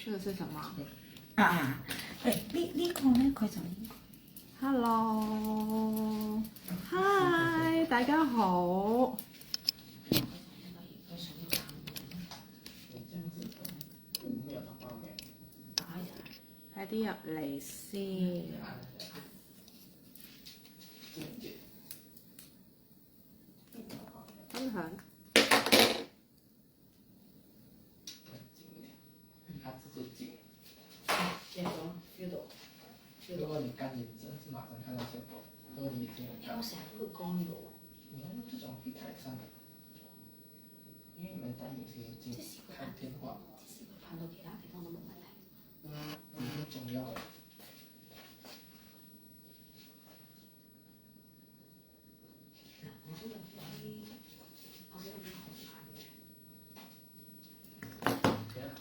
這個是什麼？呢個咧佢就應該。Hello， Hi， 大家好。快啲入嚟先。分享。它直接紧。如果你干眼症是马上看到效果，如果你眼睛很干，我成日都會乾咗。你要用這種會改善的，因為你們戴隱形眼鏡看電話。即使佢噴到其他地方都冇問題。有中藥。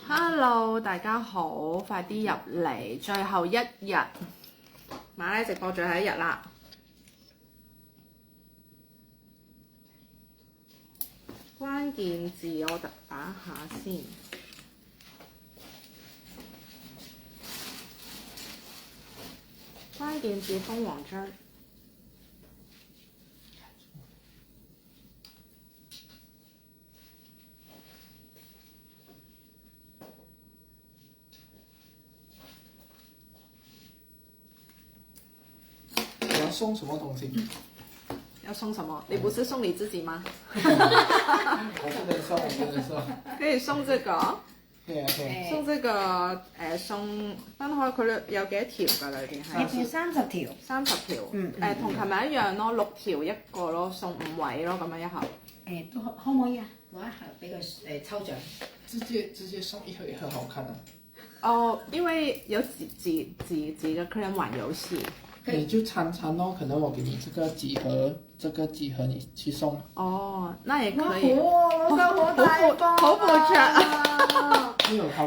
Hello， 大家好，快啲入嚟，最後一日，馬拉直播最後一日啦。關鍵字我打下先。關鍵字蜂王漿。你要送什麼東西？要送什麼？你不是送你自己嗎？我不能送，我不能送。可以送這個。係啊係。送這個送分開佢有幾多條㗎裏邊係？條30條。30條。同琴日一樣咯，6條一個咯，送5位咯，咁樣一盒。都可唔可以啊？攞一盒俾佢抽獎。直接送一盒也很好看啊。哦，因為有幾個客人玩遊戲。你就參咯，可能我給你這個幾盒你去送。哦，那也可以。老豆好大方，好附着。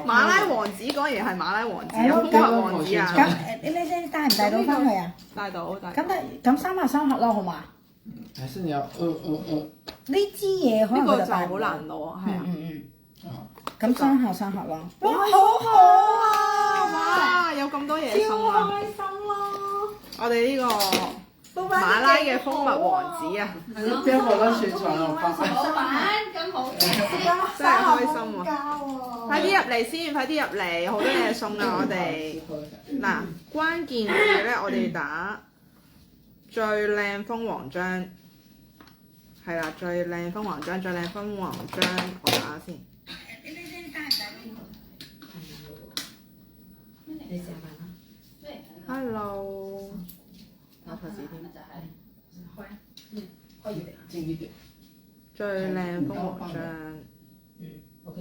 馬拉王子果然係馬拉王子，蜂蜜王子啊！咁你帶唔帶到翻去啊？帶到。咁3盒咯，好嘛？還是你要222？呢支嘢可能佢就帶好難攞，係啊。咁3盒咯。哇，好好啊！哇，有咁多嘢送啊！開心咯！我哋呢個馬拉嘅蜂蜜王子啊，邊個都宣傳我發現。老闆咁好嘅，真係開心喎！快啲入嚟先，快啲入嚟，好多嘢送啊！我哋嗱關鍵字咧，我哋打最靚蜂王漿，係啦，最靚蜂王漿，最靚蜂王漿，我打下先。你試下辦啦。Hello，攞牌子添。開住嚟。近一點。最靚蜂王漿。OK。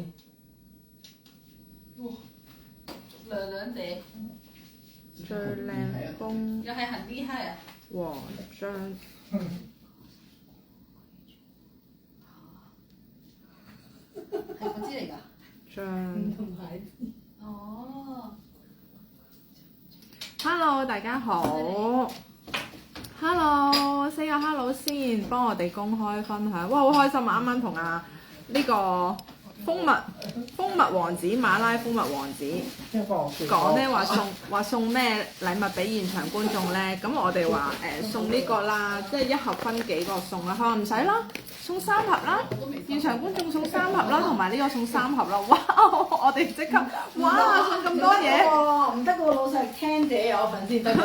哇，涼涼地。最靚蜂又係很厲害啊！王漿。係嗰支嚟㗎。漿。哦。Hello， 大家好。Hello，say 個 hello 先，幫我哋公開分享。哇，好開心啊！啱啱同呢個蜂蜜王子馬拉蜂蜜王子講咧話送咩禮物俾現場觀眾咧？咁我哋話送呢個啦，即係一盒分幾個送啦。佢話唔使啦，送3盒啦，現場觀眾送3盒啦，同埋呢個送3盒啦。哇！我哋即刻哇送咁多嘢，唔得個老細聽者有份先得㗎。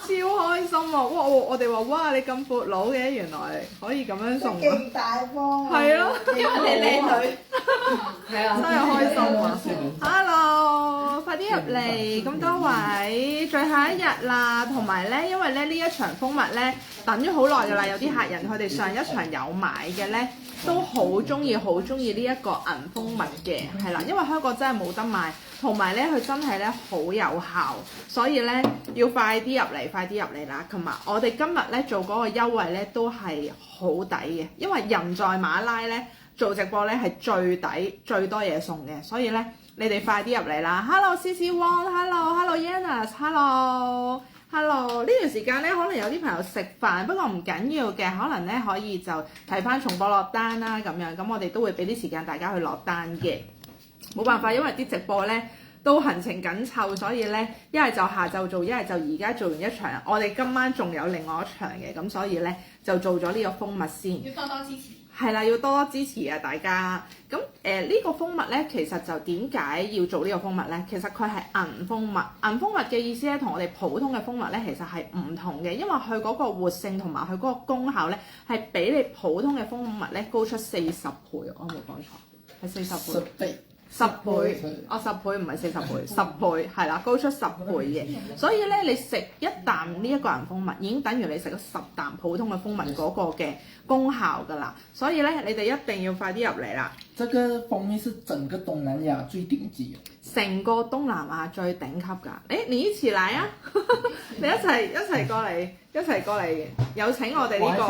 超開心啊！哇！我哋話哇，你咁闊佬嘅，原來可以咁樣送啊！幾大方啊！係咯，因為你靚女。係啊，真係開心啊 ！Hello， 快啲入嚟，咁多位，最後一日啦，同埋咧，因為咧呢一場蜂蜜咧等咗好耐㗎啦，有啲客人佢哋上一場有買嘅咧，都好中意呢一個銀蜂蜜嘅，係啦，因為香港真係冇得賣，同埋咧佢真係咧好有效，所以咧要快啲入嚟啦！同埋我哋今日咧做嗰個優惠咧都係好抵嘅，因為人在馬拉咧做直播咧係最抵最多嘢送嘅，所以咧你哋快啲入嚟啦 ！Hello CC Wong，Hello Yannis，Hello。Hello，呢段時間咧，可能有啲朋友食飯，不過唔緊要嘅，可能咧可以就睇翻重播落單啦咁樣，咁我哋都會俾啲時間大家去落單嘅。冇辦法，因為啲直播咧都行程緊湊，所以咧一係就下晝做，一係就而家做完一場，我哋今晚仲有另外一場嘅，咁所以咧就做咗呢個蜂蜜先。要多多支持。係啦，要多多支持啊大家。咁呢個蜂蜜咧，其實就點解要做呢個蜂蜜咧？其實佢係銀蜂蜜。銀蜂蜜嘅意思咧，同我哋普通嘅蜂蜜咧，其實係唔同嘅，因為佢嗰個活性同埋佢嗰個功效咧，係比你普通嘅蜂蜜咧高出40倍，我冇講錯，係40倍。10倍，10倍唔係40倍，10倍係啦，高出10倍嘅。所以咧，你食一啖呢一個銀蜂蜜，已經等於你食咗10啖普通嘅蜂蜜嗰個嘅功效㗎啦。所以咧，你哋一定要快啲入嚟啦！這個蜂蜜是整個東南亞最頂級嘅，成個東南亞最頂級㗎。誒，你一起嚟啊！你一齊過嚟，有請我哋呢個，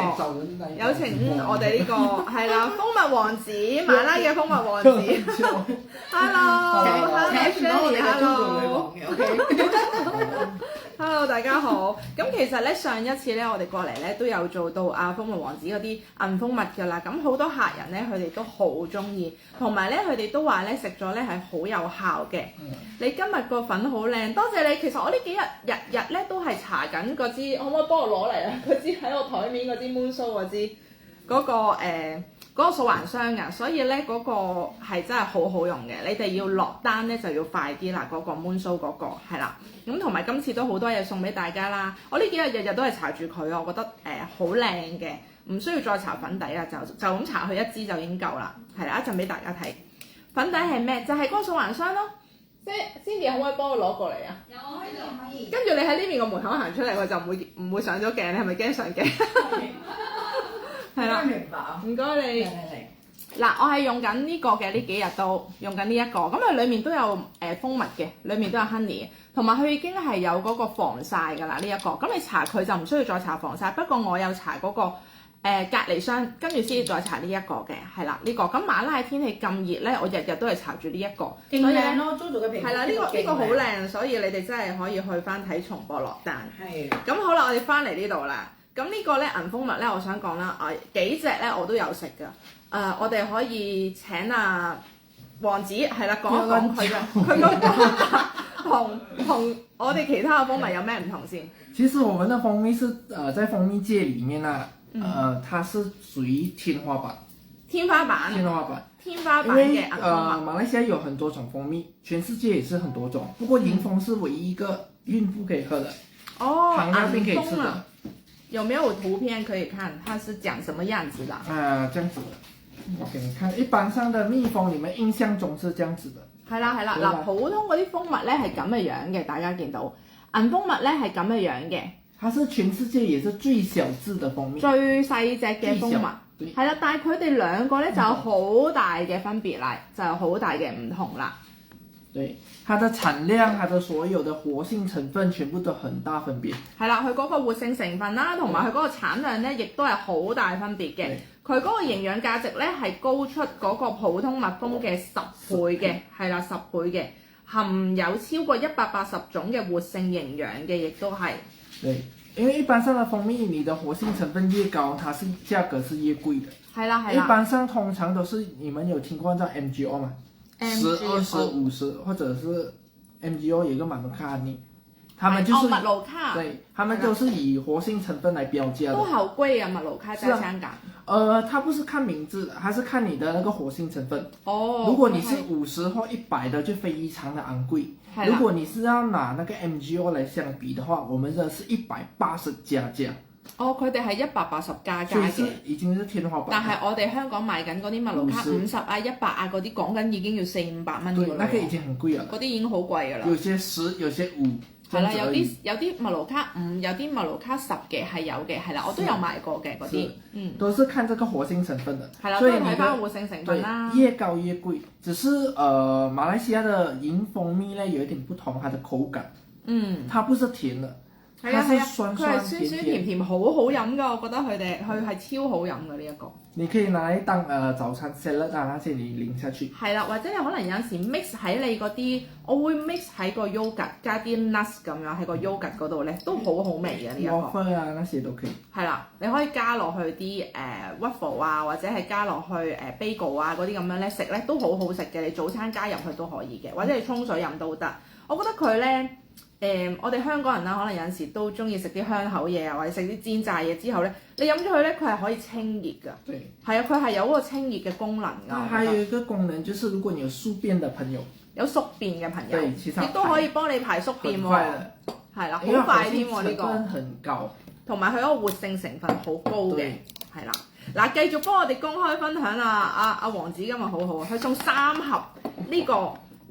有請我哋呢個係啦，蜂蜜王子，馬拉嘅蜂蜜王子。Hello， 大家好。咁其實咧上一次咧我哋過嚟咧都有做到蜂蜜王子嗰啲銀蜂蜜㗎啦。咁好多客人咧佢哋都好中意，同埋咧佢哋都話咧食咗咧係好有效嘅。你今日個粉好靚，多謝你。其實我呢幾日日咧都係搽緊嗰支，可唔可以幫我攞嚟啊？嗰支喺我台面嗰支 Moonso 嗰支嗰個素顏霜啊，所以咧嗰個係真係好好用嘅。你哋要落單咧就要快啲啦，嗰個 Moonso 嗰個係啦。咁同埋今次都好多嘢送俾大家啦。我呢幾日日日都係搽住佢，我覺得好靚嘅，唔需要再搽粉底啦，就咁搽佢一支就已經夠啦。係啦，一陣俾大家睇粉底係咩？就係嗰個素顏霜咯。Cindy 可唔可以幫我攞過嚟啊？有可以。跟住你喺呢邊個門口行出嚟，佢就唔會上咗鏡。你係咪驚上鏡？係啦，唔該你。嗱，我係用緊呢個嘅，呢幾日都用緊呢一個，咁佢裡面都有蜂蜜嘅，裡面都有 honey， 同埋佢已經係有嗰個防曬㗎啦呢一個。咁你搽佢就唔需要再搽防曬，不過我有搽嗰個隔離霜，跟住先再搽呢一個嘅，係啦呢個。咁馬拉天氣咁熱咧，我日日都係搽住呢一個，勁靚咯，Jojo嘅皮膚係啦，呢個好靚，所以你哋真係可以去翻睇重播落單。係。咁好啦，我哋翻嚟呢度啦。咁呢個咧銀蜂蜜咧，我想講啦，幾隻咧我都有食㗎。我哋可以請王子係啦講一講佢嘅，佢嗰個同我哋其他嘅蜂蜜有咩唔同先？其實我們的蜂蜜是在蜂蜜界裡面啊，它是屬於天花板。天花板嘅銀蜂蜜。馬來西亞有很多種蜂蜜，全世界也是很多種，不過銀蜂是唯一一個孕婦可以喝的，糖尿病可以吃的。有沒有圖片可以看？它是長什麼樣子的？這樣子的，我給你看。一般上的蜜蜂，你們印象中是這樣子的。係啦，嗱，普通嗰啲蜂蜜咧係咁嘅樣嘅，大家見到銀蜂蜜咧係咁嘅樣嘅。它是全世界也是最小隻的蜂蜜，最細隻嘅蜂蜜，係啦，但係佢哋兩個咧就有好大嘅分別啦，就有好大嘅唔同啦。對，它的產量，它的所有的活性成分，全部都很大分別。係啦，佢嗰個活性成分啦，同埋佢嗰個產量咧，亦都係好大分別嘅。佢嗰個營養價值咧係高出嗰個普通蜜蜂嘅10倍嘅，係啦，10倍嘅，含有超過180種嘅活性營養嘅，亦都係。對，因為一般上的蜂蜜，你的活性成分越高，它是價格是越貴的。係啦。一般上通常都是，你們有聽過叫 MGO 嗎？10、20、50，或者是 MGO 有一個馬努卡尼，他們就是麥盧卡，對，他們都是以活性成分來標價的。都好貴啊，麥盧卡在香港。它不是看名字，它是看你的那個活性成分。哦。如果你是50或100的，就非常的昂貴。如果你是要拿那個 MGO 來相比的話，我們的是180加價。哦，佢哋係180加價嘅，已經是天花板。但係我哋香港賣緊嗰啲麥盧卡50啊、100啊嗰啲，講緊已經要400-500蚊㗎啦。對，那個已經很貴啦。嗰啲已經好貴㗎啦。有些10，有些5。係啦，有啲麥盧卡5，有啲麥盧卡10嘅係有嘅，係啦，我都有買過嘅嗰啲。都是看這個活性成分的。係啦，都係睇翻活性成分啦。越高越貴，只是馬來西亞的銀蜂蜜呢有一點不同，它的口感。它不是甜的。係啊係啊，酸佢係酸酸甜甜，好好飲㗎，我覺得佢係超好飲㗎呢一個。你可以拿來當早餐 salad 啊，那些你淋下去。係啦，或者你可能有陣時 mix 喺你嗰啲，我會 mix 喺個 yogurt 加啲 nuts 咁樣喺個 yogurt 嗰度咧，都好好味嘅呢一個。waffle 啊，那些都可以。係啦，你可以加落去啲waffle 啊，或者係加落去bagel 啊嗰啲咁樣咧食咧都好好食嘅，你早餐加入去都可以嘅，或者你沖水飲都得。我覺得佢咧我哋香港人啦，可能有陣時都中意食啲香口嘢啊，或者食啲煎炸嘢之後咧，你飲咗佢咧，佢係可以清熱㗎。對。係啊，佢係有嗰個清熱嘅功能㗎。還有一個功能就是，如果你有宿便的朋友，有宿便嘅朋友，亦都可以幫你排宿便喎。係啦，好快添喎呢個。很高。同埋佢嗰個活性成分好高嘅，係啦。嗱，繼續幫我哋公開分享啊！阿王子今日好好啊，佢送3盒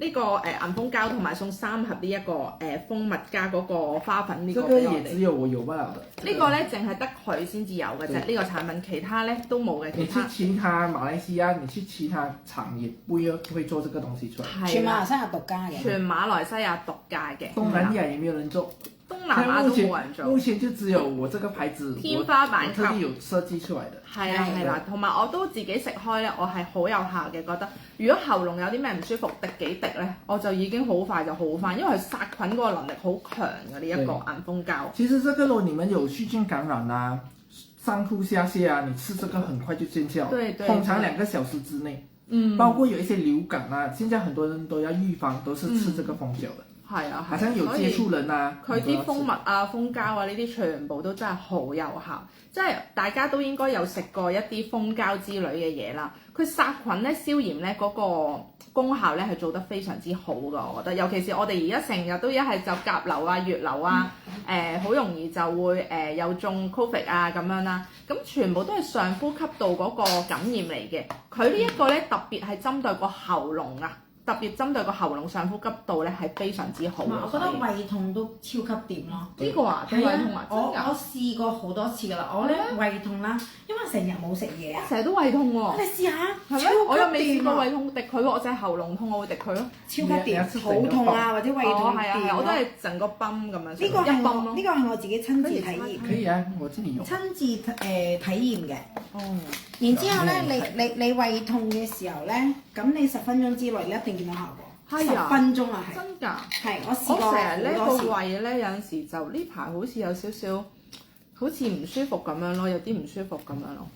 呢個銀蜂膠，同埋送3盒呢一個蜂蜜加嗰個花粉呢個俾我哋。只有我有不了的。呢個咧淨係得佢先至有嘅啫，呢個產品其他咧都冇嘅。你去其他馬來西亞，你去其他廠也不會做這個東西出來。全馬來西亞獨家嘅。全馬來西亞獨家嘅。東南亞也沒有人做。東南亞都冇人做。目前就只有我這個牌子，天花板級，我特地有設計出來的。係啦係啦，同埋我都自己食開咧，我係好有效嘅，覺得如果喉嚨有啲咩唔舒服，滴幾滴咧，我就已經好快就好翻，因為佢殺菌嗰個能力好強嘅呢一個銀蜂膠。其實這個如果你們有細菌感染啊，上吐下瀉啊，你吃這個很快就見效，通常2個小時之內。包括有一些流感啊，現在很多人都要預防，都是吃這個蜂膠的。係啊，好像有接觸人啊，佢啲蜂蜜啊、蜂膠啊呢啲全部都真係好有效，即係大家都應該有食過一啲蜂膠之類嘅嘢啦。佢殺菌咧、消炎咧嗰個功效咧係做得非常之好㗎，我覺得。尤其是我哋而家成日都一係就甲流啊、乙流啊，好容易就會有中 Covid 啊咁樣啦。咁全部都係上呼吸道嗰個感染嚟嘅。佢呢一個咧特別係針對個喉嚨啊。特別針對個喉嚨上呼吸道咧係非常之好嘅。我覺得胃痛都超級掂咯。呢個啊，胃痛啊，我試過好多次㗎啦。我咧胃痛啦，因為成日冇食嘢啊。成日都胃痛喎。你試下，係咩？我又未試過胃痛滴佢喎，我就係喉嚨痛我會滴佢咯。超級掂，肚痛啊或者胃痛係啊，我都係整個泵咁樣。呢個係我自己親自體驗。可以啊，我自己用。親自體驗嘅。哦。然之後咧，你胃痛嘅時候咧，咁你10分鐘之內你一定見到效果。係啊。10分鐘啊係。真㗎？係，我試過。我成日咧個胃咧有陣時就呢排好似有少少好似唔舒服咁樣咯，有啲唔舒服咁樣咯。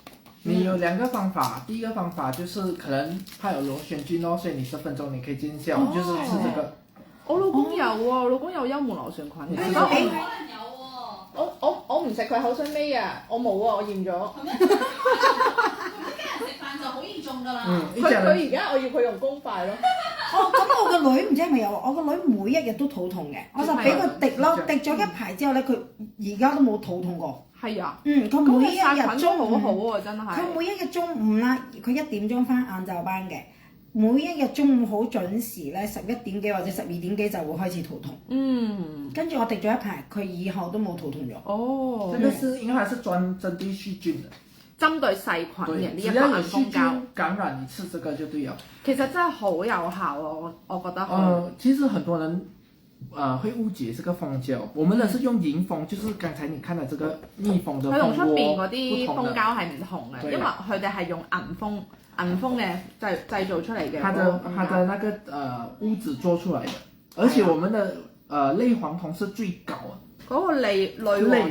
你有2個方法，第一個方法就是可能它有螺旋菌咯，所以你10分鐘你可以見效，就是吃這個。我老公有喎，我老公有幽門螺旋菌。可能有喎。我唔食佢口水尾啊，我冇啊，我驗咗。就好嚴重㗎啦！佢而家我要佢用公筷咯。咁我個女唔知係咪有？我個女每一日都肚痛嘅，我就俾佢滴咯，滴咗一排之後咧，佢而家都冇肚痛過。係啊。佢每一日中午好喎，真係。佢每一日中午啦，佢1點鐘返晏晝班嘅，每一日中午好準時咧，11點幾或者12點幾就會開始肚痛。跟住我滴咗一排，佢以後都冇肚痛咗。哦。這個是因為它是專針對細菌的。針對細菌嘅呢一個銀蜂膠，只要有細菌感染，你吃這個就對了。其實真係好有效啊！我覺得。其實很多人會誤解這個蜂膠，我們的是用銀蜂，就是剛才你看的這個蜜蜂的蜂窩。佢同出邊嗰啲蜂膠係唔同嘅，因為佢哋係用銀蜂嘅製造出嚟嘅。它的那個屋子做出來的，而且我們的類黃酮是最高啊。嗰個類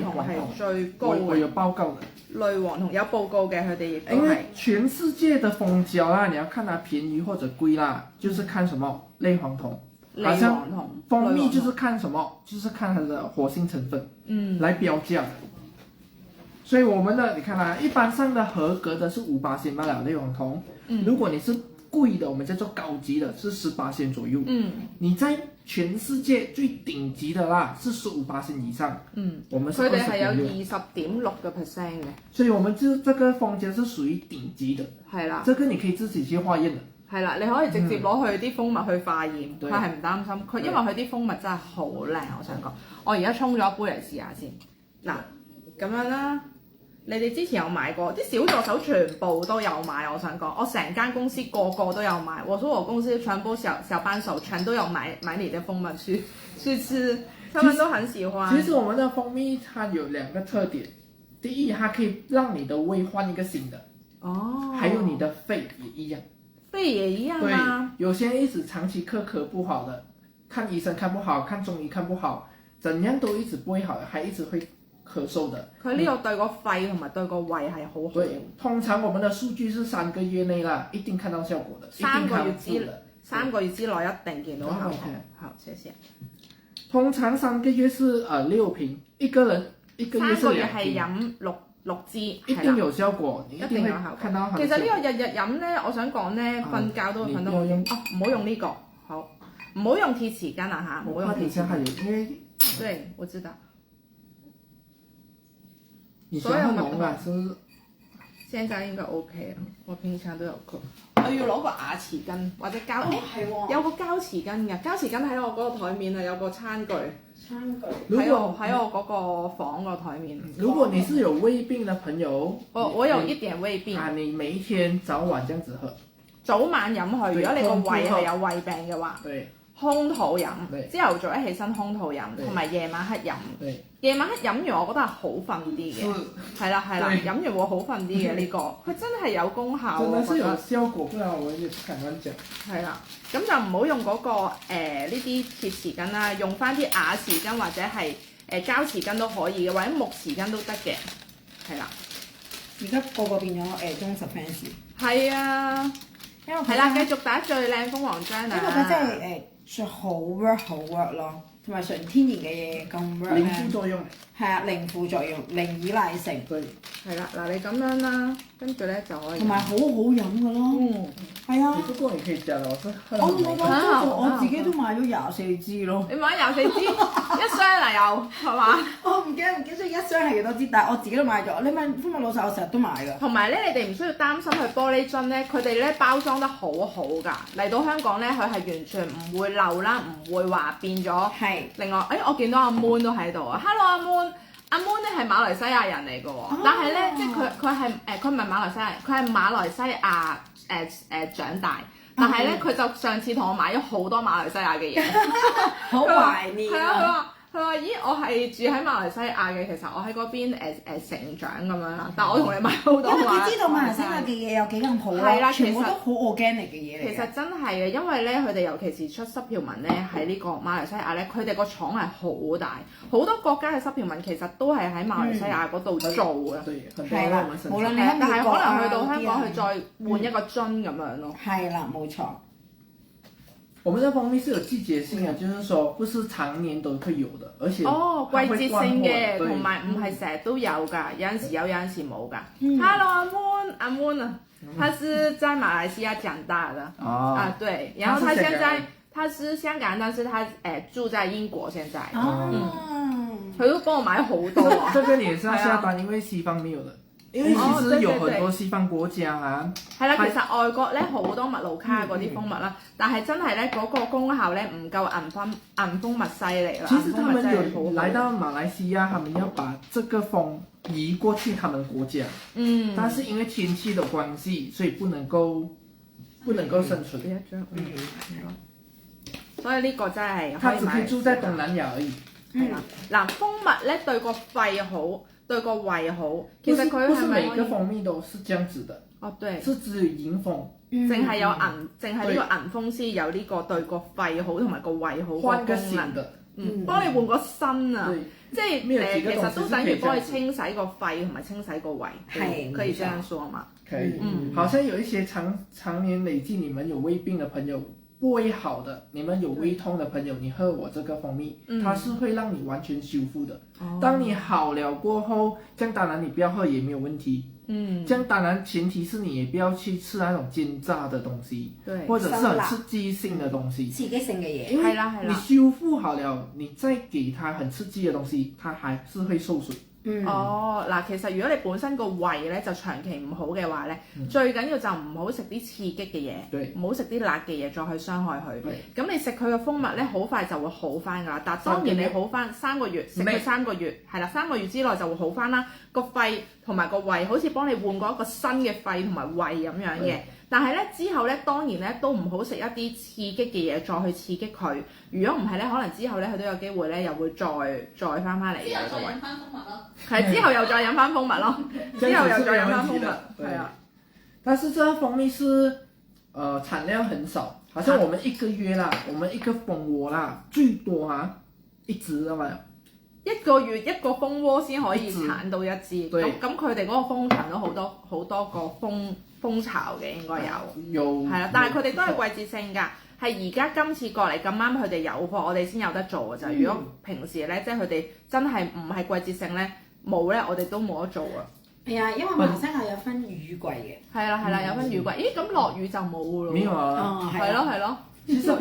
黃酮係最高嘅。我有報告嘅。類黃酮有報告嘅，佢哋亦都係。因為全世界的蜂膠啦，你要看它便宜或者貴啦，就是看什麼類黃酮。好像蜂蜜就是看什麼，就是看它的活性成分，來標價的。所以我們的你看啦，一般上的合格的是5%罷了類黃酮。如果你是貴的，我們叫做高級的，是10%左右。你在全世界最頂級的啦，是15%以上。我們是20.6%。佢哋係有20.6%嘅。所以我們這個蜂膠是屬於頂級的。係啦。這個你可以自己去化驗的。係啦，你可以直接攞佢啲蜂蜜去化驗，佢係唔擔心。佢因為佢啲蜂蜜真係好靚，我想講。我而家沖咗一杯嚟試下先。嗱，咁樣啦。你哋之前有買過，啲小助手全部都有買，我想講，我成間公司個個都有買。我說我公司全部小幫手全都有買你的蜂蜜去吃，他們都很喜歡。其實我們的蜂蜜它有2個特點，第一，它可以讓你的胃換一個新的。哦。還有你的肺也一樣。肺也一樣嗎？對，有些人一直長期咳不好的，看醫生看不好，看中醫看不好，怎樣都一直不會好，還一直會咳嗽的。佢呢個對個肺同埋對個胃係好好。對，通常我們的數據是3個月內啦，一定看到效果的。3個月之內一定見到效果。好，謝謝。通常3個月是6瓶，一個人1個月是2瓶。3個月係飲6支，一定有效果，一定有效果。其實呢個日日飲咧，我想講咧，瞓覺都會瞓得好。唔好用呢個，好，唔好用鐵匙羹啊嚇，唔好用鐵匙羹。對，我知道。你喜歡濃啊？是不是？現在應該 OK 啦，我平常都有個。我要攞個牙匙羹或者膠，有個膠匙羹嘅，膠匙羹喺我嗰個台面啊，有個餐具。喺我嗰個房個台面。如果你是有胃病的朋友，我有一點胃病。你每一天早晚這樣子喝。早晚飲佢，如果你個胃係有胃病嘅話，空肚飲，朝頭早一起身空肚飲，同埋夜晚黑飲。夜晚黑飲完，我覺得係好瞓啲嘅。係啦，飲完會好瞓啲嘅呢個，佢真係有功效。真的是有效果，不然我也不敢亂講。係啦，咁就唔好用嗰個呢啲鐵匙羹啦，用翻啲瓦匙羹或者係膠匙羹都可以嘅，或者木匙羹都得嘅。係啦，而家個變咗忠實 fans。係啊，因為係啦，繼續打最靚蜂王漿啊！因為佢真係最好 work 咯。同埋純天然嘅嘢咁 work 零副作用。係啊，零副作用，零依賴性。對。係啦，嗱你咁樣啦，跟住咧就可以。同埋好好飲嘅咯。係啊。不過你可以加咯，我自己都買咗24支咯。你買咗24支，一箱啊又係嘛？我唔記得咗一箱係幾多支，但係我自己都買咗。你問蜂蜜老細，我成日都買㗎。同埋咧，你哋唔需要擔心佢玻璃樽咧，佢哋咧包裝得好好㗎。嚟到香港咧，佢係完全唔會漏啦，唔會話變咗。係。另外，我見到阿 Moon 都喺度啊 ，Hello 阿 Moon。阿 Moon 咧係馬來西亞人嚟嘅喎，但係咧即係佢係佢唔係馬來西亞人，佢係馬來西亞長大，但係咧佢就上次同我買咗好多馬來西亞嘅嘢，好懷念。係啊，佢話咦，我係住喺馬來西亞嘅，其實我喺嗰邊成長咁樣啦，但係我同你買好多。因為佢知道馬來西亞嘅嘢有幾咁好啦，全部都好 organic 嘅嘢嚟。其實真係嘅，因為咧佢哋尤其是出濕條紋咧喺呢個馬來西亞咧，佢哋個廠係好大，好多國家嘅濕條紋其實都係喺馬來西亞嗰度做嘅。係啦，無論你喺但係可能去到香港佢再換一個樽咁樣咯。係啦，冇錯。我們的蜂蜜是有季節性嘅，就是說不是常年都會有的，而且季節性嘅，同埋唔係成日都有㗎，有陣時有，有陣時冇㗎。Hello 阿 Moon 啊，他是在馬來西亞長大的，對，然後他現在他是香港人，但是他住在英國現在，佢都幫我買好多。這個你也是要下單，因為西方沒有的。因為其實有很多西方國家啊，係啦，其實外國咧好多麥盧卡嗰啲蜂蜜啦，但係真係咧嗰個功效咧唔夠銀蜂蜜犀利啦。其實他們有來到馬來西亞，他們要把這個蜂移過去他們國家，但是因為天氣的關係，所以不能夠生存。所以呢個真係它只可以住在東南亞而已。係啦，嗱，蜂蜜咧對個肺好。對個胃好，其實佢係咪每個蜂蜜都是這樣子的？哦，對，是只有銀蜂，淨係有銀，淨係呢個銀蜂先有呢個對個肺好同埋個胃好嘅功能。幫你換個身啊，即係其實都等於幫你清洗個肺同埋清洗個胃，係可以這樣說嘛？可以，好像有一些長年累積你們有胃病的朋友。不會好的，你們有胃痛的朋友，你喝我這個蜂蜜，它是會讓你完全修復的。當你好了過後，這樣當然你不要喝也沒有問題。這樣當然前提是你也不要去吃那種煎炸的東西，或者是很刺激性的東西。刺激性嘅嘢，因為你修復好了，你再給它很刺激的東西，它還是會受損。嗱，其實如果你本身個胃咧就長期唔好嘅話咧，最緊要就唔好食啲刺激嘅嘢，唔好食啲辣嘅嘢再去傷害佢。咁你食佢嘅蜂蜜咧，好快就會好翻㗎啦。但係當然你好翻3個月，食佢3個月，係啦，3個月之內就會好翻啦。個肺同埋個胃好似幫你換過一個新嘅肺同埋胃咁樣嘅。但係咧之後咧當然咧都唔好食一啲刺激嘅嘢再去刺激佢。如果唔係咧，可能之後咧佢都有機會咧又會再翻嚟嘅。之後再飲翻蜂蜜咯。係之後又再飲翻蜂蜜咯，之後又再飲翻蜂蜜，係啊。但是這蜂蜜是產量很少，好像我們一個月啦，我們一個蜂窩啦，最多一支係咪？一個月一個蜂窩先可以產到一支，咁佢哋嗰個蜂場都好多個蜂巢嘅應該有，係啦，但係佢哋都係季節性㗎，係而家今次過嚟咁啱佢哋有貨，我哋先有得做㗎咋。如果平時咧，即係佢哋真係唔係季節性咧，冇咧，我哋都冇得做啊。係啊，因為馬來西亞有分雨季嘅。係啦，有分雨季。咦，咁落雨就冇㗎咯。沒有啊。係咯。其實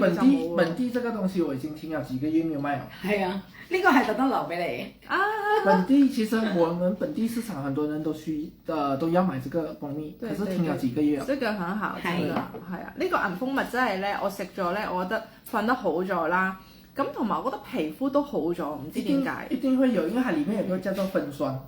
本地這個東西我已經停了幾個月沒有賣了。係啊，呢個係特登留俾你啊。本地其實我們本地市場很多人都要買這個蜂蜜，可是停了幾個月了。這個很好，係啊，呢個銀蜂蜜真係咧，我食咗咧，我覺得瞓得好咗啦。咁同埋我覺得皮膚都好咗，唔知點解。一定會有，因為它裡面有個叫做酚酸。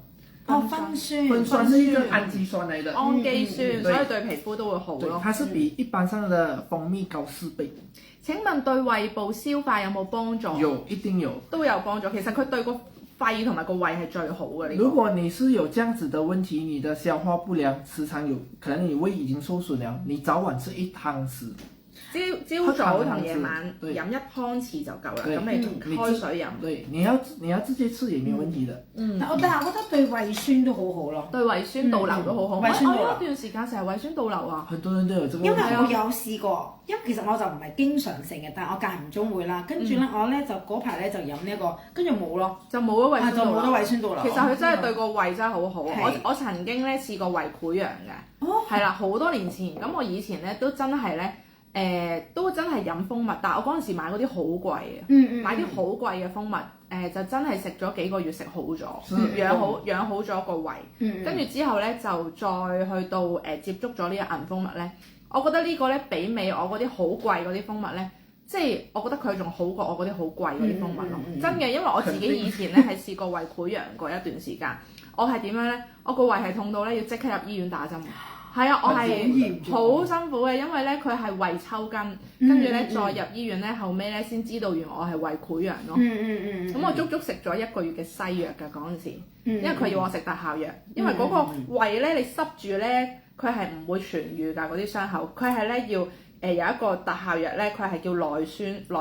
酚酸。酚酸是一個氨基酸嚟的。氨基酸，所以對皮膚都會好咯。它是比一般上的蜂蜜高4倍。請問對胃部消化有冇幫助？有，一定有。都有幫助。其實佢對個肺同埋個胃係最好嘅呢個。如果你是有這樣子的問題，你的消化不良，時常有可能你胃已經受損了，你早晚吃1湯匙。朝早同夜晚飲1湯匙就夠啦，咁你開水飲。對，你要直接吃也沒有問題的。但係我覺得對胃酸都好好咯，對胃酸倒流都好好。我有一段時間成日胃酸倒流啊。很多人都有這個問題。因為我有試過，因為其實我就唔係經常性嘅，但係我間唔中會啦。跟住咧，我咧就嗰排咧就飲呢一個，跟住冇咯，就冇咗胃酸倒流。就冇咗胃酸倒流。其實佢真係對個胃真係好好。我曾經咧試過胃潰瘍嘅，係啦，好多年前。咁我以前咧都真係咧。都真係飲蜂蜜，但係我嗰陣時買嗰啲好貴嘅，買啲好貴嘅蜂蜜，就真係食咗幾個月食好咗，養好咗個胃，跟住之後咧就再去到接觸咗呢個銀蜂蜜咧，我覺得呢個咧媲美我嗰啲好貴嗰啲蜂蜜咧，即係我覺得佢仲好過我嗰啲好貴嗰啲蜂蜜咯，真嘅，因為我自己以前咧係試過胃潰瘍過一段時間，我係點樣咧？我個胃係痛到咧要即刻入醫院打針。係啊，我係好辛苦嘅，因為咧佢係胃抽筋，跟住咧再入醫院咧，後尾咧先知道原來我係胃潰瘍咯。咁我足足食咗1個月嘅西藥㗎嗰陣時，因為佢要我食特效藥，因為嗰個胃咧你塞住咧，佢係唔會痊愈㗎嗰啲傷口，佢係咧要。有一個特效藥咧，佢係叫內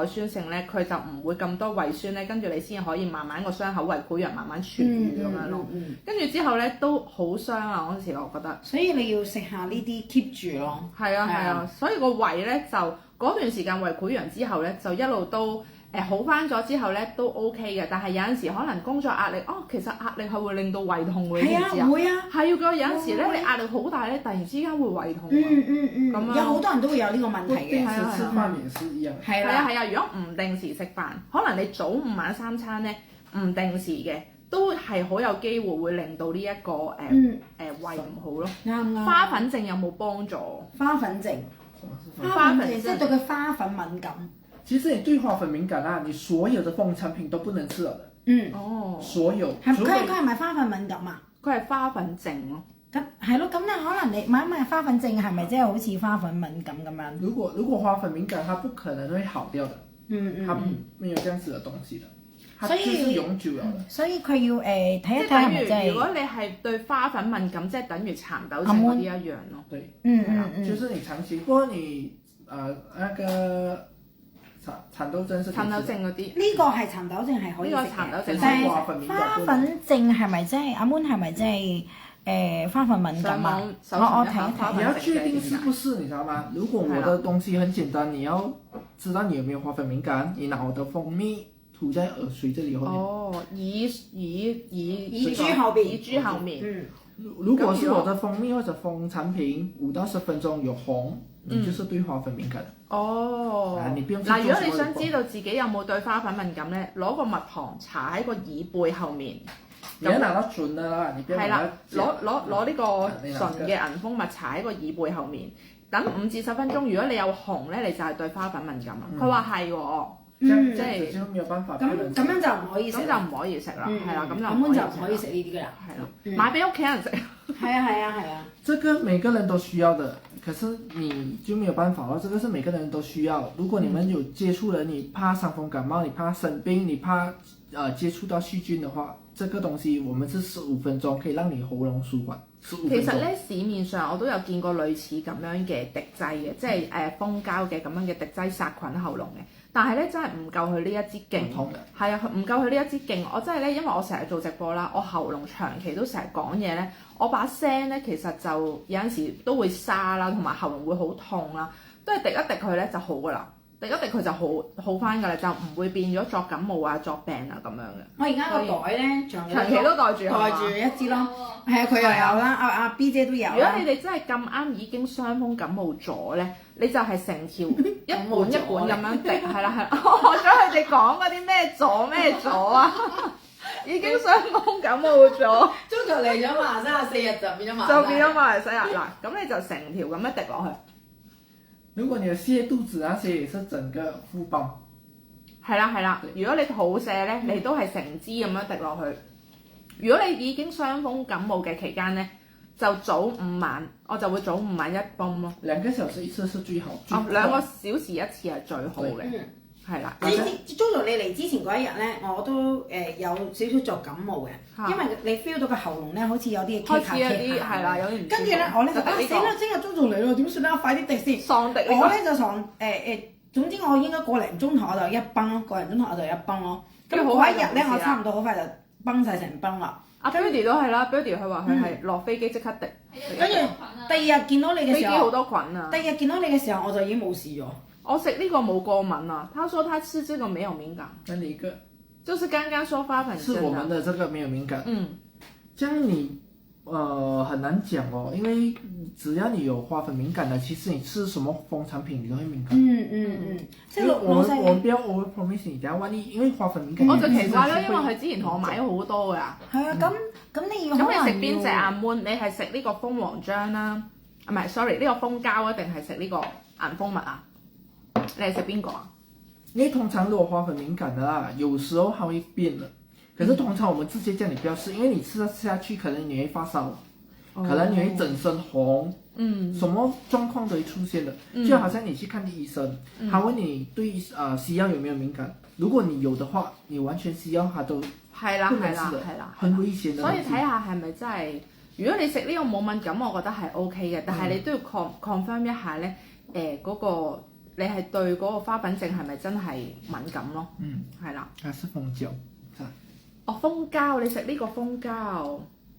酸性咧，佢就唔會咁多胃酸咧，跟住你先可以慢慢個傷口胃潰瘍慢慢痊愈咁樣咯。跟住之後咧都好傷啊！嗰陣時我覺得。所以你要食下呢啲 keep 住咯。係啊，所以個胃咧就嗰段時間胃潰瘍之後咧，就一路都。好翻咗之後咧都 OK 嘅，但係有陣時可能工作壓力，其實壓力係會令到胃痛嘅，你知唔知啊？會啊，係㗎，有陣時咧你壓力好大咧，突然之間會胃痛咁樣有好多人都會有呢個問題嘅。定時吃飯也是一樣。係啊，如果唔定時食飯，可能你早午晚3餐咧唔定時嘅，都係好有機會會令到呢一個胃唔好咯。啱。花粉症有冇幫助？花粉症即係對佢花粉敏感。其實你對花粉敏感啊，你所有的蜂產品都不能吃了的。所有。佢係咪花粉敏感啊？佢係花粉症咯。咁係咯，咁你可能你買花粉症係咪即係好似花粉敏感咁樣？如果花粉敏感，它不可能會好掉的。它沒有這樣子的東西的。它就是永久了的。所以佢要睇一睇係咪即係。如果你係對花粉敏感，即係等於蠶豆症嗰啲一樣咯。對。就是你長期，不過你那個。蠶豆症嗰啲，呢個係蠶豆症係可以食嘅，但係花粉症係咪即係阿 Moon 係咪即係花粉敏感啊？我睇一睇。你要確定是不是，你知道嗎？如果我的東西很簡單，你要知道你有沒有花粉敏感，你拿我的蜂蜜塗在耳垂這裡後面。耳珠後邊。耳珠後面。如果是我的蜂蜜或者蜂產品5到10分鐘有紅，你就是對花粉敏感。嗱，如果你想知道自己有冇對花粉敏感咧，攞個蜜糖搽喺個耳背後面。你要拿到準的啦，你不要拿到攞呢個純嘅銀蜂蜜搽喺個耳背後面，等5至10分鐘。如果你有紅咧，你就係對花粉敏感啦。佢話係喎。即係咁樣就唔可以食，咁就唔可以食啦，係啦，咁就唔可以食呢啲㗎啦，係啦，買俾屋企人食。係啊。這個每個人都需要的，可是你就沒有辦法咯，這個是每個人都需要。如果你們有接觸了，你怕傷風感冒，你怕生病，你怕接觸到細菌的話，這個東西我們是15分鐘可以讓你喉嚨舒緩。其實咧市面上我都有見過類似咁樣嘅滴劑嘅，即係蜂膠嘅咁樣嘅滴劑殺菌喉嚨嘅，但係咧真係唔夠佢呢一支勁，係啊，唔夠佢呢一支勁。我真係咧，因為我成日做直播啦，我喉嚨長期都成日講嘢咧，我把聲咧其實就有陣時都會沙啦，同埋喉嚨會好痛啦，都係滴一滴佢咧就好噶啦。滴一滴佢就好翻㗎啦，就唔會變咗作感冒啊、作病啊咁樣嘅。我而家個袋咧，長期都袋住一支咯。係啊，佢又有啦，阿 B 姐都有。如果你哋真係咁啱已經傷風感冒咗咧，你就係成條一本一本咁樣滴，係啦。我學咗佢哋講嗰啲咩咗咩咗啊，已經傷風感冒咗。中途嚟咗馬來西亞4日就變咗馬來西亞嗱，咁你就成條咁樣滴落去。如果你有瀉肚子那些也是整個敷包。係啦，如果你肚瀉咧，你都係成支咁樣滴落去。如果你已經傷風感冒嘅期間咧，就早午晚，我就會早午晚一泵咯。2個小時一次是最好。2個小時一次係最好嘅。係啦。Jojo 你嚟之前嗰一日咧，我都有少少作感冒嘅，因為你 feel 到個喉嚨咧好似有啲開始有啲係啦，有啲唔舒服。跟住咧我咧就死啦，聽日 Jojo 嚟咯，點算咧？快啲滴先。喪滴。我咧就總之我應該個零鐘頭我就一崩咯，個零鐘頭我就一崩咯。咁嗰一日咧，我差唔多好快就崩晒成崩啦。阿 Birdy 都係啦 ，Birdy 佢話佢係落飛機即刻滴。跟住第二日見到你嘅時候，飛機好多菌啊。第二日見到你嘅時候，我就已經冇事咗。我食呢個冇過敏啊，他說他吃這個沒有敏感。那哪一個？就是剛剛說花粉症。是我們的這個沒有敏感。這樣你很難講哦，因為只要你有花粉敏感的，其實你吃什麼風產品你都會敏感。即係我們不要 over promise 你，等下萬一因為花粉敏感。我就奇怪啦，因為佢之前同我買咗好多㗎。係啊，咁你要咁你食邊隻阿 Moon？你係食呢個蜂王漿啦，唔係 sorry 呢個蜂膠啊，定係食呢個銀蜂蜜啊？你係食邊個啊？因為通常如果花粉敏感的啦，有時候它會變的。可是通常我們直接叫你不要吃，因為你吃下去可能你會發燒，可能你會整身紅，什麼狀況都會出現的。就好像你去看醫生，他問你對西藥有沒有敏感，如果你有的話，你完全西藥它都係啦，很危險的。所以睇下係咪真係，如果你食呢個冇敏感，我覺得係 OK 嘅，但係你都要 confirm 一下咧，嗰個你係對嗰個花粉症係咪真係敏感咯？係啦。它是蜂膠。蜂膠，你食呢個蜂膠，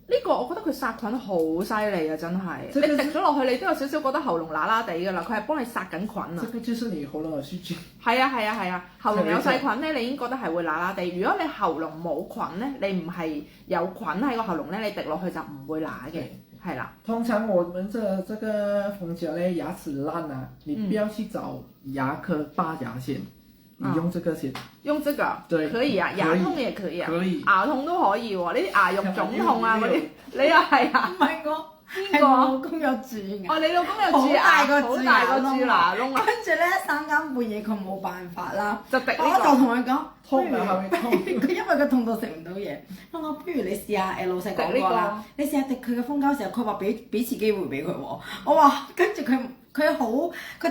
呢個我覺得佢殺菌好犀利啊！真係，你滴咗落去，你都有少少覺得喉嚨乸乸地㗎啦。佢係幫你殺緊菌啊！這個就是你喉嚨有細菌。係啊，喉嚨有細菌咧，你已經覺得係會乸乸地。如果你喉嚨冇菌咧，你唔係有菌喺個喉嚨咧，你滴落去就唔會乸嘅，係啦。通常我們這個蜂膠咧，牙齒爛啊，你不要去找牙科拔牙先。你用這個先，用這個，對，可以啊，牙痛也可以啊，可以，牙痛都可以喎，呢啲牙肉腫痛啊嗰啲，你又係啊？唔係我，係我老公有蛀牙。你老公有蛀牙，好大個蛀牙窿啊！跟住咧3更半夜佢冇辦法啦，就滴呢個。我就同佢講，痛啊，係咪痛？佢因為佢痛到食唔到嘢，我話不如你試下老細講過啦，你試下滴佢嘅蜂膠時候，佢話俾次機會俾佢喎，我話跟住佢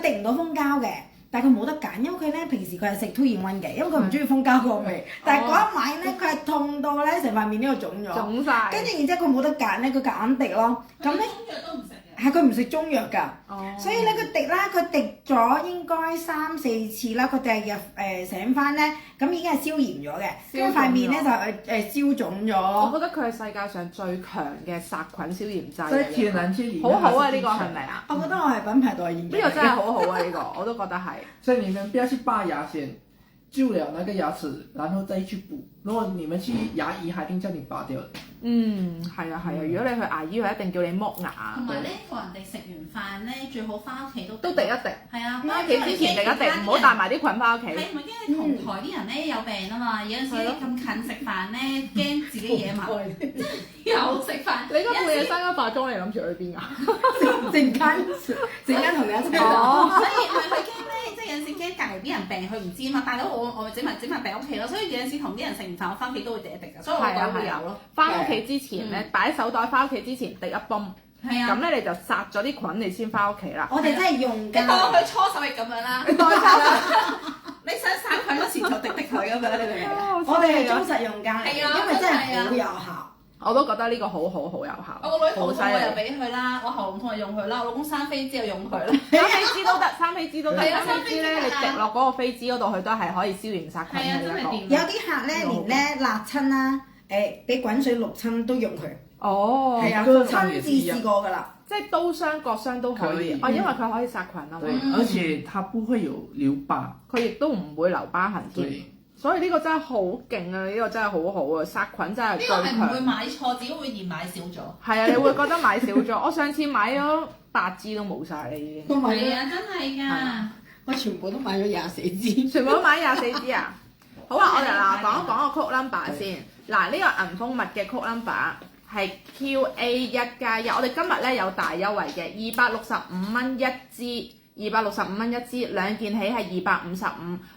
滴唔到蜂膠嘅。但係佢冇得揀，因為佢咧平時佢係食 2-in-1 嘅，因為佢唔中意蜂膠個味。但係嗰一晚咧，佢係痛到咧成塊面呢度腫咗。腫晒。跟住然之後佢冇得揀咧，佢夾硬滴咯。咁咧，中藥都唔食嘅。係佢唔食中藥㗎。所以咧佢滴啦，佢滴咗應該3-4次啦。佢第二日醒翻咧，咁已經係消炎咗嘅，跟住塊面咧就消腫咗。我覺得佢係世界上最強嘅殺菌消炎劑。在天然界裡，好好啊！呢個係咪啊？我覺得我係品牌代言。呢個真係好好啊！呢個我都覺得係。所以你們不要去拔牙先，救了那個牙齒，然後再去補。如果你們去牙醫，他一定叫你拔掉的。係啊。如果你去牙醫，佢一定叫你剝牙。同埋咧，個人哋食完飯咧，最好翻屋企都滴一滴。係啊，翻屋企之前滴一滴，唔好帶埋啲菌翻屋企。係咪驚你同台啲人咧有病啊嘛？有陣時咁近食飯咧，驚自己惹埋。有食飯。你今日半夜3更化妝，你諗住去邊啊？陣間同你一齊。所以佢驚咧，即係有陣時驚隔離啲人病，佢唔知啊嘛。大佬我整埋病屋企咯，所以有陣時同啲人食完飯，我翻屋企都會滴一滴㗎，所以我覺得會有咯。翻屋企之前咧，擺手袋翻屋企之前滴一泵，係啊。咁咧你就殺咗啲菌，你先翻屋企啦。我哋真係用你㗎。當佢搓手液咁樣啦，你當佢搓手，你想殺菌嗰時就滴佢咁樣，你明唔明啊？我哋係忠實用家嚟嘅，係啊因為真係好真係有效。我都覺得呢個好有效。我個女喉痛好犀利我又俾佢啦，我喉嚨痛就用佢啦，我老公生飛滋又用佢啦。生飛滋都得，生飛滋都得。係啊生飛滋咧，你滴落嗰個飛滋嗰度，佢都係可以消炎殺菌係啊嘅一個。真係掂有啲客咧連咧辣親啦，俾滾水淥親都用佢。哦，係啊，各種也親自是一樣試過㗎啦。即係刀傷、割傷都可以。可以因為佢可以殺菌啊嘛。對，而且它不會有留疤。佢亦都唔會留疤痕添。對。所以呢個真係好勁啊！呢個真係好好啊，殺菌真係最呢個係唔會強。買錯，只會嫌買少咗。係啊，你會覺得買少咗。我上次買咗8支都冇晒啦已經。都買咗，係啊，真係㗎。我全部都買咗24支。全部都買24支啊！好啊，我哋嗱講一講個 code number 先。嗱，呢個銀蜂蜜嘅 code number 係 QA1+1。我哋今日咧有大優惠嘅，265蚊一支。265蚊一支，兩件起係255，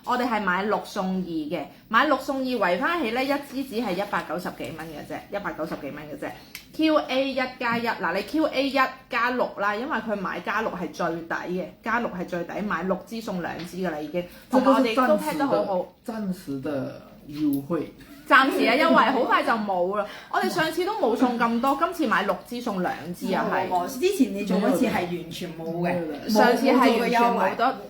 我哋係買6送2嘅，買6送2圍翻起咧，一支只係190幾蚊嘅啫，190幾蚊嘅啫。QA1+1，嗱你 QA1加6啦，因為佢買加6係最抵嘅，加6係最抵，買6支送2支㗎啦已經，同埋我哋都 pack 得好好。暫時的優惠。暫時嘅優惠好快就冇啦，我哋上次都冇送咁多，今次買6支送2支啊係。之前你做嗰次係完全冇嘅，上次係完全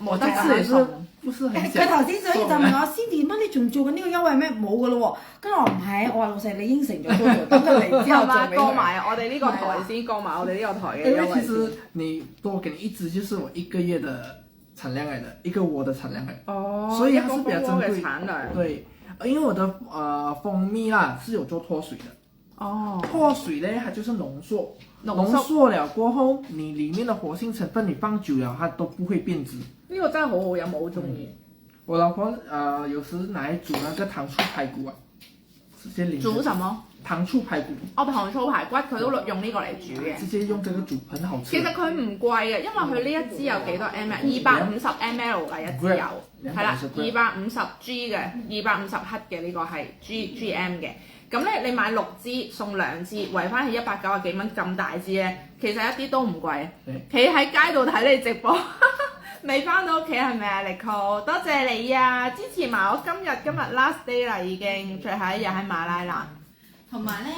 冇得這次送。不是很佢頭先所以就問我Cindy，乜你仲做緊呢個優惠咩？冇噶咯喎，跟住我唔係，我話老細你應承咗都做，咁就嚟之後做俾佢。過埋我哋呢個台先，過埋我哋呢個台嘅優惠因為其實你多給你一支就是我1個月的產量嚟的，一個窩的產量嚟。哦，所以它是比較珍嘅貴。產量。對，因為我的蜂蜜啦是有做脫水的。哦。脫水呢，它就是濃縮。濃縮了過後，你裡面的活性成分你放久了，它都不會變質。呢個真係好好飲，我好中意。我老婆有時拿來煮那個糖醋排骨啊，直接淋。煮什麼？糖醋排骨。哦，糖醋排骨佢都用呢個嚟煮嘅。直接用這個煮，很好吃。其實佢唔貴嘅，因為佢呢一支有幾多 ml？250 ml 㗎一支有，係啦，250G 嘅，250克嘅呢個係 GM 嘅。咁咧，你買6支送2支，圍翻係190幾蚊咁大支咧，其實一啲都唔貴。企喺街度睇你直播，未翻到屋企係咪啊？Nicole，多謝你啊！支持埋我今日 last day 啦，已經最後一日喺馬拉蘭。同埋咧，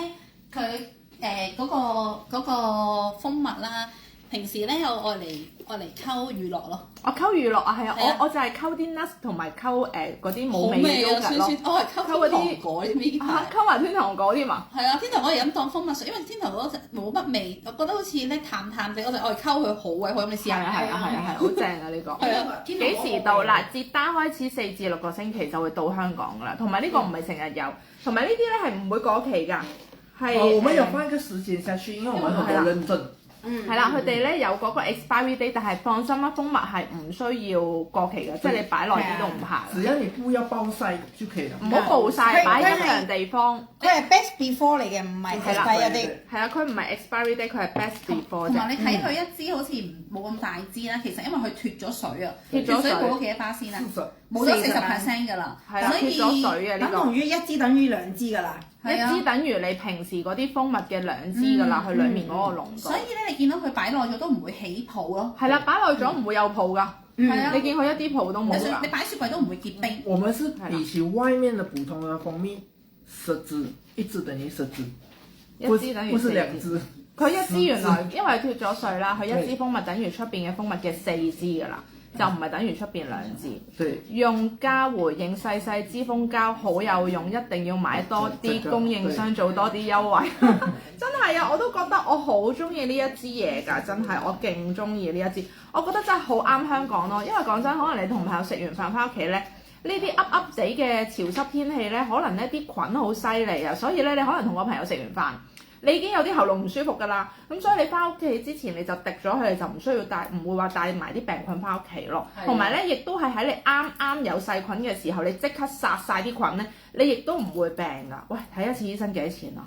佢嗰個蜂蜜啦，平時咧有愛嚟溝乳酪咯。我溝乳酪啊，係啊，我就係溝啲 nuts 同埋溝嗰啲冇味嘅 yogurt 咯。我係溝嗰啲糖果添呢排。溝埋天堂果添啊！係啊，天堂果係飲當蜂蜜水，因為天堂果冇乜味，我覺得好似咧淡淡地，我就愛溝佢好鬼好飲，你試下。係啊，好正啊呢個。係啊，幾時到嗱？接單開始4至6個星期就會到香港㗎啦，同埋呢個唔係成日有，同埋呢啲咧係唔會過期㗎，係。我們有放一個時間下去，因為我們很多認證。係啦，佢哋咧有嗰個 expiry date，但係放心啦，蜂蜜係唔需要過期嘅，即係你擺耐啲都唔怕。只要你不要暴曬就可以了。唔好暴曬，擺陰涼地方。佢係 best before 嚟嘅，唔係係第一啲。係啊，佢唔係 expiry date，佢係 best before 啫。同埋你睇佢一支好似冇咁大支啦，其實因為佢脫咗水啊，脫咗水冇咗幾多巴仙啦，冇咗40%㗎啦，係啦，脫咗水嘅呢個。等同於1支等於2支㗎啦。1支等於你平時嗰啲蜂蜜嘅2支㗎啦，佢裡面嗰個濃度。所以咧，你見到佢擺耐咗都唔會起泡咯。係啦，擺耐咗唔會有泡㗎。係啊，你見佢一啲泡都冇㗎。你擺雪櫃都唔會結冰。我們是比起外面的普通的蜂蜜10支，1支等於10支，一支等於不是2支。佢一支原來因為脫咗水啦，佢一支蜂蜜等於出邊嘅蜂蜜嘅4支㗎啦，就唔係等於出邊2支。對。用家回應細細支蜂膠好有用，一定要買多啲，供應商做多啲優惠。真係啊，我都覺得我好中意呢一支嘢㗎，真係我勁中意呢一支。我覺得真係好啱香港咯，因為講真，可能你同朋友食完飯翻屋企咧，呢啲噏噏地嘅潮濕天氣咧，可能呢啲菌好犀利啊，所以咧你可能同個朋友食完飯。你已經有啲喉嚨唔舒服㗎啦，咁所以你翻屋企之前你就滴咗佢，就唔需要帶，唔會話帶埋啲病菌翻屋企咯。同埋咧，亦都係喺你啱啱有細菌嘅時候，你即刻殺晒啲菌咧，你亦都唔會病㗎。喂，睇一次醫生幾多錢啊？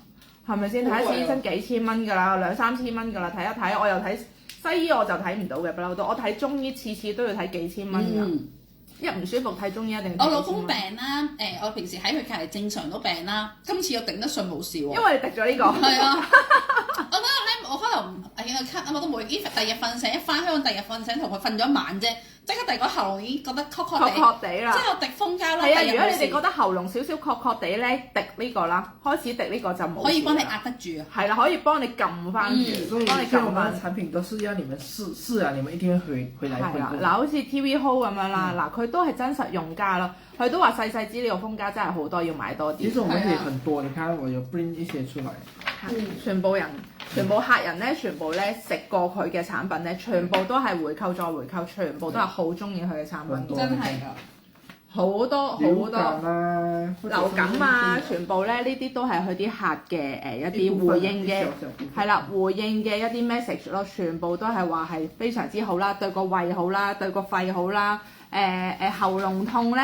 係咪先？睇一次醫生幾千蚊㗎啦，2-3千蚊㗎啦，睇一睇。我又睇西醫我就睇唔到嘅，不嬲都。我睇中醫次次都要睇幾千蚊㗎。一唔舒服睇中醫一定。我老公病啦，我平時喺佢隔離正常都病啦，今次又頂得順冇事喎。因為你滴咗呢個。係啊，我覺得咧，我可能後見佢咳啊嘛都冇，第二日瞓醒一翻香港，第二日瞓醒同佢瞓咗一晚啫，即刻第二個喉嚨已經覺得確地啦。之後滴蜂膠啦。係啊，如果你哋覺得喉嚨少少確咧，滴呢個啦，開始滴呢個就冇。可以幫你壓得住啊。係啦，可以幫你撳翻住，幫你撳翻。產品都是要你們試啊，你們一定會回來回購。嗱，好似 TV Hole 咁樣啦，嗱，佢都係真實用家咯，佢都話細資料蜂膠真係好多，要買多啲。其實我們可以很多，你看我有 bring 一些出來。全部客人咧，全部咧食過佢嘅產品咧，全部都係回購再回購，全部都係好中意佢嘅產品。真係㗎。好多流感啊，全部咧呢啲都係佢啲客嘅一啲回應嘅，係啦，回應嘅一啲 message 咯，全部都係話係非常之好啦，對個胃好啦，對個肺好啦，喉嚨痛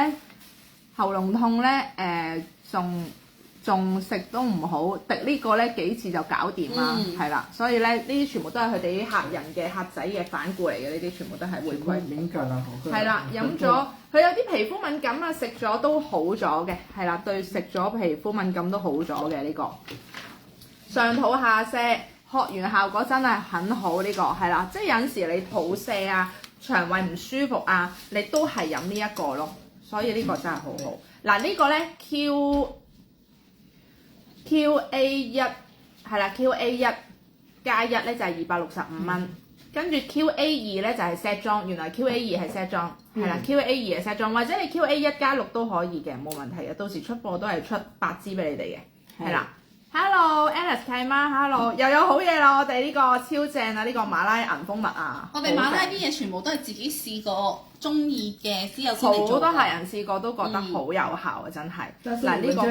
咧仲食都唔好，滴呢個咧幾次就搞掂啦，係啦，所以咧呢啲全部都係佢哋啲客人嘅客仔嘅反顧嚟嘅，呢啲全部都係回饋。敏感啊，係啦，飲咗佢有啲皮膚敏感啊，食咗都好咗嘅，係啦，對食咗皮膚敏感都好咗嘅呢個。上吐下瀉，學完效果真係很好呢個，係啦，即係有陣時你肚瀉啊、腸胃唔舒服啊，你都係飲呢一個咯，所以呢個真係好好。嗱呢個咧 QA1 係啦 ，QA1 加1咧就係265蚊，跟住 QA2 咧就係 set 裝，原來 QA2 係 set 裝，係啦 QA2 係 set 裝，或者你 QA1 加6都可以嘅，冇問題嘅，到時出貨都係出8支俾你哋嘅，係啦。Hello Alice 契媽 ，Hello 又有好嘢啦！我哋呢個超正啊，呢個馬拉銀蜂蜜啊，我哋馬拉啲嘢全部都係自己試過中意嘅之後先嚟做。好多客人試過都覺得好有效啊，真係。嗱呢個好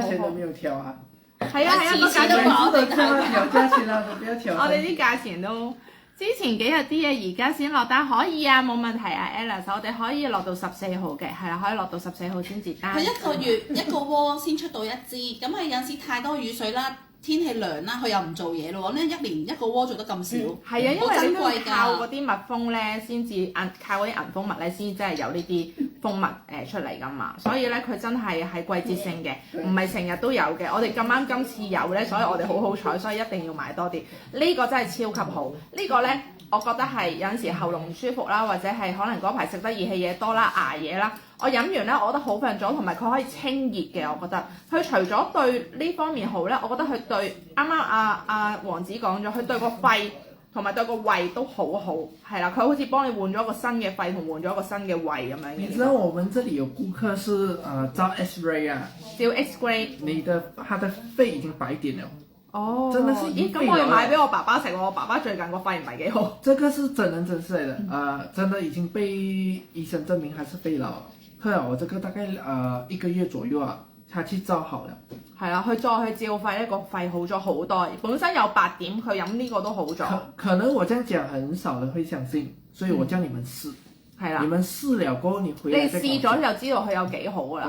好。係啊，個價錢我哋調價錢啦，就不要調。我哋啲價錢都之前幾日啲嘢，而家先落單，可以啊，冇問題啊 ，Alice， 我哋可以落到14號嘅，係啦，可以落到14號先接單。佢一個月一個窩先出到一支，咁係有時太多雨水啦。天氣涼啦，佢又唔做嘢咯喎，呢一年一個窩做得咁少，係啊，因為你都要靠嗰啲蜜蜂咧，先至靠嗰啲銀蜂蜜咧，先真係有呢啲蜂蜜出嚟噶嘛，所以咧佢真係季節性嘅，唔係成日都有嘅。我哋咁啱今次有咧，所以我哋好彩，所以一定要買多啲。呢個真係超級好，呢個咧我覺得係有陣時喉嚨唔舒服啦，或者係可能嗰排食得熱氣嘢多啦、捱夜啦。我飲完咧，我覺得好瞓咗，同埋佢可以清熱嘅。我覺得佢除咗對呢方面好咧，我覺得佢對啱啱阿王子講咗，佢對個肺同埋對個胃都好好，係啦，佢好似幫你換咗一個新嘅肺同換咗一個新嘅胃咁樣。你知道我們這裡有顧客是照 X-ray 啊，照 X-ray， 他的肺已經白點了。哦，真的是咦，咁我要買俾我爸爸食喎，我爸爸最近個肺唔係幾好。這個是真人真事嚟的，真的已經被醫生證明還是肺癆。佢話我這個大概1個月左右啊，他去照好了。係啦，佢再去照肺咧，個肺好咗好多。本身有白點，佢飲呢個都好咗。可能我這樣講很少人會相信，所以我叫你們試。係啦，你們試了過後，你回來再講。你試咗就知道佢有幾好啦。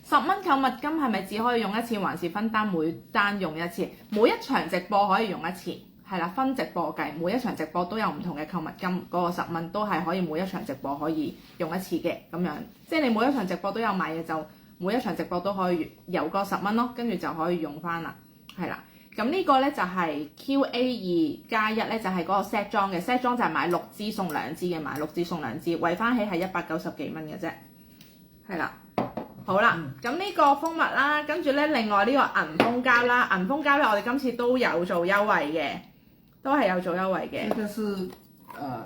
10蚊購物金係咪只可以用一次，還是分單每單用一次？每一場直播可以用一次。係啦，分直播計，每一場直播都有唔同嘅購物金，嗰個10蚊都係可以每一場直播可以用一次嘅咁樣，即係你每一場直播都有買嘅，就每一場直播都可以有個10蚊咯，跟住就可以用翻啦，係啦。咁呢個咧就係 QA2 加1咧，就係嗰個 set 裝嘅 set 裝就係買6支送2支嘅，買6支送2支，圍翻起係190幾蚊嘅啫，係啦。好啦，咁呢個蜂蜜啦，跟住咧另外呢個銀蜂膠啦，銀蜂膠咧我哋今次都有做優惠嘅。都係有做優惠嘅。呢個是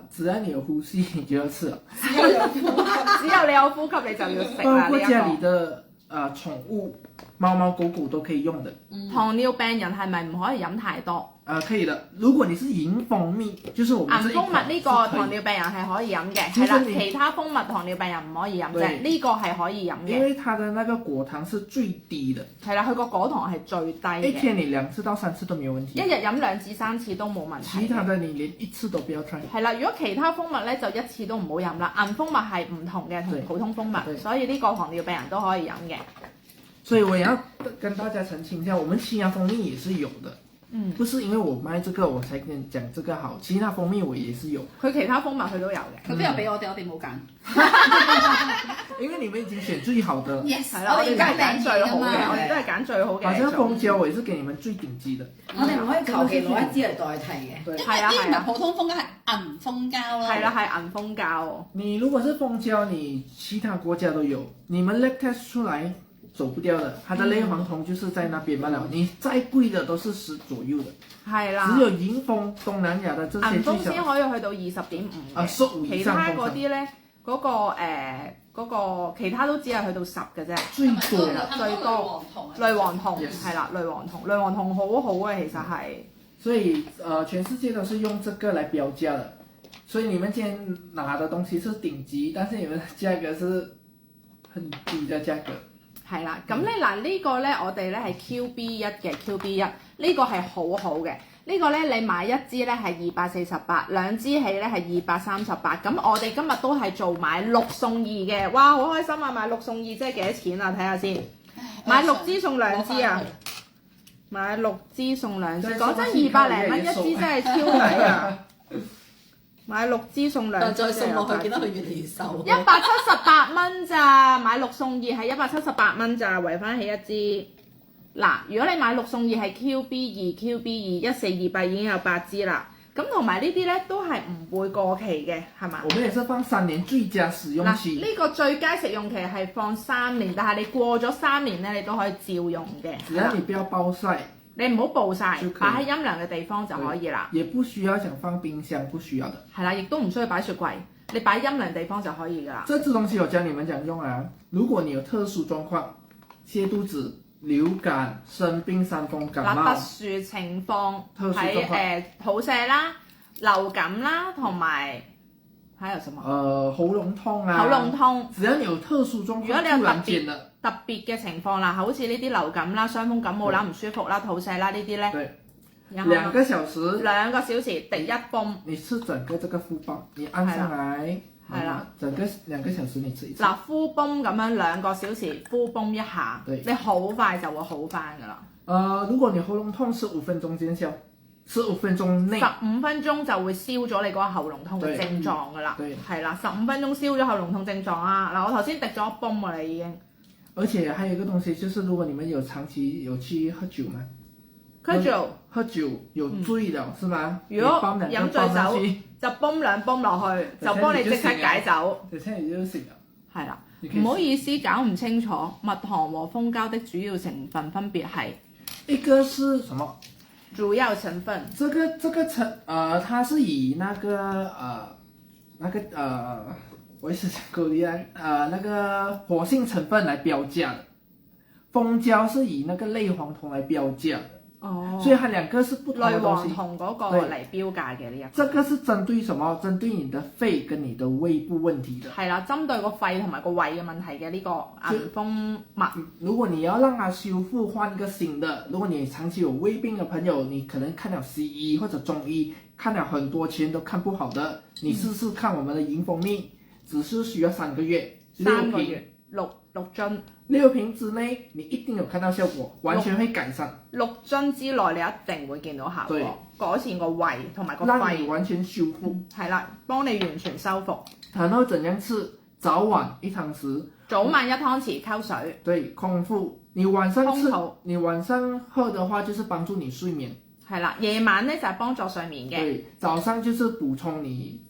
只要你有呼吸，你就要吃了。只要你有呼吸，你就要食啦。包括家裡的寵物，貓貓狗狗都可以用的。糖尿病人係咪唔可以飲太多？可以的。如果你是銀蜂蜜，就是我們銀蜂蜜呢個糖尿病人係可以飲嘅，係啦。其他蜂蜜糖尿病人唔可以飲啫，呢個係可以飲嘅。因為它的那個果糖是最低的。係啦，佢個果糖係最低嘅。一天你2次到3次都沒有問題。一日飲2至3次都冇問題。其他的你連1次都不要 try。係啦，如果其他蜂蜜咧就1次都唔好飲啦。銀蜂蜜係唔同嘅，同普通蜂蜜，所以呢個糖尿病人都可以飲嘅。所以我也要跟大家澄清一下，我們清揚蜂蜜也是有的。不是因為我賣這個我才跟你講這個好，其他蜂蜜我也是有。佢其他蜂蜜佢都有嘅，佢都有俾我哋冇揀。因為你們已經選最好的。Yes，係啦，我哋梗係揀最好嘅，我哋都係揀最好嘅。好像蜂膠我也是給你們最頂級的。我哋唔可以求其攞一支嚟代替嘅。係啊係啊，普通蜂膠係銀蜂膠咯。係啦，係銀蜂膠。你如果是蜂膠，你其他國家都有，你們 lab test 出來走不掉的，它的類黃酮就是在那邊罷了。你再貴的都是10左右的。係啦。只有銀蜂、東南亞的這些銀蜂先可以去到20.5。15以上。其他嗰啲咧，嗰個其他都只係去到10嘅啫。最多類黃酮係啦，類黃酮好好嘅其實係。所以全世界都是用這個來標價的，所以你們今天拿的東西是頂級，但是你們的價格是很低的價格。係啦，咁咧嗱呢個咧我哋咧係 QB1 嘅 QB1，呢個係好好嘅。呢個咧你買一支咧係248，兩支起咧係238。咁我哋今日都係做買6送2嘅，哇好開心啊！買6送2即係幾多錢啊？睇下先，買6支送2支啊！買6支送2支，講真200零蚊一支真係超抵啊！買6支送2支，再送落去見到佢越嚟越瘦。178蚊咋？買6送2係178蚊咋？圍翻起一支。嗱，如果你買6送2係 QB2 1428已經有8支啦。咁同埋呢啲咧都係唔會過期嘅，係嘛？我們也是放3年最佳使用期。呢個最佳食用期係放3年，但係你過咗3年咧，你都可以照用嘅。只要你不要暴曬，你唔好暴曬，擺喺陰涼嘅地方就可以啦。也不需要想放冰箱，不需要的。係啦，亦都唔需要擺雪櫃，你擺陰涼地方就可以噶啦。這支東西我教你們怎樣用啊！如果你有特殊狀況，瀉肚子、流感、生病、傷風、感冒，特殊情況喺肚瀉啦、流感啦，同埋還有什麼？喉嚨痛啊！喉嚨痛，只要你有特殊狀況，如果你有特別嘅情況啦，好似呢啲流感啦、傷風感冒啦、唔舒服啦、肚瀉啦呢啲咧。對。2個小時。2個小時滴1泵。你吃整個這個敷泵，你按上來。係啦，整個2個小時你吃一次。嗱，敷泵咁樣2個小時敷泵一下，你好快就會好翻噶啦。如果你喉嚨痛，15分鐘見效，15分鐘內15分鐘就會消咗你嗰個喉嚨痛嘅症狀噶啦。係啦，15分鐘消咗喉嚨痛症狀啊！嗱，我頭先滴咗一泵啦已經。而且還有一個東西，就是如果你們有長期有去喝酒嗎？喝酒有醉了，是嗎？如果飲醉酒就泵2泵落去，就幫你即刻解酒。就聽你就醒了。係啦，唔好意思，搞唔清楚，蜜糖和蜂膠的主要成分分別係一個是什麼？主要成分。這個它是以我也是想鼓勵那個活性成分來標價的，蜂膠是以那個類黃酮來標價的。哦，所以它2個是不同的東西。類黃酮嗰個嚟標價嘅呢一個。這個是針對什麼？針對你的肺跟你的胃部問題的。係啦，針對個肺同埋個胃嘅問題嘅呢個銀蜂蜜。如果你要讓它修復，換一個新的，如果你長期有胃病的朋友，你可能看了西醫或者中醫，看了很多錢都看不好的，你試試看我們的銀蜂蜜，只是需要3個月，6瓶，6樽。6瓶之內，你一定有看到效果，完全會改善。6樽之內，你一定會見到效果，改善個胃同埋個肺，讓你完全修復。係啦，幫你完全修復。然後怎樣吃？早晚1湯匙，早晚1湯匙溝水。對，空腹。你晚上吃，你晚上喝的話，就是幫助你睡眠。係啦，夜晚咧就係幫助睡眠嘅。對，早上就是補充你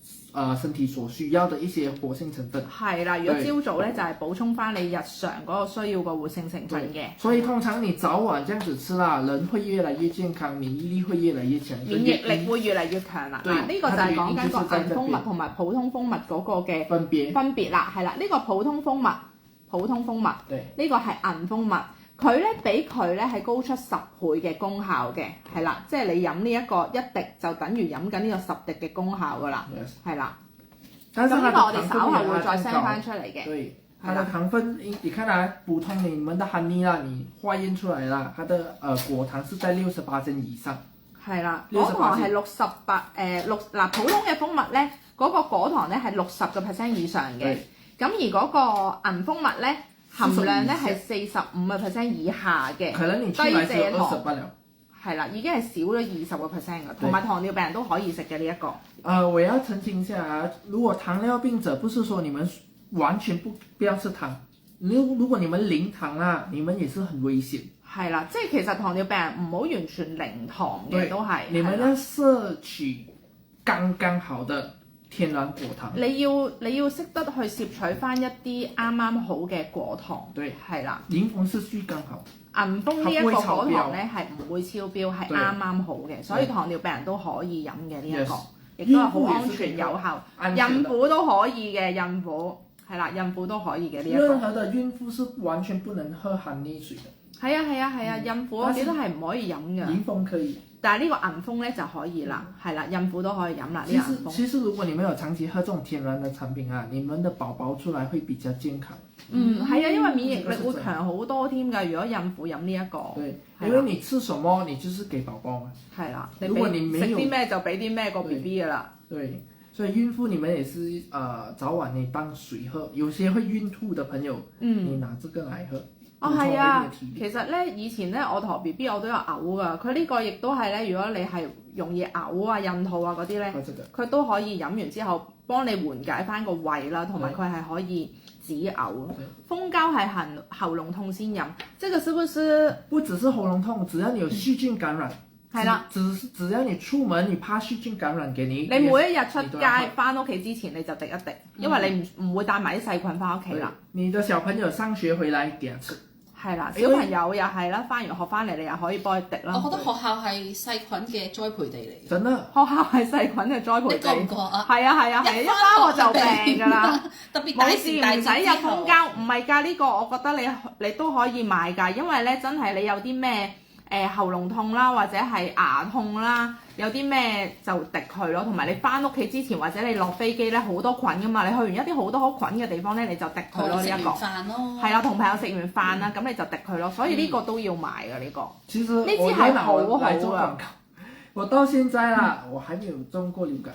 身體所需要的一些活性成分。係啦，如果朝早咧就係補充翻你日常嗰個需要個活性成分嘅。所以通常你早晚這樣子吃啦，人會越來越健康，免疫力會越來越強，免疫力會越來越強啦。嗱，呢個就係講緊個銀蜂蜜同埋普通蜂蜜嗰個嘅分別啦。係啦，呢個普通蜂蜜，呢個係銀蜂蜜。佢咧比佢咧係高出10倍嘅功效嘅，係啦，即係你飲呢一個1滴就等於飲緊呢個10滴嘅功效噶啦，係啦。咁呢個我哋稍後會再 send 翻出嚟嘅。對，它的糖分，你看啊，普通你們的 honey 啦，你化驗出來啦，它的果糖是在68%以上。係啦，果糖係68，普通嘅蜂蜜咧，嗰個果糖咧係60%以上嘅，咁而嗰個銀蜂蜜咧，含量咧係45%以下嘅，低蔗糖。係啦，已經係少咗20%嘅，同埋糖尿病人都可以食嘅呢一個。我要澄清一下啊，如果糖尿病者不是說你們完全不要吃糖，如果你們零糖啊，你們也是很危險。係啦，即係其實糖尿病人唔好完全零糖嘅都係。你們要攝取剛剛好的天然果糖。你要識得去攝取翻一啲啱啱好嘅果糖。對，係啦。銀峰是最剛好。銀峰呢一個果糖咧係唔會超標，係啱啱好嘅，所以糖尿病人都可以飲嘅呢一個，亦都係好安全有效。孕婦都可以嘅，孕婦係啦，孕婦都可以嘅呢一個。任何的孕婦是完全不能喝含淚水嘅。係啊，孕婦我記得係唔可以飲嘅。銀峰可以。但係呢個銀峰咧就可以啦，係啦，孕婦都可以飲啦。其實如果你們有長期喝這種天然的產品啊，你們的寶寶出來會比較健康。係啊，因為免疫力會強好多添㗎。如果孕婦飲呢一個，對，因為你吃什麼，你就是給寶寶嘛。係啦，如果你沒有食啲咩就俾啲咩個 BB 㗎啦。對，所以孕婦你們也是早晚你當水喝，有些會孕吐的朋友，你拿這個來喝。係啊，其實咧以前咧我同 BB 我都有嘔㗎，佢呢個亦都係咧，如果你係容易嘔啊、孕吐啊嗰啲咧，佢都可以飲完之後幫你緩解翻個胃啦，同埋佢係可以止嘔。蜂膠係喉嚨痛先飲，這個是不是？不只是喉嚨痛，只要你有細菌感染，係啦，只要你出門你怕細菌感染給你，你每一日出街翻屋企之前你就滴一滴，因為你唔會帶埋啲細菌翻屋企啦。你的小朋友上學回來給他吃。係啦，小朋友又係啦，翻完學翻嚟你又可以幫佢滴啦。我覺得學校係細菌嘅栽培地嚟。真啊！學校係細菌嘅栽培地。你覺唔覺啊？係啊，一翻學就病㗎啦。特別冇事唔使入蜂膠，唔係㗎，呢個我覺得你都可以買㗎，因為咧真係你有啲咩喉嚨痛啦，或者係牙痛啦，有啲咩就滴佢咯。同埋你翻屋企之前或者你落飛機咧好多菌㗎嘛，你去完一啲好多好菌嘅地方咧你就滴佢咯呢一個。食完飯咯。係啦，同朋友食完飯啦，咁你就滴佢咯。所以呢個都要買㗎呢個。其實呢支係好好啊！我到現在啦，我還沒有中過流感。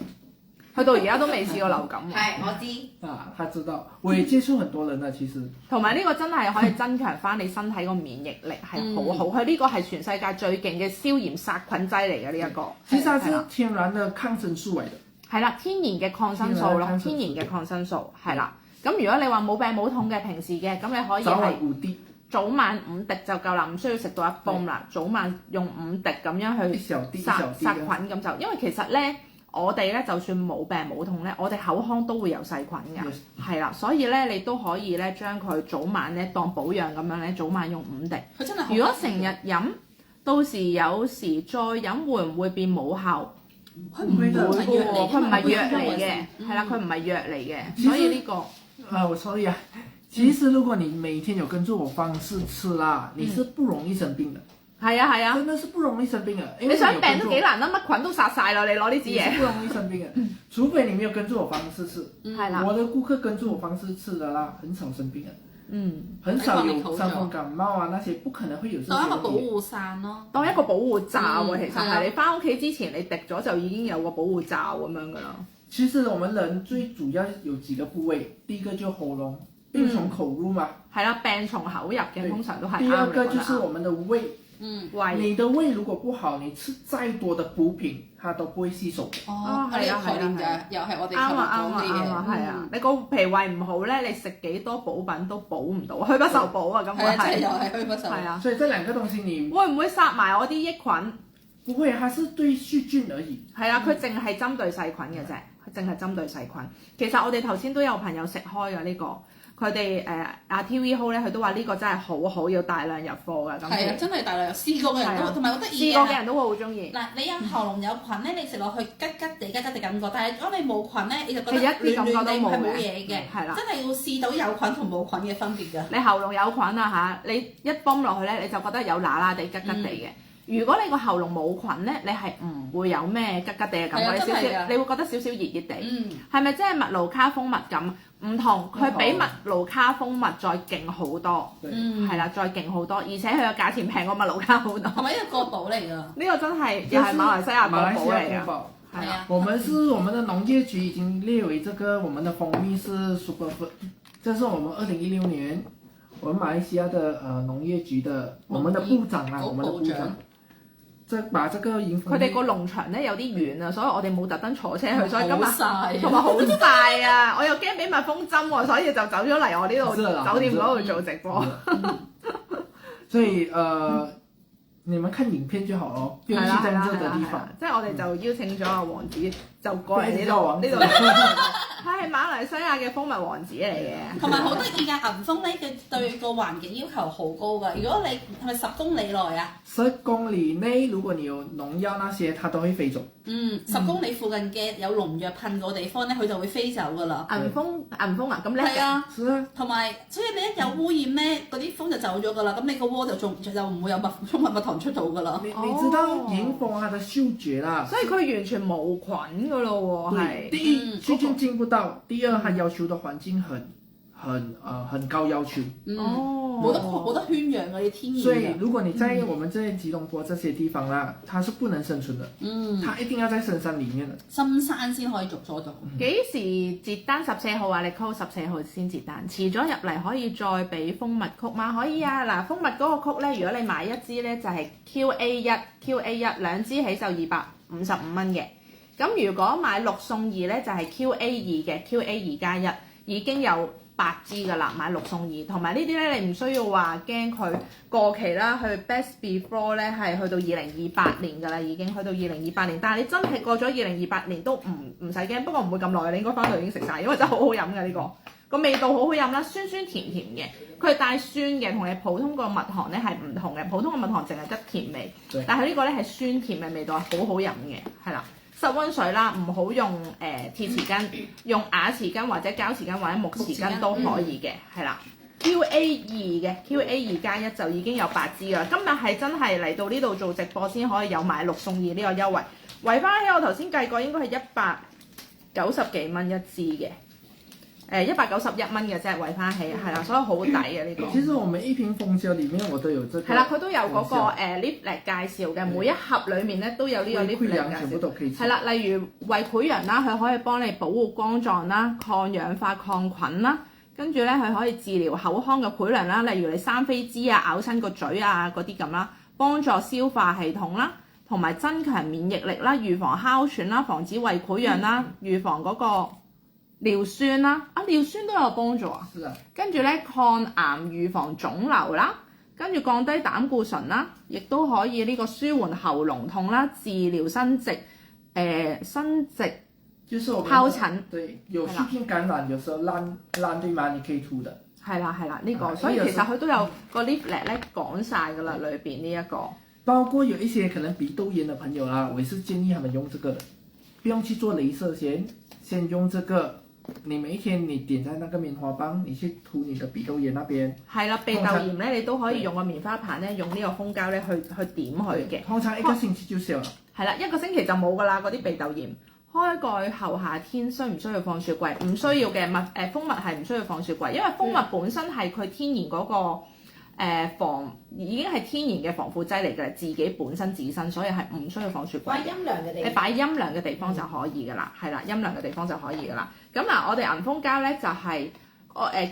去到而家都未試過流感喎。係，我知。啊，他知道，我也接觸很多人啦，其實。同埋呢個真係可以增強翻你身體個免疫力，係好好。佢呢個係全世界最勁嘅消炎殺菌劑嚟嘅呢一個。其實係天然嘅抗生素嚟嘅。係啦，天然嘅抗生素咯，天然嘅抗生素係啦。咁如果你話冇病冇痛嘅平時嘅，咁你可以係早晚5滴就夠啦，唔需要食到一泵啦。早晚用5滴咁樣去殺菌咁就，因為其實咧。我哋咧就算冇病冇痛咧，我哋口腔都會有細菌㗎，係啦，所以咧你都可以咧將佢早晚咧當保養咁樣咧，早晚用5滴。佢真係如果成日飲，到時有時再飲會唔會變冇效？佢唔會喎，佢唔係藥嚟嘅，係啦，佢唔係藥嚟嘅，所以呢個我sorry啊，其實如果你每天有跟住我方式吃啦，你是不容易生病的。係啊，真的是不容易生病嘅。你想病都幾難啦，乜菌都殺晒啦，你攞呢支嘢。不容易生病嘅，除非你沒有跟住我方式吃。係啦。我的顧客跟住我方式吃的啦，很少生病嘅。很少有傷風感冒啊，那些不可能會有。當一個保護傘咯。當一個保護罩喎，其實係你翻屋企之前你滴咗就已經有個保護罩咁樣噶啦。其實我們人最主要有幾個部位，第一個就喉嚨，病從口入嘛。係啦，病從口入嘅通常都係。第二個就是我們的胃。胃，你的胃如果不好，你吃再多的補品，它都不會吸收。哦，係啊，概念㗎，又係我哋啱啊，係啊，你個脾胃唔好咧，你食幾多補品都補唔到，虛不受補啊，咁啊係，又係虛不受補。係啊，所以這兩個東西你會唔會殺埋我啲益菌？不會，它是對細菌而已。係啊，佢淨係針對細菌嘅啫，佢淨係針對細菌。其實我哋頭先都有朋友食開嘅呢個。佢哋阿 TV Hall 咧，佢都話呢個真係好好，要大量入貨㗎。咁係啊，真係大量入，試過嘅人都同埋好得意試過嘅人都會好中意。嗱，你有喉嚨有菌咧，你食落去吉吉地感覺，但係如果你冇菌咧，你就覺得一啲感覺都冇嘢嘅。係啦，真係要試到有菌同冇菌嘅分別㗎。你喉嚨有菌啊嚇，你一泵落去咧，你就覺得有辣辣地吉吉地嘅。如果你個喉嚨冇菌咧，你係唔會有咩吉吉地嘅感覺，你會覺得少少熱熱地。係咪即係麥盧卡蜂蜜咁？唔同，佢比麥盧卡蜂蜜再勁好多，係啦，再勁好多，而且佢個價錢平過麥盧卡好多。係咪一個國寶嚟㗎？呢個真係又係馬來西亞國寶嚟㗎。係啊，我們的農業局已經列為這個我們的蜂蜜是 superfood，這是我們2016年我們馬來西亞的農業局的我們的部長啊，我們的部長。把這個迎風。佢哋個農場咧有啲遠啊，所以我哋冇特登坐車去，所以今日曬同埋好曬啊！我又驚俾蜜蜂針喎，所以就走咗嚟我呢度酒店嗰度做直播。所以你們看影片就好咯，不用去在這個地方。即係我哋就邀請咗阿王子就過嚟呢度。佢係馬來西亞嘅蜂蜜王子嚟嘅，同埋好得意㗎，銀蜂咧佢對個環境要求好高㗎。如果你係咪10公里內啊？10公里內，如果你有農藥那些，它都會飛走。10公里附近嘅有農藥噴過地方咧，佢就會飛走㗎啦。銀蜂啊，咁叻係啊，係啊。同埋所以你一有污染咧，嗰啲蜂就走咗㗎啦。咁你個窩就唔會有蜂蜜糖出到㗎啦。你知道迎風它的嗅覺啦，所以佢完全冇菌㗎咯喎，係。第一，細菌進不到；第二，它要求的環境很高要求。冇得圈養嗰啲天然。所以如果你在我們這些吉隆坡這些地方啦，它是不能生存的。它一定要在深山裡面的。深山先可以做到。幾時截單14號啊？你 call 14號先截單，遲咗入嚟可以再俾蜂蜜曲嗎？可以啊！嗱，蜂蜜嗰個曲咧，如果你買一支咧就係 QA1 兩支起就255蚊嘅。咁如果買6送2咧就係 QA2 嘅 QA2+1已經有8支㗎啦，買6送2，同埋呢啲咧你唔需要話驚佢過期啦，去 Best Before 咧係去到2028年㗎啦，已經去到2028年，但係你真係過咗2028年都唔使驚，不過唔會咁耐，你應該翻到已經食晒，因為真係好好飲㗎呢個，個味道好好飲啦，酸酸甜甜嘅，佢係帶酸嘅，同你普通個蜜糖咧係唔同嘅，普通嘅蜜糖淨係得甜味，但係呢個咧係酸甜嘅味道，係好好飲嘅，係啦。室溫水啦，唔好用鐵匙羹，用瓦匙羹或者膠匙羹或者木匙羹都可以嘅，係啦。QA2 嘅 QA2+1就已經有8支啦。今日係真係嚟到呢度做直播先可以有買6送2呢個優惠，圍翻起我頭先計過應該係190幾蚊一支嘅。191蚊嘅啫，圍翻起係啦，所以好抵嘅呢個。其實我們一瓶蜂膠裡面我都有這個。係啦，佢都有嗰個leaflet 介紹嘅，每一盒裡面咧都有呢個 leaflet 介紹。係啦，例如胃潰瘍啦，佢可以幫你保護肝臟啦、抗氧化、抗菌啦，跟住咧佢可以治療口腔嘅潰瘍啦，例如你生飛滋啊、咬親個嘴啊嗰啲咁啦，幫助消化系統啦，同埋增強免疫力啦，預防哮喘啦，防止胃潰瘍啦，預防嗰個尿酸啦，尿酸都有幫助啊。跟住咧抗癌預防腫瘤啦，跟住降低膽固醇啦，亦都可以呢個舒緩喉嚨痛啦，治療生殖疱疹。對，有細菌感染，有時候爛對嗎？你可以塗的。係啦，呢個，所以其實佢都有個 leaflet 咧講晒㗎啦，裏邊呢一個。包括有一些可能鼻竇炎的朋友啦，我也是建議他們用這個的，不用去做鐳射先用這個。你每一天你點在那個棉花棒，你去塗你的鼻竇炎那邊。係啦，鼻竇炎咧，你都可以用個棉花棒咧，用呢個蜂膠咧去點佢嘅。通常一個星期就少啦。係啦，一個星期就冇㗎啦，嗰啲鼻竇炎。開蓋後夏天需唔需要放雪櫃？唔需要嘅，蜂蜜係唔需要放雪櫃，因為蜂蜜本身係佢天然嗰個。已經係天然嘅防腐劑嚟嘅，自己本身自身，所以係唔需要放雪櫃。擺陰涼嘅地方，你擺陰涼嘅地方就可以㗎啦，係啦，陰涼嘅地方就可以㗎啦。咁嗱，我哋銀蜂膠咧就係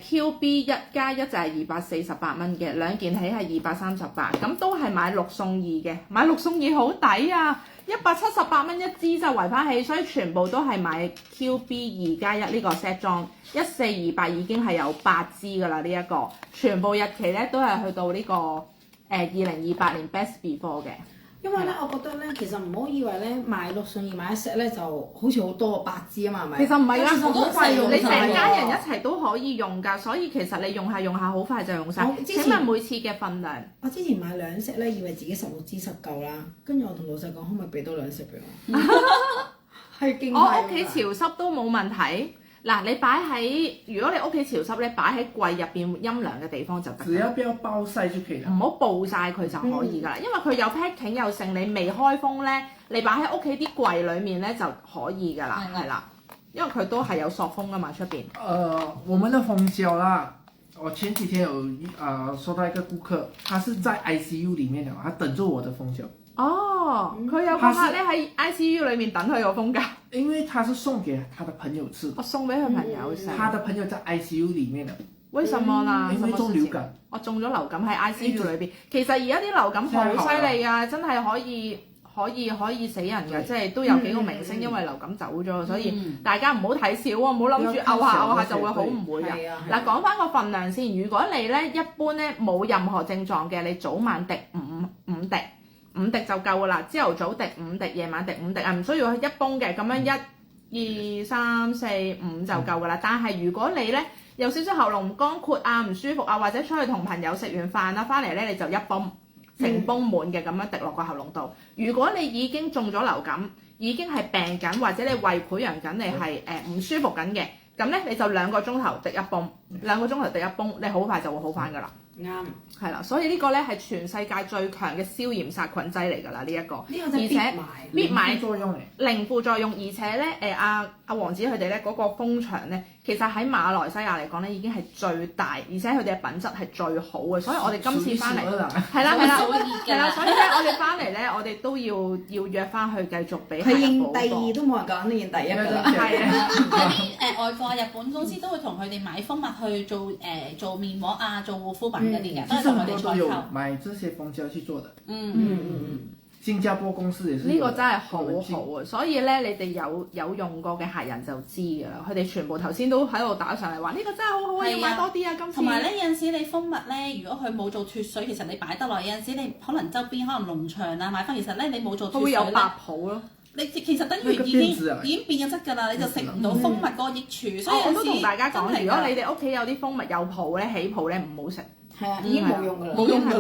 QB1+1就係248蚊嘅，兩件起係238，咁都係買6送2嘅，買6送2好抵啊！178蚊一支就圍翻起，所以全部都係買 QB2+1呢個 set 裝，1428已經係有8支㗎啦，呢一個全部日期咧都係去到呢個2028年 Best Before 嘅。因為咧，我覺得咧，其實唔好以為咧買6送2買一 set 咧就好似好多8支啊嘛，係咪？其實唔係㗎，好快用，你成家人一齊都可以用㗎，所以其實你用下好快就用晒。請問每次嘅份量？我之前買2 set 咧，以為自己16支10夠啦，跟住我同老細講，可唔可以俾多2 set 俾我？係勁快㗎。我屋企潮濕都冇問題。嗱，你擺喺如果你屋企潮濕咧，擺喺櫃入邊陰涼嘅地方就得。只要不要暴曬就可以啦。唔好暴曬佢就可以㗎啦，因為佢有 packing 有剩，你未開封咧，你擺喺屋企啲櫃裡面咧就可以㗎啦，係啦，因為佢都係有塑封㗎嘛出邊。我們的蜂膠啦，我前幾天有收到一個顧客，他是在 ICU 裡面的，他等着我的蜂膠。哦，佢有個客咧喺 ICU 裏面等佢個蜂膠，因為他是送給他的朋友吃。我送俾佢朋友食。他的朋友在 ICU 裡面的。為什麼啦？因為中流感，我中咗流感喺 ICU 裏邊。其實而家啲流感好犀利啊，真係可以死人㗎，即係都有幾個明星因為流感走咗，所以大家唔好睇少喎，唔好諗住嘔下就會好，唔會㗎。嗱，講翻個份量先，如果你咧一般咧冇任何症狀嘅，你早晚滴五滴就夠㗎啦。朝頭早滴5滴，夜晚滴5滴啊，唔需要一泵嘅，咁樣1、2、3、4、5就夠㗎啦。但係如果你咧有少少喉嚨乾渴啊、唔舒服啊，或者出去同朋友食完飯啦，翻嚟咧你就一泵。成泵滿嘅咁樣滴落個喉嚨度。如果你已經中咗流感，已經係病緊，或者你胃潰瘍緊，你係唔舒服緊嘅，咁咧你就2個鐘頭滴一泵，2個鐘頭滴一泵，你好快就會好翻㗎啦。啱，係啦，所以呢個咧係全世界最強嘅消炎殺菌劑嚟㗎啦，呢一個，而且必買作用嚟，零副作用，而且咧阿王子佢哋咧嗰個蜂場咧，其實喺馬來西亞嚟講咧已經係最大，而且佢哋嘅品質係最好嘅，所以我哋今次翻嚟係啦，所以咧我哋翻嚟咧，我哋都要約翻去繼續俾客人補貨。佢認第二都冇人講，你認第一㗎啦。係啊，嗰啲外國日本公司都會同佢哋買蜂蜜去做面膜啊，做護膚品嗰啲嘅，都係同佢哋採購。買這些蜂膠去做的。嗯。新加坡公司也是呢個真係好好啊！所以咧，你哋有用過嘅客人就知㗎啦。佢哋全部頭先都喺度打上嚟話：呢個真係好好啊，要買多啲啊！今次同埋咧，有陣時你蜂蜜咧，如果佢冇做脫水，其實你擺得耐，有陣時你可能周邊可能農場啊買翻，其實咧你冇做脫水會有白泡咯。你其實等於已經變咗質㗎啦，你就食唔到蜂蜜嗰個益處。所以我都同大家講，如果你哋屋企有啲蜂蜜有泡咧，起泡咧唔好食。係啊，已經冇用㗎啦。冇用㗎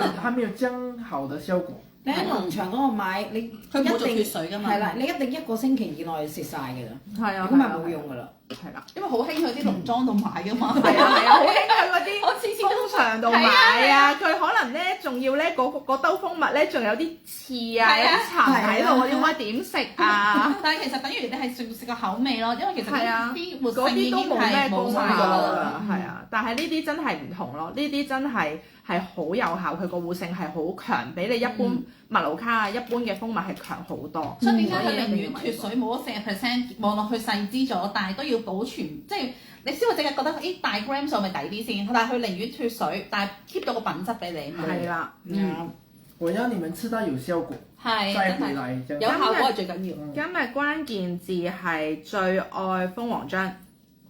啦，它沒有將好的效果。你喺農場嗰度買，你佢冇做脫水㗎嘛。係啦，你一定1個星期以內食晒㗎啦。係啊，咁咪冇用㗎啦。係啦，因為好興去啲農莊度買㗎嘛。係啊，好興去嗰啲蜂場度買啊！佢可能咧仲要咧嗰兜蜂蜜咧仲有啲刺啊、有啲塵喺度，我應該點食啊？但係其實等於你係食個口味咯，因為其實啲活嗰啲都冇咩功效啦，係啊！但係呢啲真係唔同咯，呢啲真係好有效，佢個活性係好強，比你一般麥盧卡啊、一般嘅蜂蜜係強好多。所以點解佢寧願脫水冇咗40%，望落去細支咗，但係都要保存，即係你消費者覺得咦大 gram 數咪抵啲先，但係佢寧願脫水，但係 keep 到個品質俾你。係啦，我要你們吃到有效果，係再回來有效果係最緊要。今日關鍵字係最愛蜂王漿。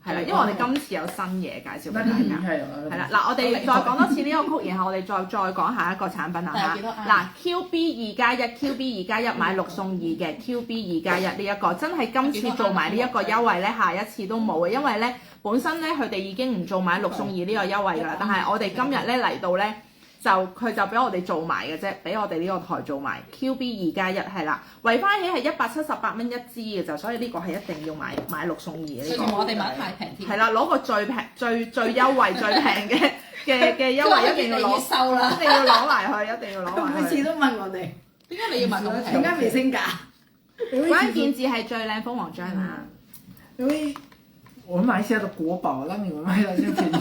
係啦，因為我哋今次有新嘢介紹俾大家。係啦，嗱，我哋再講多次呢個曲，然後我哋再講下一個產品啊嚇。嗱 QB2+1 買6送2嘅 QB2+1呢一個，真係今次做埋呢一個優惠咧，下一次都冇嘅，因為咧本身咧佢哋已經唔做買6送2呢個優惠㗎啦，但係我哋今日咧嚟到咧。佢就俾我哋做埋嘅啫，俾我哋呢個台做埋 QB2+1係啦，圍翻起係178蚊一支嘅就，所以呢個係一定要買6送2呢個。我哋買太平添。係啦，攞個最平、最優惠、最平嘅優惠一定要攞，收啦，一定要攞埋去，一定要攞埋去。每次都問我哋，點解你要問我？點解未升價？關鍵字係最靚蜂王漿啊！因為我馬來西亞的國寶，讓你們買到就便宜。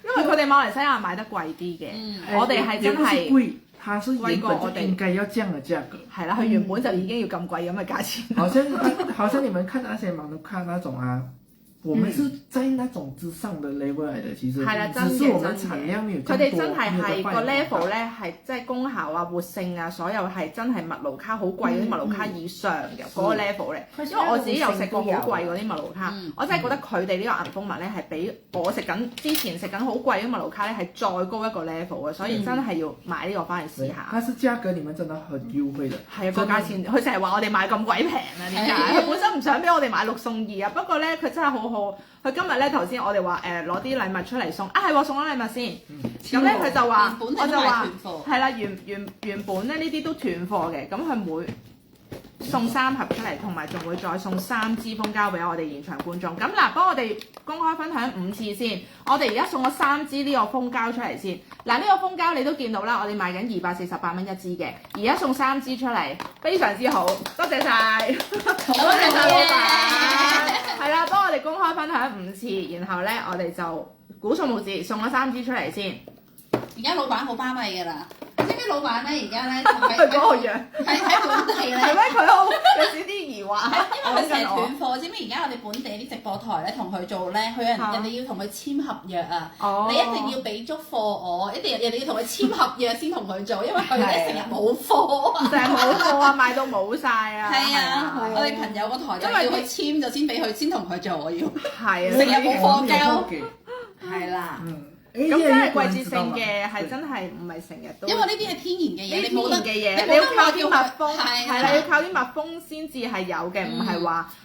因為佢哋馬來西亞買得貴啲嘅，我哋係真係貴，它是原本就應該要降嘅價格。係啦，佢原本就已經要咁貴咁嘅價錢。好像你們看那些馬路卡那種啊，我們是在那種之上的 level 嚟嘅，其實。係啦，只是我們產量沒有咁多。佢哋真係個 level 咧係即係功效啊、活性啊，所有係真係麥盧卡好貴嗰啲麥盧卡以上嘅嗰個 level 咧。因為我自己有食過好貴嗰啲麥盧卡，我真係覺得佢哋呢個銀蜂蜜咧係比我之前食緊好貴嗰啲麥盧卡咧係再高一個 level 嘅，所以真係要買呢個翻去試下。但是價格你們真的很優惠的。係啊，個價錢佢成日話我哋買咁鬼平啊，點解？佢本身唔想俾我哋買6送2啊，不過咧佢真係好好。佢今日咧頭先我哋話攞啲禮物出嚟送啊，係喎，送咗禮物先。咁咧佢就話，我就話係啦，原本咧呢啲都斷貨嘅，咁佢每送3盒出嚟，同埋仲會再送3支蜂膠俾我哋現場觀眾。咁嗱，幫我哋公開分享5次先。我哋而家送咗3支呢個蜂膠出嚟先。嗱，呢個蜂膠你都見到啦，我哋賣緊248蚊一支嘅，而家送3支出嚟，非常之好，多謝晒，多謝晒老闆。係啦，幫我哋公開分享5次，然後咧我哋就估數目字送咗3支出嚟先。而家老闆好巴閉㗎啦，你知唔知老闆咧而家咧佢嗰個樣喺本地咧，係咩？佢好有少啲疑惑啊？因為佢成日斷貨，知唔知而家我哋本地啲直播台咧同佢做咧，佢人哋要同佢簽合約啊，你一定要俾足貨我，一定人哋要同佢簽合約先同佢做，因為佢哋成日冇貨啊，成日冇貨啊，賣到冇晒啊！係啊，我哋朋友個台就要佢簽就先俾佢先同佢做，我要係啊，成日冇貨交，係啦。咁真係季節性嘅，係真係唔係成日都。因為呢啲係天然嘅嘢，你冇得嘅嘢，你要靠啲蜜蜂，係啦，要靠啲蜜蜂先至係有嘅，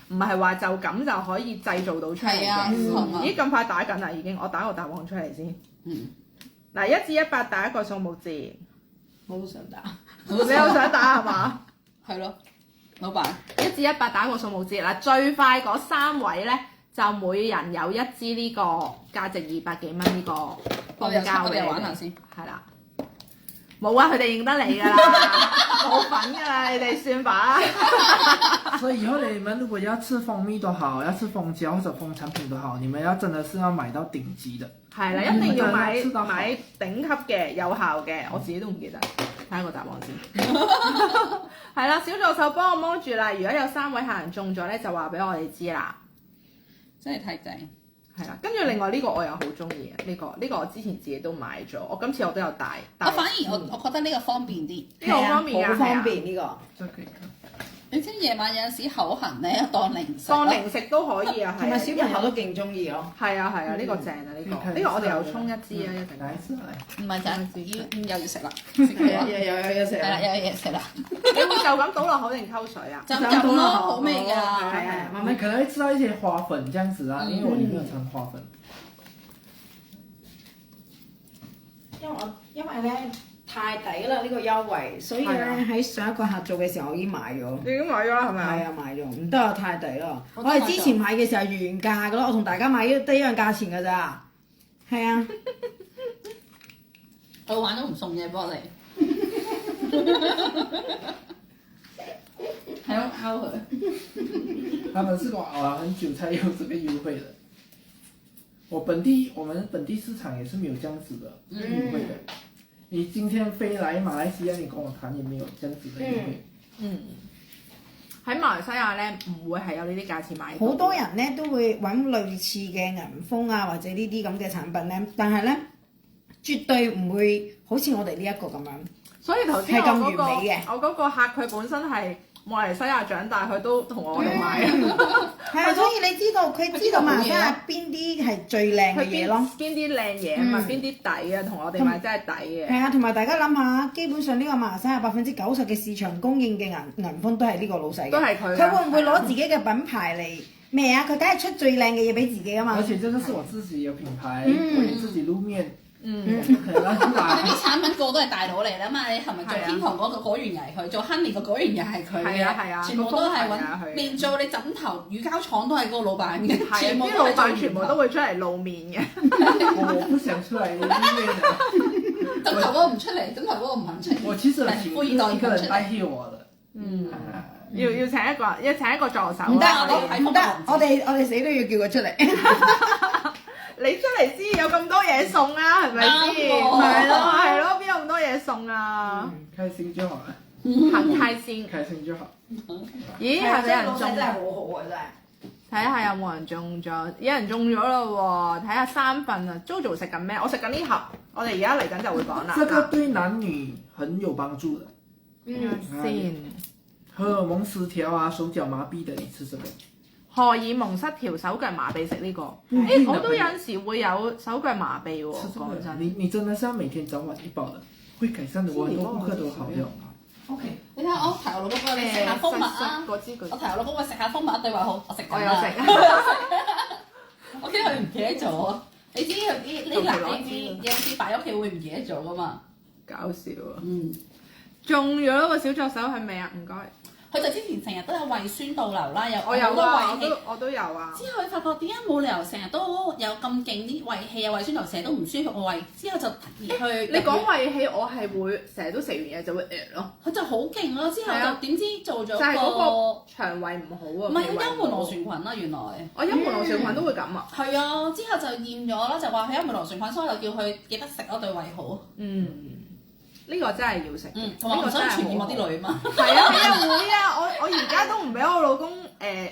唔係話就咁就可以製造到出嚟嘅。咦，咁快打緊啦已經，我打個答案出嚟先。嗱，1至100打一個數目字。我都想打。你又想打係嘛？係咯，老闆。1至100打一個數目字嗱，最快嗰3位咧。就每人有一支呢個價值200幾蚊呢個蜂膠俾你玩下先，係啦，冇啊，佢哋認得你㗎啦，冇份㗎啦，你哋算吧。所以以後你們如果要吃蜂蜜都好，要吃蜂膠或者蜂產品都好，你們要真的是要買到頂級的。係啦，一定要買頂級嘅有效嘅，我自己都唔記得，睇下個答案先。係啦，小助手幫我摸住啦，如果有3位客人中咗咧，就話俾我哋知啦。真係太正，係啦，跟住另外呢個我又好中意嘅，呢個我之前自己都買咗，我今次我都有帶。我反而我覺得呢個方便啲，呢個好方便㗎，好方便呢個。你知夜晚有陣時口痕咧，當零食都可以啊，同埋小朋友都勁中意咯。係啊，呢個正啊，呢個我哋又沖一支啊，一陣間。唔係就又要食啦，有食。係啦，有嘢食啦。你會就咁倒落口定溝水啊？就咁咯，好味㗎。係啊，你可能會吃到一些花粉這樣子啊，因為我裡面有摻花粉。因為咧太抵啦呢個優惠，所以咧喺上一個客做嘅時候我已經買咗。你已經買咗啦係咪啊？係啊，買咗，唔得啊，太抵啦！我哋之前買嘅時候係原價㗎咯，我同大家買得一樣價錢㗎咋。係啊，我玩都唔送嘢俾我哋，係咁拗佢。他們是跟我熬了很久才有這個優惠的。我們本地市場也是沒有這樣子的優惠的。你今天飛來馬來西亞，你跟我談也沒有這樣子的優惠。喺馬來西亞咧，唔會係有呢啲價錢買。好多人咧都會揾類似嘅銀蜂啊，或者呢啲咁嘅產品咧，但係咧絕對唔會好似我哋呢一個咁樣。所以頭先係咁完美嘅。我嗰個客佢本身係馬來西亞長大，佢都同我哋買。係啊，所以你知道佢知道馬來西亞邊啲係最靚嘅嘢咯，邊啲靚嘢啊嘛，邊啲抵啊，同我哋買真係抵嘅。係啊，同埋大家諗下，基本上呢個馬來西亞90%嘅市場供應嘅銀蜂都係呢個老細嘅，都係佢。佢會唔會攞自己嘅品牌嚟咩啊？佢梗係出最靚嘅嘢俾自己啊嘛。而且這個是我自己嘅品牌，我也自己露面。啲產品個個都係大佬嚟啦嘛，你係咪做天堂嗰個果園又係佢，做 Honey 個果園又係佢嘅，全部都係揾，連做你枕頭乳膠廠都係嗰個老闆嘅，啲老闆全部都會出嚟露面嘅。我不想出嚟露面嘅。枕頭嗰個唔出嚟，枕頭嗰個唔肯出嚟。我其實係富二代一個人代替我的。要請一個助手。唔得，我哋死都要叫佢出嚟。你出嚟先有咁多嘢送啊，係咪先？係咯，邊有咁多嘢送啊？開心就好啦。很開心。開心就好。咦，係咪有人中？真係好好啊！真係。睇下有冇人中咗，有人中咗咯喎！睇下3份啊 ，JoJo 食緊咩？我食緊呢盒，我哋而家嚟緊就會講啦。這個對男女很有幫助的。先。荷爾蒙失調啊，手腳麻痹的，你吃這個。荷爾蒙失調、手腳麻痹食呢個，我都有陣時會有手腳麻痹喎。講真，你真的是要每天早晚一包的，會改善的。我很多顧客都好用。OK，你睇下我提我老公幫你食下蜂蜜啊！我提我老公去食下蜂蜜，對話好，我食緊啦。我驚佢唔記得咗，你知呢啲有時擺屋企會唔記得咗噶嘛？搞笑啊！中咗個小助手係咪啊？唔該。佢就之前成日都有胃酸倒流啦，有我有啊，我都有啊。之後佢發覺點解冇理由成日都有咁勁啲胃氣啊、胃酸倒流，成日都唔舒服個胃。之後就去你講胃氣，我係會成日都食完嘢就會咯。佢就好勁咯，之後就點知做咗就係嗰個腸胃唔好啊。唔係佢幽門螺旋菌啦，原來。我幽門螺旋菌都會咁啊。係啊，之後就驗咗啦，就話佢幽門螺旋菌，所以我就叫佢記得食咯，對胃好。呢個真係要食。同埋我想傳染我啲女嘛。係啊會啊！我而家都唔俾我老公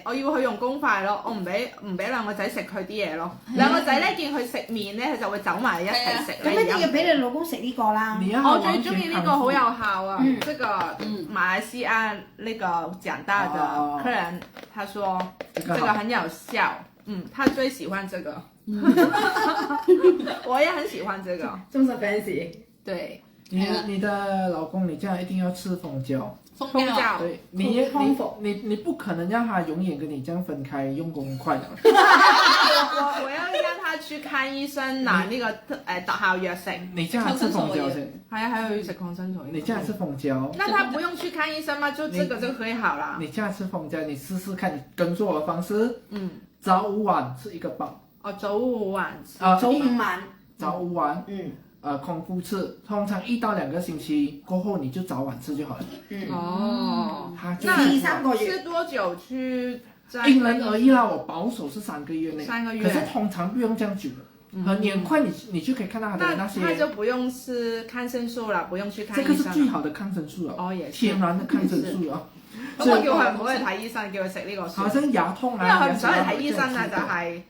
我要佢用公筷咯，我唔俾兩個仔食佢啲嘢咯。兩個仔咧見佢食麵咧，佢就會走埋一齊食。咁一定要俾你老公食呢個啦。我最中意呢個好有效啊！這個馬來西亞那個長大的客人，他說這個很有效。他最喜歡這個。我也很喜歡這個。忠實 fans。對。你的老公，你這樣一定要吃蜂膠。蜂膠。對，你不可能讓他永遠跟你這樣分開用公筷的。我要讓他去看醫生拿那個特效藥食。你這樣吃蜂膠先。係啊，還有食抗生素。你這樣吃蜂膠。那他不用去看醫生嗎？就這個就可以好了。你這樣吃蜂膠，你試試看，你跟住我的方式。早午晚吃一個包。早午晚。早午晚。早午晚。空腹吃，通常1到2個星期過後，你就早晚吃就好了。那3個月。吃多久去？因人而異啦，我保守是3個月內。3個月。可是通常不用這樣久的，很快你就可以看到它的那些。那就不用吃抗生素了，不用去看醫生。這個是最好的抗生素啊，天然的抗生素啊。咁我叫佢唔好去睇醫生，叫佢食呢個。好像牙痛啊。因為佢唔想去睇醫生啊，就係。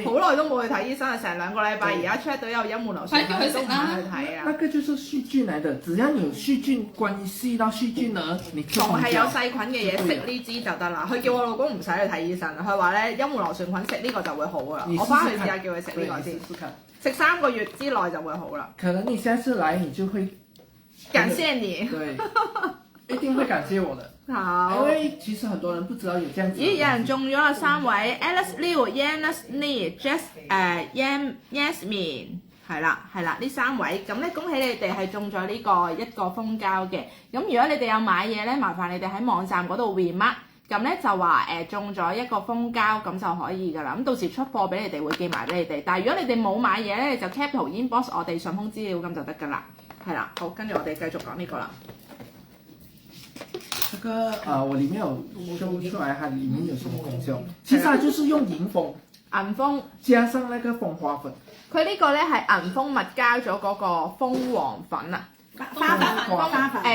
好耐都冇去睇醫生啊，成2個禮拜，而家 check 到有幽門螺旋，佢都唔想去睇啊。那個就是細菌嚟的，只要你有細菌關係到細菌呢，你仲係有細菌嘅嘢食呢支就得啦。佢叫我老公唔使去睇醫生，佢話咧幽門螺旋菌食呢個就會好噶啦。我翻去試下叫佢食呢個先，食3個月之內就會好啦。可能你下次來你就會感謝你，對，一定會感謝我的。好，因為其實很多人不知道有這樣子。咦，有人中咗啦3位 ，Alice Liu、Yanis Lee、Yasmin， 係啦，呢3位，咁咧恭喜你哋係中咗呢個一個蜂膠嘅。咁如果你哋有買嘢咧，麻煩你哋喺網站嗰度 remark，咁咧就話中咗一個蜂膠，咁就可以㗎啦。咁到時出貨俾你哋會寄埋俾你哋。但係如果你哋冇買嘢咧，你就 cap 圖 inbox 我哋順豐資料咁就得㗎啦。係啦，好，跟住我哋繼續講呢個啦。這個我裡面有搜出來，它裡面有什麼功效？其實它就是用銀蜂加上那個蜂花粉。佢呢個咧係銀蜂蜜加咗嗰個蜂王粉啊，花粉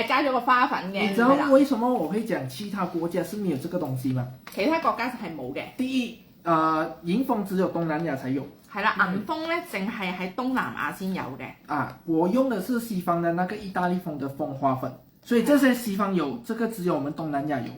加咗個花粉嘅。你知道為什麼我會講其他國家是沒有這個東西嗎？其他國家係冇嘅。第一，銀蜂只有東南亞才有。係啦，銀蜂咧淨係喺東南亞先有嘅。我用的是西方的那個意大利蜂的蜂花粉。所以這些西方有，這個只有我們東南亞有，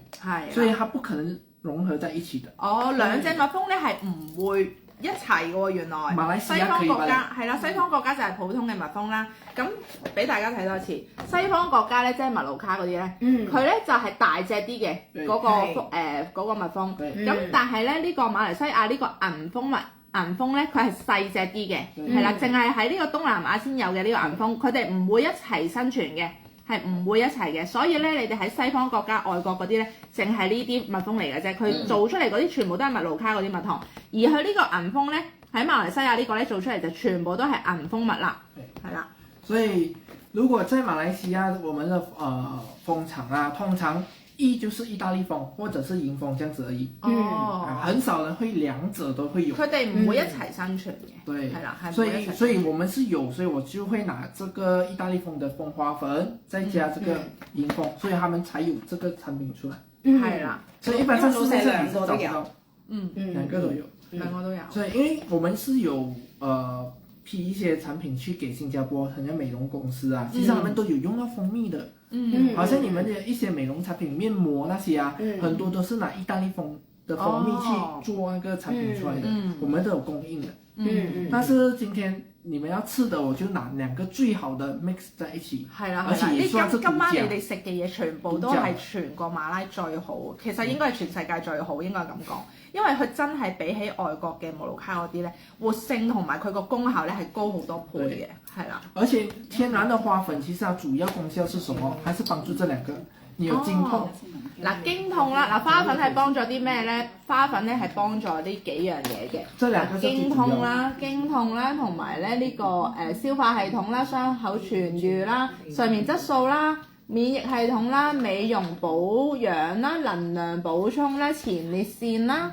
所以它不可能融合在一起的。兩隻蜜蜂咧係唔會一齊嘅喎，原來。馬來西亞西方國家係啦，西方國家就係普通嘅蜜蜂啦。咁俾大家睇多次，西方國家咧即係麥盧卡嗰啲咧，佢咧就係大隻啲嘅嗰個蜜蜂。咁但係咧呢個馬來西亞呢個銀蜂咧，佢係細隻啲嘅，係啦，淨係喺呢個東南亞先有嘅呢個銀蜂，佢哋唔會一齊生存嘅。係唔會一齊嘅，所以咧，你哋喺西方國家、外國嗰啲咧，淨係呢啲蜜蜂嚟嘅啫。佢做出嚟嗰啲全部都係麥盧卡嗰啲蜜糖，而佢呢個銀蜂咧，喺馬來西亞呢個咧做出嚟就全部都係銀蜂蜜啦，係啦。所以如果在馬來西亞，我們的蜂場啊，通常就是意大利蜂或者是銀蜂這樣子而已。很少人會兩者都會有。佢哋唔會一齊生存嘅。對，係啦，所以我們是有，所以我就會拿這個意大利蜂的蜂花粉，再加這個銀蜂，所以他們才有這個產品出來。係啦，所以一般上市面上你找不到。兩個都有。兩個都有。所以因為我們是有批一些產品去給新加坡很多美容公司啊，其實他們都有用到蜂蜜的。好像你們的一些美容產品面膜那些啊，很多都是拿意大利蜂的蜂蜜去做那個產品出來的，我們都有供應的。但是今天你們要吃的，我就拿2個最好的 mix 在一起。係啦，而且也算是今晚你哋食嘅嘢全部都係全個馬拉最好，其實應該係全世界最好，應該咁講。因為佢真係比起外國嘅摩魯卡嗰啲咧，活性同埋佢個功效咧係高好多倍嘅，係啦。而且天然的花粉其實它主要功效是什麼？還是幫助這2個。你有經痛。經痛啦，花粉係幫助啲咩咧？花粉咧係幫助呢幾樣嘢嘅。經痛啦，同埋咧呢個消化系統啦、傷口痊癒啦、睡眠質素啦、免疫系統啦、美容保養啦、能量補充啦、前列腺啦、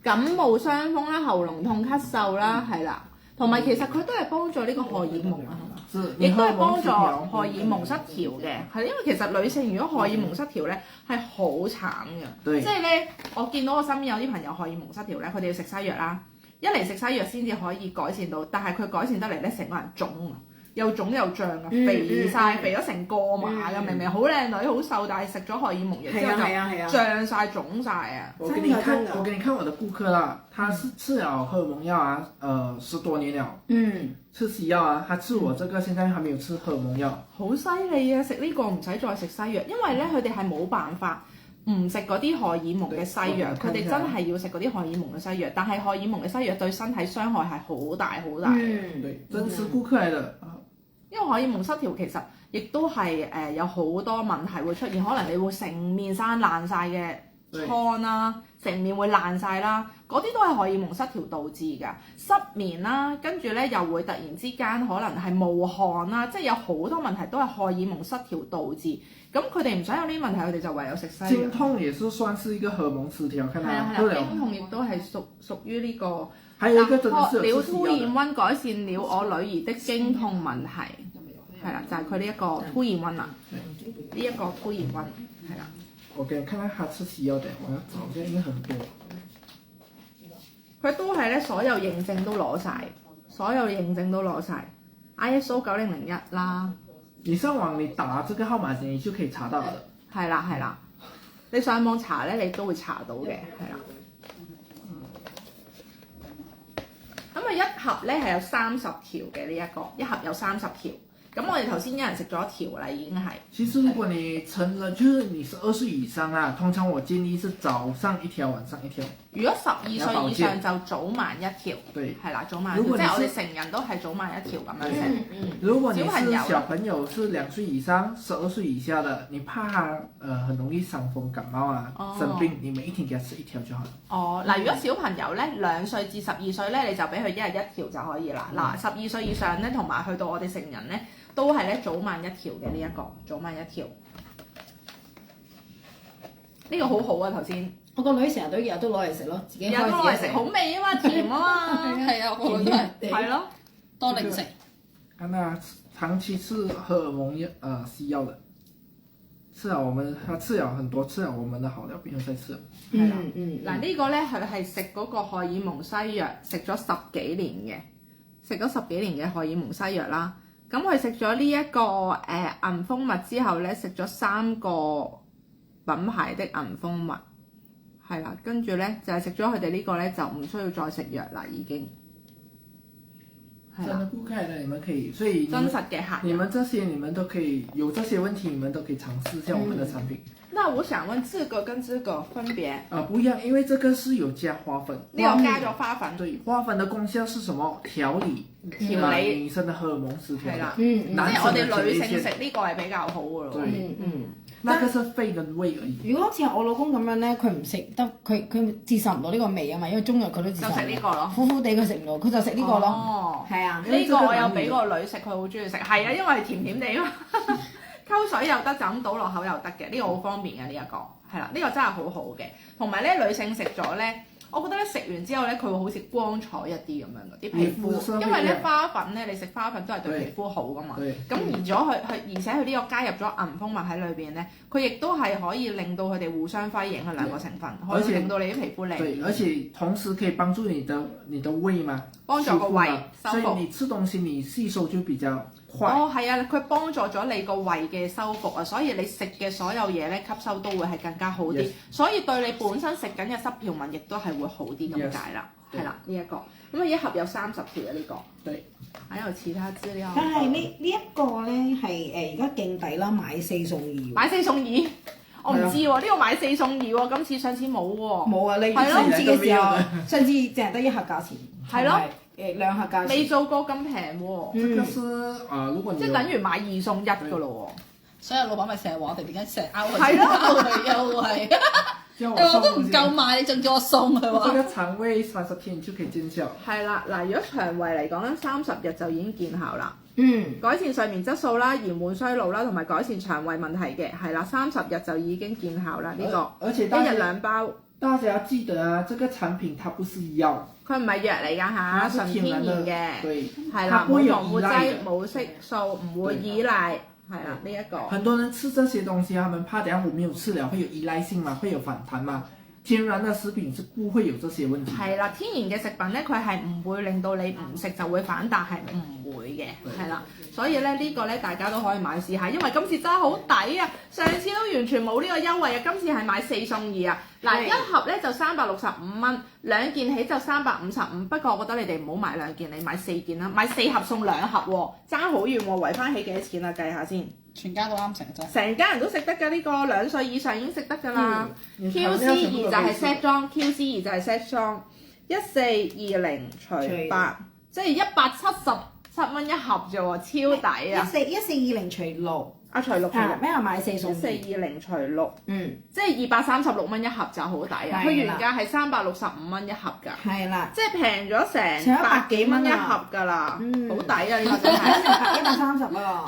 感冒傷風啦、喉嚨痛咳嗽啦，係啦，同埋其實佢都係幫助呢個荷爾蒙啊，係嘛？亦都係幫助荷爾蒙失調嘅。係因為其實女性如果荷爾蒙失調咧係好慘嘅，即係咧我見到我身邊有啲朋友荷爾蒙失調咧，佢哋要食西藥啦，一嚟食西藥先至可以改善到，但係佢改善得嚟咧成個人腫啊！又腫又脹啊，肥晒，肥咗成個馬㗎，明明好靚女好瘦，但係食咗荷爾蒙藥之後就脹晒腫晒啊！我給你看我的顧客啦，他是吃了荷爾蒙藥啊，10多年了，吃西藥啊，他吃我這個現在還沒有吃荷爾蒙藥。好犀利啊！食呢個唔使再食西藥，因為咧佢哋係冇辦法唔食嗰啲荷爾蒙嘅西藥，佢哋真係要食嗰啲荷爾蒙嘅西藥，但係荷爾蒙嘅西藥對身體傷害係好大好大嘅。對，真實顧客嚟嘅。因為荷爾蒙失調其實亦都係有好多問題會出現，可能你會成面生爛晒嘅瘡啦，成面會爛晒啦，嗰啲都係荷爾蒙失調導致㗎。失眠啦，跟住咧又會突然之間可能係冒汗啦，即係有好多問題都係荷爾蒙失調導致。咁佢哋唔想有呢啲問題，佢哋就唯有食西藥。經痛也是算是一個荷爾蒙失調，看到嗎？經痛亦都係屬於呢個。還有一個真的是了突然溫改善了我女兒的經痛問題，係啦，就係佢呢一個突然溫啦，呢一個突然溫係啦。我給你看看他吃西藥的，我要找一下，應該很多。佢都係咧，所有認證都攞晒，所有認證都攞晒 ISO 9001啦。你上網你打這個號碼，你就可以查到的。係啦，你上網查咧，你都會查到嘅，係啦。咁啊，一盒咧係有30條嘅呢一個，一盒有30條。咁我哋頭先一人食咗一條啦，已經係。其實如果你成人，就是你12歲以上啦，通常我建議是早上一條，晚上一條。如果12歲以上就早晚一條。對，係啦，早晚一條。即係我哋成人都係早晚一條咁樣食。如果你是小朋友是2歲以上、12歲以下的，你怕他很容易傷風感冒啊、生病，你每一天給他吃一條就好了。哦，嗱，如果小朋友咧2歲至12歲咧，你就俾佢一日一條就可以啦。嗱，12歲以上咧，同埋去到我哋成人咧。都係咧早晚一條嘅呢一個，早晚一條。呢個好好啊！頭先我個女成日都日日都攞嚟食咯，自己開攞嚟食，好味啊嘛，甜啊嘛，係啊，我覺得係咯，多零食。看他長期吃荷爾蒙西藥的，吃了他吃了很多，吃了我們的好了，不用再吃了。係啦，嗱呢個咧佢係食嗰個荷爾蒙西藥，食咗10幾年嘅，食咗10幾年嘅荷爾蒙西藥啦。咁佢食咗呢一個銀蜂蜜之後咧，食咗3個品牌的銀蜂蜜，係啦，跟住咧就係食咗佢哋呢個咧就唔需要再食藥啦，已經。真的顧客的，你們可以，所以真實嘅客人，你們這些你們都可以有這些問題，你們都可以嘗試一下我們的產品。那我想問，這個跟這個分別？不一樣，因為這個是有加花粉。呢個加咗花粉。對，花粉的功效是什麼？調理女生的荷爾蒙失調。係啦，即係我哋女性食呢個係比較好嘅咯。對，那個是肺跟胃而已。如果好似我老公咁樣咧，佢唔食得，佢接受唔到呢個味啊嘛，因為中藥佢都接受。就食呢個咯。苦苦地佢食唔到，佢就食呢個咯。哦，係啊，呢個我有俾個女食，佢好中意食。係啊，因為甜甜地啊嘛。溝水又得，就咁倒落口又得嘅，呢個好方便嘅呢一個，係啦，呢個真係好好嘅。同埋咧，女性食咗咧，我覺得咧食完之後咧，佢會好似光彩一啲咁樣嘅啲皮膚，因為咧花粉咧，你食花粉都係對皮膚好噶嘛。咁而且佢呢個加入咗銀蜂蜜喺裏邊咧，佢亦都係可以令到佢哋互相輝映嘅兩個成分，可以令到你啲皮膚靚。對，而且同時可以幫助你的胃嘛，幫助個胃修復。所以你吃東西你吸收就比較。哦，係啊，佢幫助咗你個胃嘅修復啊，所以你食嘅所有嘢咧吸收都會係更加好啲，所以對你本身食緊嘅濕條紋亦都係會好啲咁解啦，係啦呢一個，咁啊一盒有30條嘅呢個，對，還有其他資料。但係呢一個咧係而家勁抵啦，買4送2。買4送2，我唔知喎，呢個買4送2喎，上次冇喎。冇啊，你上次嘅時候，上次淨係得1盒價錢。係咯。2盒價錢。未做過咁平喎。這個是如果你即係等於買2送1㗎咯喎。所以老闆咪成日話我哋點解成日勾佢優惠？我都唔夠買，你仲叫我送佢話。這個腸胃30天就可以見效。係啦，嗱，如果腸胃嚟講咧，30日就已經見效啦。改善睡眠質素啦、延緩衰老啦，同埋改善腸胃問題嘅，係啦，30日就已經見效啦。呢個而且1日2包。大家要記得啊，這個產品它不是藥，佢唔係藥嚟㗎嚇，純天然嘅，對，係啦，冇防腐劑、冇色素，唔會依賴，係啦呢一個。很多人吃這些東西，他們怕等下我沒有吃了會有依賴性嘛，會有反彈嘛。天然嘅食品是不會有這些問題。係啦，天然嘅食品咧，佢係唔會令到你唔食就會反彈，係唔會嘅，係啦。所以咧呢個咧大家都可以買試下，因為今次真係好抵啊！上次都完全冇呢個優惠啊，今次係買4送2啊！嗱，一盒咧就365蚊，2件起就355。不過我覺得你哋唔好買2件，你買4件啦，買4盒送2盒喎，爭好遠喎，圍翻起幾多錢啊？計下先。全家都啱食啫，成家人都食得㗎，呢個2歲以上已經食得㗎啦。QC2就係 set 裝 ，QC2就係 set 裝，1420除8，即係177蚊一盒啫喎，超抵啊！1420除6。除6咩話買4送420除6，即係236蚊一盒就好抵啊！佢原價係365蚊一盒㗎，係啦，即係平咗成100幾蚊一盒㗎啦，好抵啊！呢個真係130啊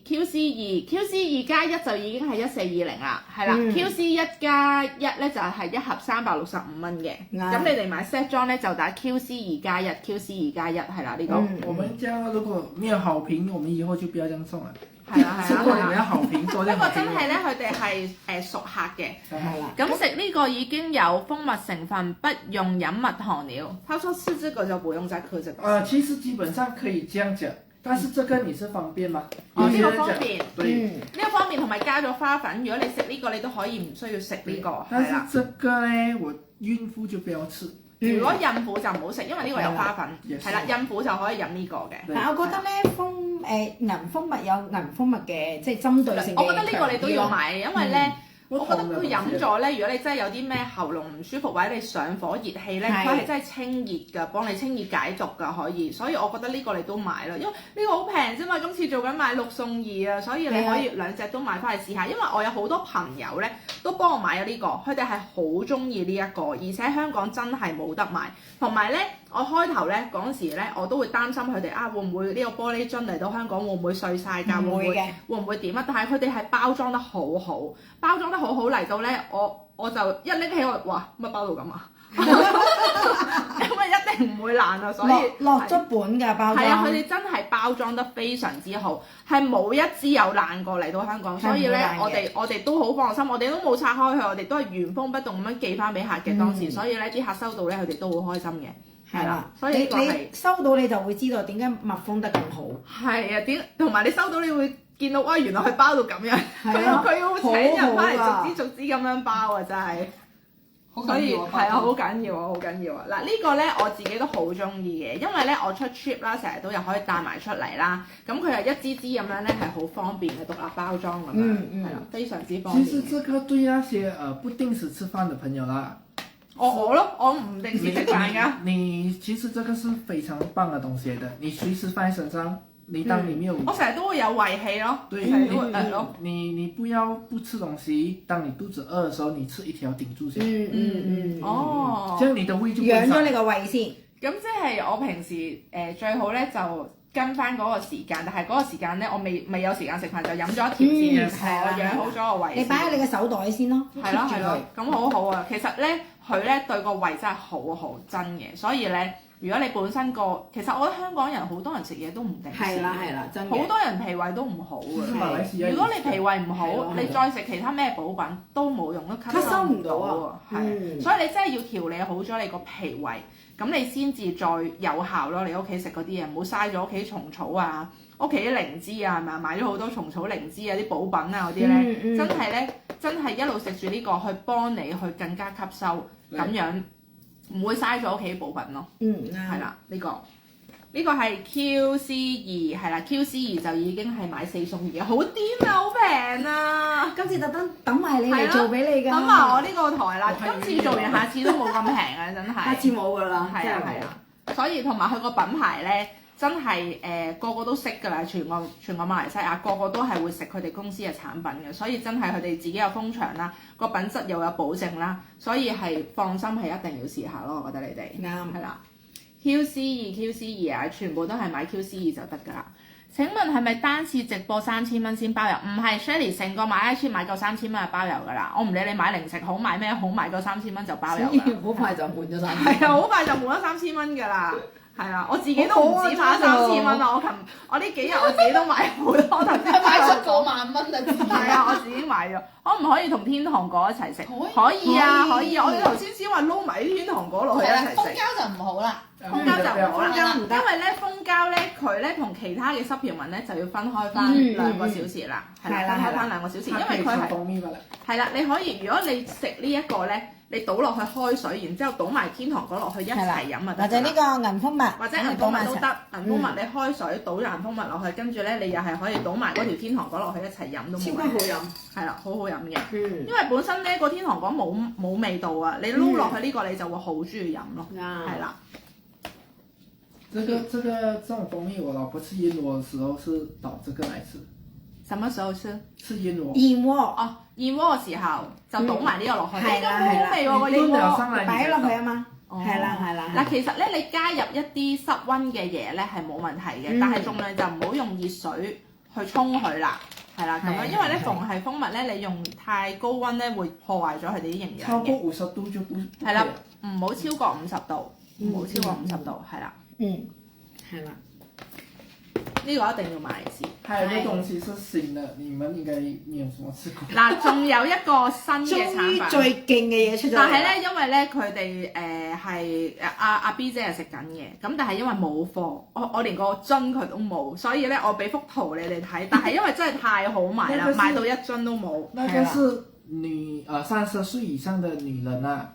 ！QC2加1就已經係1420啦，係啦，QC1加1咧就係一盒365蚊嘅，咁你哋買 set 裝咧就打 QC2加1，QC2加1係啦呢個。我們家如果沒有好評，我們以後就不要這樣送啦。係啦係啦，不過真係咧，佢哋係熟客嘅。係啦。咁食呢個已經有蜂蜜成分，不用飲蜜糖了。他說吃這個就不用再嗑這個。其實基本上可以這樣講，但是這個你是方便嗎？呢個方便，呢個方便同埋加咗花粉。如果你食呢個，你都可以唔需要食呢個。但是這個咧，我孕婦就不要吃。如果孕婦就唔好食，因為呢個有花粉。係啦，孕婦就可以飲呢個嘅。但係我覺得咧銀蜂蜜有銀蜂蜜嘅即係針對性嘅。我覺得呢個你都要買，因為咧。我覺得佢飲咗咧，如果你真係有啲咩喉嚨唔舒服或者你上火熱氣咧，佢係真係清熱㗎，幫你清熱解毒㗎可以。所以我覺得呢個你都買啦，因為呢個好平啫嘛，今次做緊買6送2啊，所以你可以2隻都買翻去試下。因為我有好多朋友咧都幫我買咗呢個，佢哋係好中意呢一個，而且香港真係冇得買。同埋咧，我開頭咧嗰陣時咧，我都會擔心佢哋會唔會呢個玻璃樽嚟到香港會唔會碎晒㗎？會唔會點啊？但係佢哋係包裝得好好，包裝得好好嚟到咧，我就一拎起我，哇乜包到咁啊！因為一定唔會爛啊，所以落咗本㗎包裝。係啊，佢哋真係包裝得非常之好，係冇一支有爛過嚟到香港，所以咧我哋都好放心，我哋都冇拆開佢，我哋都係原封不動咁樣寄翻俾客嘅當時，所以咧啲客收到咧佢哋都好開心嘅。係啦，所以你收到你就會知道點解密封得咁好。係啊，同埋你收到你會見到哇，原來佢包到咁樣，佢要請人翻嚟逐支咁樣包啊，真係。所以係啊，好緊要啊，好緊要啊！嗱呢個咧我自己都好中意嘅，因為咧我出 trip 啦，成日都又可以帶埋出嚟啦。咁佢又一支支咁樣咧係好方便嘅，獨立包裝咁樣，係啦，非常之方便。其實這個對那些不定時吃飯的朋友啦，我咯，我唔定時食飯㗎。你其實這個是非常棒嘅東西嚟的，你隨時放喺身上。你當你沒有，我成日都會有胃氣咯，對，你不要不吃東西，當你肚子餓的時候，你吃一條頂住先。哦，這樣你的胃就養咗你個胃先。咁即係我平時最好咧就跟翻嗰個時間，但係嗰個時間咧我未有時間食飯就飲咗一條先，我養好咗個胃。你擺喺你嘅手袋先咯。係咯係咯，咁好好啊。其實咧佢咧對個胃真係好好真嘅，所以咧。如果你本身其實我覺得香港人好多人食嘢都唔定時，係啦，真嘅。好多人脾胃都唔好嘅。如果你脾胃唔好，你再食其他咩補品都冇用，都吸收唔到啊。係，所以你真係要調理好咗你個脾胃，咁你先至再有效咯。你屋企食嗰啲嘢，唔好嘥咗屋企蟲草啊，屋企啲靈芝啊，係咪買咗好多蟲草靈芝啊，啲補品啊嗰啲咧，真係一路食住呢個去幫你去更加吸收，咁樣。唔會嘥咗屋企補品咯，係啦，呢個係 QC2，係啦 QC2就已經係買4送2，好癲啊，好平啊！今次特登等埋你嚟做俾你㗎，等埋我呢個台啦，今次做完下次都冇咁平啊，真係。下次冇㗎啦，係啊，所以同埋佢個品牌咧，真係個個都識㗎啦，全個馬來西亞個個都係會食佢哋公司嘅產品嘅，所以真係佢哋自己有工場啦，個品質又有保證啦，所以係放心係一定要試下咯，我覺得你哋啱係啦。QC2 啊，全部都係買 QC2 就得㗎啦。請問係咪單次直播3000蚊先包郵？唔係 Shelly，成個買一次買夠3000蚊就包郵㗎啦。我唔理你買零食好買咩好，買夠3000蚊就包郵㗎。好快就滿咗3000。係啊，好快就滿咗3000蚊㗎啦。係啊，我自己都唔止買3000蚊啊！我呢幾日我自己都買好多，頭先買咗過萬蚊啊！係啊，我自己買咗。可唔可以同天堂果一齊食？可以啊，可以。我哋頭先先話撈埋啲天堂果落去一齊食。蜂膠就唔好啦，蜂膠就唔好啦，蜂膠唔得，因為咧蜂膠咧佢咧同其他嘅濕條紋咧就要分開翻2個小時啦，係啦，分開翻2個小時，因為佢係啦，你可以如果你食呢一個咧。你倒落去開水，然之後倒埋天堂果落去一齊飲啊！或者呢個銀蜂蜜，或者銀蜂蜜都得。銀蜂蜜你開水倒咗銀蜂蜜落去，跟住咧你又係可以倒埋嗰條天堂果落去一齊飲都冇問題。超級好飲，係啦，好好飲嘅。因為本身咧個天堂果冇味道啊，你撈落去呢個你就會好中意飲咯，係啦。這種蜂蜜，我老婆吃燕窩的時候是倒這個來吃。什麼時候吃？吃燕窩。燕窩哦，燕窩嘅時候就倒埋呢個落去，係啦好好味喎個燕窩，擺落去啊嘛。係啦係啦。嗱，其實咧你加入一啲室溫嘅嘢咧係冇問題嘅，但係盡量就唔好用熱水去沖佢啦，係啦咁樣，因為咧逢係蜂蜜咧，你用太高溫咧會破壞咗佢哋啲營養嘅。超過50度就不係啦，唔好超過50度，唔好超過50度，係啦。係啦。呢個一定要買試。還有一個東西是新的，你們應該沒有什麼試過。嗱，仲有一個新嘅產品，最勁嘅嘢出咗嚟。但係咧，因為咧佢哋係阿 B 姐係食緊嘅，咁但係因為冇貨，我連個樽佢都冇，所以咧我俾幅圖你哋睇。但係因為真係太好賣啦，賣到1樽都冇。那個是30歲以上的女人啊，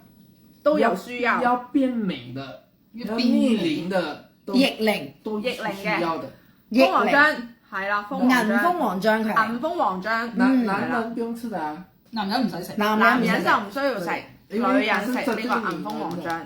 都有需要變美的，要逆齡的，逆齡都需要的。蜂王漿係啦，銀蜂王漿佢。銀蜂王漿，男人不用吃的啊，男人唔使食，男人就唔需要食，女人食呢個銀蜂王漿。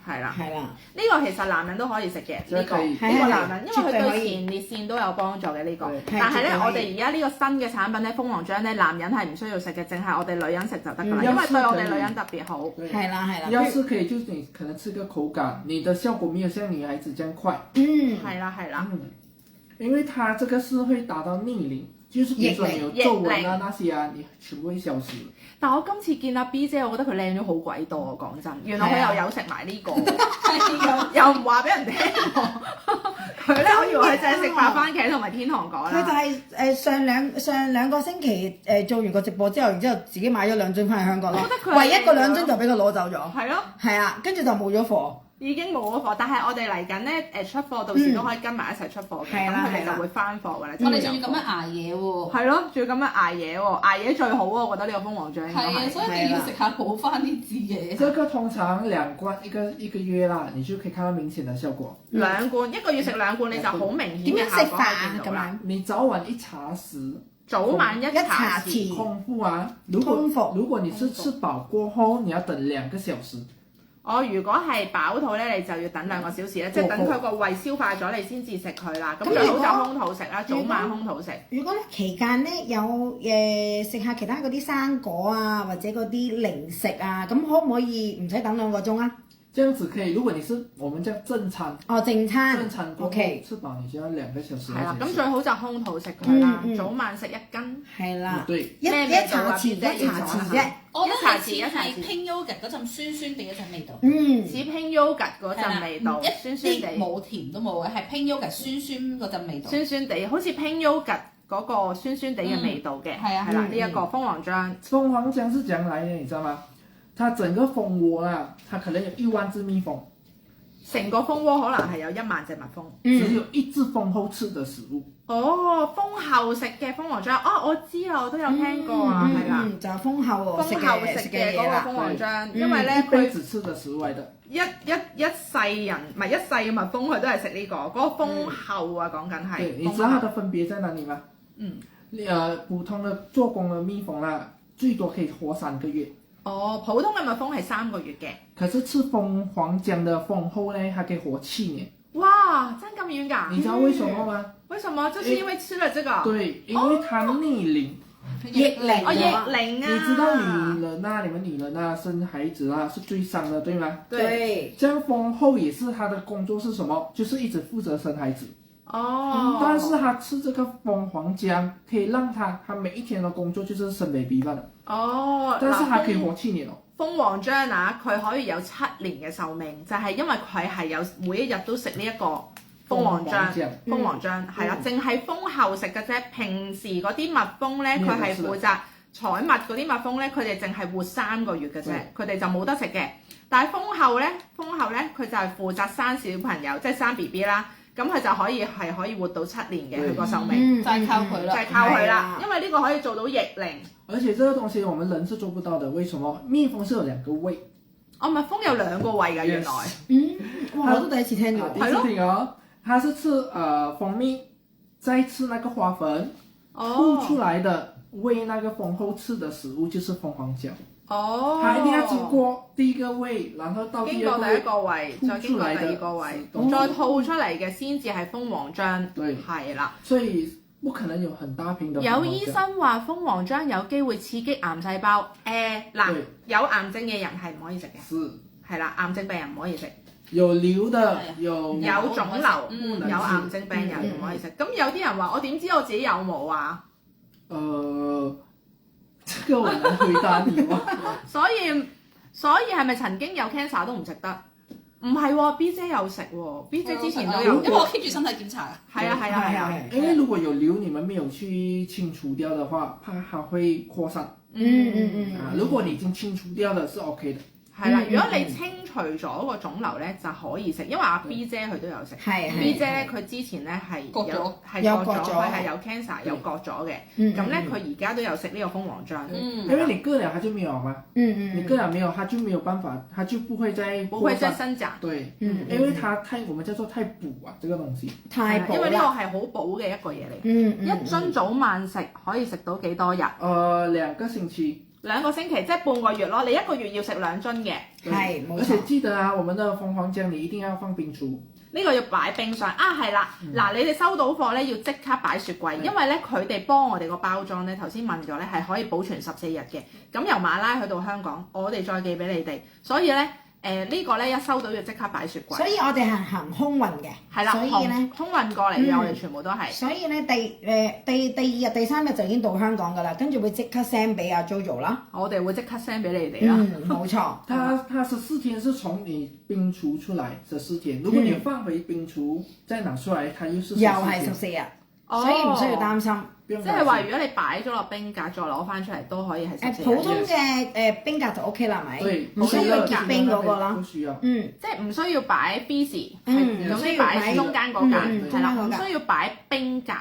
係啦，呢個其實男人都可以食嘅，呢個男人，因為佢對前列腺都有幫助嘅呢個。但係咧，我哋而家呢個新嘅產品咧，蜂王漿咧，男人係唔需要食嘅，淨係我哋女人食就得㗎啦，因為對我哋女人特別好。係啦。要是可以，就是你可能吃個口感，你的效果沒有像女孩子這樣快。係啦。因為它這個是會達到逆齡，就是比如說你有皺紋啊那些啊，你全部會消失。但我今次見阿 B 姐，我覺得佢靚咗好鬼多啊！講真，原來佢又有食埋呢個，又唔話俾人聽喎。佢咧，我以為佢淨係食白番茄同埋天堂果啦。佢就係上兩個星期做完個直播之後，然之後自己買咗2樽翻去香港咯。唯一個2樽就俾佢攞走咗。係咯。係啊，跟住就冇咗貨。已經冇咗貨，但係我哋嚟緊咧出貨，到時都可以跟埋一齊出貨嘅，咁佢哋就會翻貨㗎啦。我哋仲要咁樣捱夜喎。係咯，仲要咁樣捱夜喎，捱夜最好啊！我覺得呢個蜂王漿應該係。係啊，所以一定要食下補翻啲脂嘅。這個通常2罐一個月啦，你就可以看到明顯的效果。2罐，一個月食2罐你就好明顯嘅效果見到啦。你早晚一茶匙。早晚一茶匙。空腹啊！如果你是吃飽過後，你要等2個小時。如果係飽肚咧，你就要等2個小時咧，即係等佢個胃消化咗，你先至食佢啦。咁最好就空肚食啦，早晚空肚食。如果咧期間咧有食下其他嗰啲生果啊，或者嗰啲零食啊，咁可唔可以唔使等2個鐘啊？這樣子可以，如果你是我們叫正餐，正餐過後吃飽你就要2個小時。係啦，咁最好就空肚食佢啦，早晚食1斤。係啦，對，一茶匙啫。我覺得似係拼 yogurt 嗰陣酸酸地嗰陣味道。似拼 yogurt 嗰陣味道，酸酸地，冇甜都冇嘅，係拼 yogurt 酸酸嗰陣味道。酸酸地，好似拼 yogurt 嗰個酸酸地嘅味道嘅。係啦，呢一個蜂王漿。蜂王漿是怎樣來的，你知道嗎？它整個蜂窩啦，它可能有1萬隻蜜蜂，成個蜂窩可能係有1萬隻蜜蜂，只有1隻蜂後吃的食物。蜂後食嘅蜂王漿，我知啊，我都有聽過啊，係啦，就係蜂後食嘅嗰個蜂王漿，因為咧佢只吃的食物嚟的。一世人唔係一世嘅蜜蜂，佢都係食呢個，嗰個蜂後啊，講緊係。對，你知道它的分別在哪裡嗎？普通的做工的蜜蜂啦，最多可以活3個月。普通嘅蜜蜂係3個月嘅。可是吃蜂王漿的蜂後呢，它可以活7年。哇，真咁遠㗎？你知道為什麼嗎？為什麼？就是因為吃了這個。對，因為它逆齡。逆齡啊！你知道女人啊，你們女人啊，生孩子啊是最傷的，對嗎？對。這樣蜂後也是她的工作是什麼？就是一直負責生孩子。哦。但是他吃這個蜂皇漿，可以讓他每一天的工作就是生 baby 罷了。哦。但是佢可以活7年哦。蜂皇漿啊，佢可以有7年嘅壽命，就係因為佢係有每一日都食呢一個蜂皇漿。蜂皇漿係啦，淨係蜂後食嘅啫。平時嗰啲蜜蜂咧，佢係負責採蜜嗰啲蜜蜂咧，佢哋淨係活3個月嘅啫，佢哋就冇得食嘅。但係蜂後咧，佢就係負責生小朋友，即係生 BB 啦。咁佢就可以活到7年嘅佢個壽命，就係靠佢啦，就係靠佢啦，因為呢個可以做到逆齡。而且這個東西我們人是做不到的，為什麼？蜜蜂是有2個胃。哦，蜜蜂有2個胃㗎，原來。哇！我都第一次聽到。第一次聽哦，它是吃蜂蜜，再吃那個花粉，吐出來的餵那個蜂後吃的食物就是蜂皇漿。哦，它一定要經過第一個胃，然後到第二個胃，再經過第二個胃，再吐出嚟嘅先至係蜂皇漿。對，係啦。所以不可能有很大瓶的。有醫生話蜂皇漿有機會刺激癌細胞。嗱，有癌症嘅人係唔可以食嘅。係啦，癌症病人唔可以食。有瘤的，有腫瘤，有癌症病人唔可以食。咁有啲人話：我點知我自己有冇啊？這個我難回答你喎。所以係咪曾經有 cancer 都唔食得？唔係喎 ，B 姐有食喎 ，B 姐之前都有，因為我 keep 住身體檢查嘅。係啊。因為如果有瘤，你們沒有去清除掉的話，怕它會擴散。如果你已經清除掉了，是 OK 的。係啦，如果你清除咗個腫瘤咧，就可以食，因為阿 B 姐佢都有食。B 姐咧，佢之前咧係割咗，佢係有 cancer 有割咗嘅。咁咧佢而家都有食呢個蜂皇漿。因為你割了，它就沒有嘛。你割了沒有，它就沒有辦法，它就不會再生長。對，因為它我們叫做太補啊，這個東西。太補，因為呢個係好補嘅一個嘢嚟。一樽早晚食可以食到幾多日？2個星期。2個星期即係半個月咯，你1個月要食2樽嘅。係，冇錯。而且記得啊，我們的蜂皇漿你一定要放冰櫥。呢個要擺冰箱啊，係啦，嗱，你哋收到貨咧要即刻擺雪櫃，因為咧佢哋幫我哋個包裝咧頭先問咗咧係可以保存14日嘅。咁由馬拉去到香港，我哋再寄俾你哋，所以咧。呢個咧一收到要即刻擺雪櫃，所以我哋係行空運嘅，係啦，所以咧空運過嚟嘅，我哋全部都係。所以咧第2日第3日就已經到香港㗎啦，跟住會即刻 send 俾阿 Jojo 啦。我哋會即刻 send 俾你哋啦。冇錯。它14天是從你冰櫥出來14天，如果你放回冰櫥再拿出來，它又係14日，所以唔需要擔心。即係話，如果你擺咗落冰格，再攞翻出嚟都可以係14日。普通嘅冰格就 OK 啦，係咪？對，唔需要結冰嗰個啦。即係唔需要擺 B 時，咁擺中間嗰格，係啦，唔需要擺冰格，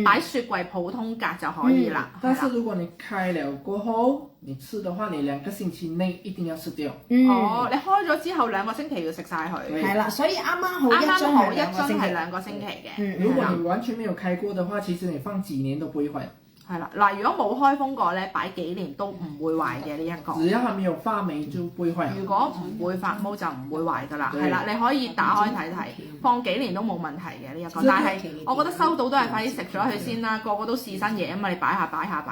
擺雪櫃普通格就可以啦。但是如果你開了過後，你吃的話，你2個星期內一定要吃掉。你開咗之後2個星期要食晒佢。係啦，所以啱啱好一樽係2個星期嘅。如果你完全沒有開過的話，其實你放幾年都不會壞。係啦，嗱，如果冇開封過咧，擺幾年都唔會壞嘅呢一個。只要係沒有發霉就不會壞。如果唔會發毛就唔會壞㗎啦，係啦，你可以打開睇睇，放幾年都冇問題嘅呢一個。但係我覺得收到都係快啲食咗佢先啦，個個都試新嘢啊嘛，你擺下。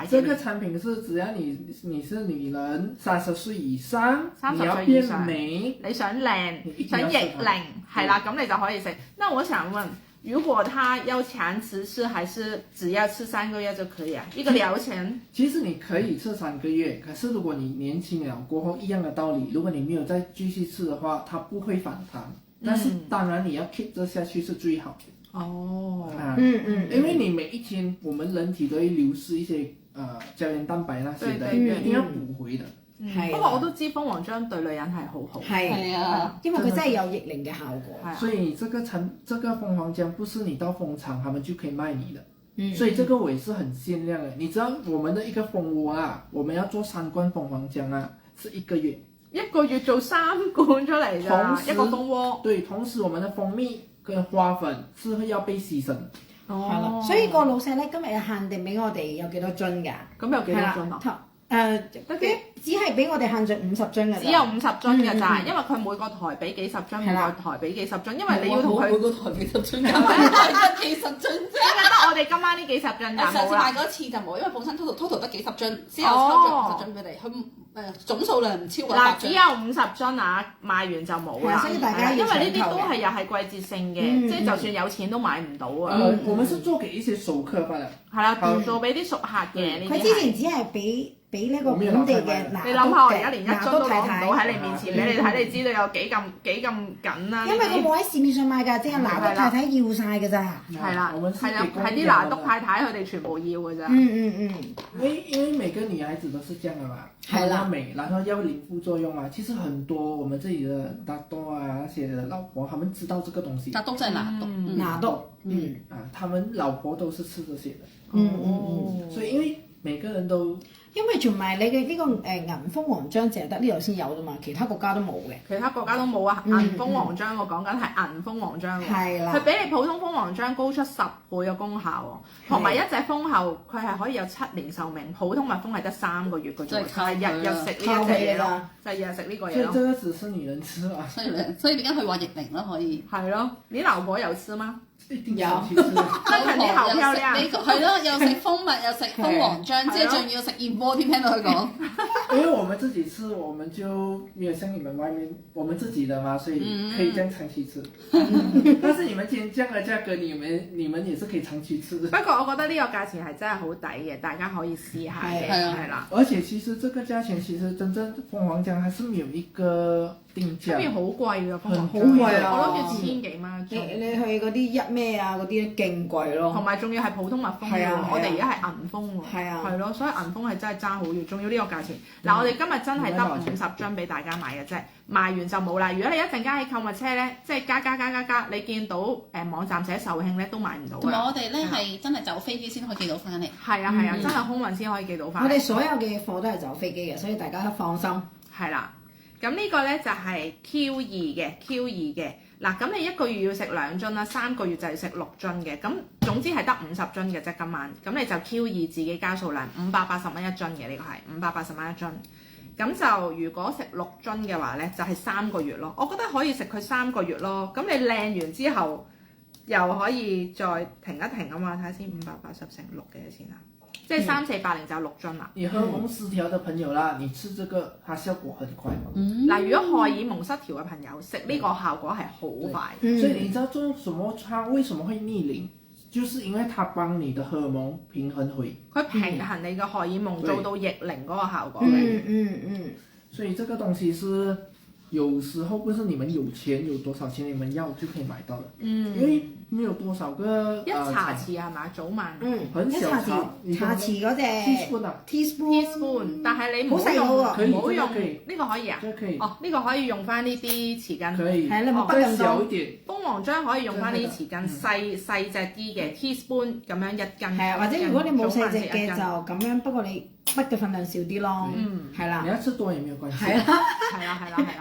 這個產品是只要你是女人30歲以上， 30歲以上，你想靚想逆齡係啦，咁你就可以食。那我想問。如果他要強持吃，還是只要吃3個月就可以啊？一個療程。其實你可以吃3個月，可是如果你年輕了過後，一樣的道理，如果你沒有再繼續吃的話，它不會反彈。但是當然你要 keep 這下去是最好的。因為你每一天，我們人體都會流失一些膠原蛋白那些的，一定要補回的。不過我都知蜂皇漿對女人係好好，係啊，因為佢真係有逆齡嘅效果。所以這個蜂皇漿不是你到蜂場，他們就可以賣你的。所以這個我也是很限量的。你知道我們的一個蜂窩啊，我們要做3罐蜂皇漿啊，是1個月。1個月做3罐出嚟咋？一個蜂窩。對，同時我們的蜂蜜跟花粉是會要被犧牲。係啦，所以個老細咧今日有限定俾我哋有幾多樽㗎？咁有幾多樽啊？只係俾我哋限制50樽嘅，只有50樽嘅咋，因為佢每個台俾幾十樽，每個台俾幾十樽，因為你要同佢每個台幾十樽，每個台幾十樽啫。得我哋今晚呢幾十樽就上次冇啦。買嗰次就冇，因為本身 total 得幾十樽，先有抽咗50樽俾你，佢總數量唔超過100樽。只有50樽啊，賣完就冇啦。所以大家因為呢啲都係又係季節性嘅，即係就算有錢都買唔到啊。我們是做給一些熟客罷了。係啦，做俾啲熟客嘅呢啲。佢之前只係俾呢個本地嘅你諗下，我而家連一樽都攞唔到喺你面前俾你睇，你知道有幾咁緊啦。因為佢冇喺市面上賣㗎，即係拿督太太要晒㗎咋。係啦，係啲拿督太太佢哋全部要㗎咋。因為每個女孩子都是這樣的嘛，要美，然後要零副作用嘛。其實很多我們這裡的拿督啊，那些的老婆，他們知道這個東西。拿督真係拿督，他們老婆都是吃這些的。所以因為每個人都。因為同埋你嘅呢個銀蜂王漿淨係得呢度先有啫嘛，其他國家都冇嘅。其他國家都冇啊！銀蜂王漿我講緊係銀蜂王漿喎，係啦，佢比你普通蜂王漿高出10倍嘅功效喎，同埋一隻蜂后佢係可以有7年壽命，普通蜜蜂係得3個月嘅啫，係日日食呢一隻嘢咯，就係日日食呢個嘢咯。所以這個只是女人吃啊。所以點解佢話逆齡咯？可以係咯，你老婆有吃嗎？一定有，真係你好漂亮。係咯，又食蜂蜜，又食蜂王漿，即係仲要食燕窩添，聽到佢講。因為我們自己吃，我們就沒有像你們外面，我們自己的嘛，所以可以這樣長期吃。但是你們既然這樣的價格，你們也是可以長期吃。不過我覺得呢個價錢係真係好抵嘅，大家可以試下嘅，係啦。而且其實這個價錢其實真正鳳凰漿還是沒有一個定價。出邊好貴㗎，好貴啊！我諗住1000幾蚊。你去嗰啲一咩啊嗰啲勁貴咯，同埋仲要係普通蜜蜂喎，我哋而家係銀蜂喎，係咯，所以銀蜂係真係爭好遠，仲要呢個價錢。嗱，我哋今日真係得50樽俾大家買嘅啫，賣完就冇啦。如果你一陣間喺購物車咧，即係加，你見到網站寫售罄咧都買唔到嘅。同埋我哋咧係真係走飛機先可以寄到翻嚟。係啊，真係空運先可以寄到翻。我哋所有嘅貨都係走飛機嘅，所以大家放心。係啦，咁呢個咧就係 Q2 嘅。嗱，咁你1個月要食2樽啦，3個月就要食6樽嘅，咁總之係得50樽嘅啫今晚，咁你就 Q2 自己加數量，580蚊一樽嘅呢個係580蚊一樽，咁就如果食6樽嘅話咧，就係3個月咯，我覺得可以食佢3個月咯，咁你靚完之後又可以再停一停啊嘛，睇下先，580乘6幾多錢啊？即係3480就6樽啦。你荷爾蒙失調的朋友啦，你吃這個，它效果很快。嗱，如果荷爾蒙失調嘅朋友食呢個效果係好快。所以你知道做什麼？它為什麼會逆齡？就是因為它幫你的荷爾蒙平衡回。佢平衡你嘅荷爾蒙做到逆齡嗰個效果。所以這個東西是有時候不是你們有錢有多少錢你們要就可以買到的。因為沒有多少個。一茶匙係嘛？早晚。很小茶匙嗰隻。teaspoon，但係你唔好用，唔好用呢個可以啊？哦，呢個可以用翻呢啲匙羹。可以。係你冇筆咁多。蜂王漿可以用翻呢啲匙羹，細隻啲嘅 teaspoon 咁樣1斤。係啊，或者如果你冇細隻嘅就咁樣，不過你筆嘅份量少啲咯。係啦。你要吃多也沒有關係。係啦。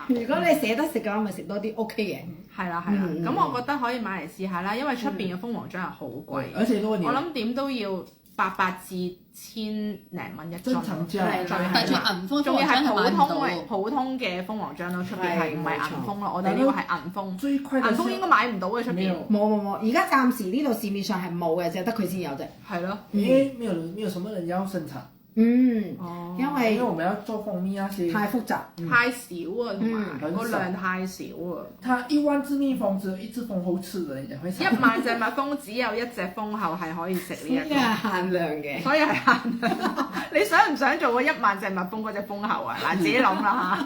如果你捨得食嘅話，咪食多啲 OK 嘅。係啦，咁我覺得可以買嚟試下啦，因為出邊嘅蜂王漿係好貴，而且我諗點都要800至1000零蚊一樽。正常價。但係銀蜂仲要係係普通嘅蜂王漿咯，出邊係唔係銀蜂咯？我哋呢個係銀蜂。銀蜂應該買唔到嘅出邊。冇，而家暫時呢度市面上係冇嘅，淨係得佢先有啫。係咯。因為沒有什麼人要生產。因為我們要做蜂蜜那些太複雜，太少啊，同埋個量太少啊。它1萬隻蜜蜂只有1隻蜂后吃的，你會1萬隻蜜蜂只有1隻蜂后係可以食呢一個。係限量嘅。所以係限量。你想唔想做個1萬隻蜜蜂嗰隻蜂后啊？嗱，自己諗啦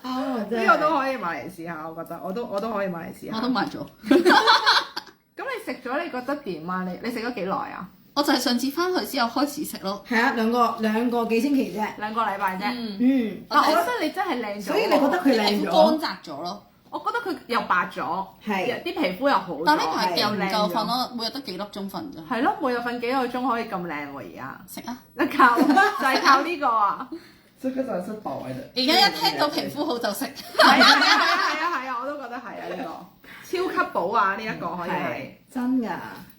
嚇。呢個都可以買嚟試下，我覺得我都可以買嚟試下。我都買咗。咁你食咗你覺得點啊？你食咗幾耐啊？我就係上次翻去之後開始食咯。係啊，兩個幾星期啫，2個禮拜啫。但我覺得你真係靚咗。所以你覺得佢靚咗？乾澤咗咯。我覺得佢又白咗，啲皮膚又好咗。但呢個係又唔夠瞓咯，每日得幾粒鐘瞓啫。係咯，每日瞓幾個鐘可以咁靚喎而家。食啊！就係靠呢個啊！這個真係飽嚟嘅。而家一聽到皮膚好就食。係啊，我都覺得係啊，呢個超級補啊！呢一個可以係真㗎。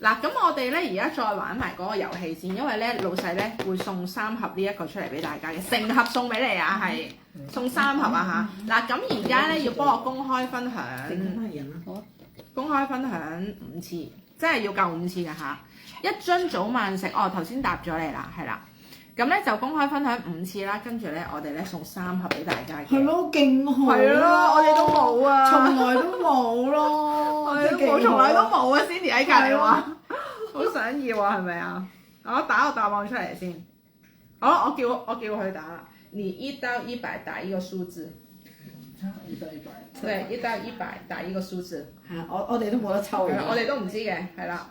嗱，咁我哋咧而家再玩埋嗰個遊戲先，因為咧老細咧會送3盒呢一個出嚟俾大家嘅，成盒送俾你啊，係送3盒啊嚇。嗱，咁而家咧要幫我公開分享，公開分享5次，即係要夠5次㗎嚇。一樽早晚食，頭先答咗你啦，係啦。咁咧就公開分享5次啦，跟住咧我哋咧送3盒俾大家嘅。係咯，勁好。係咯，我哋都冇啊，從來都冇咯。我哋都冇，從來都冇啊 ！Cindy 喺隔離話，好想要啊，係咪啊？我打個答案出嚟先。我叫佢打啦。你1到100打一個數字。1到100。對，1到100打一個數字。係啊，我哋都冇得抽嘅。我哋都唔知嘅，係啦。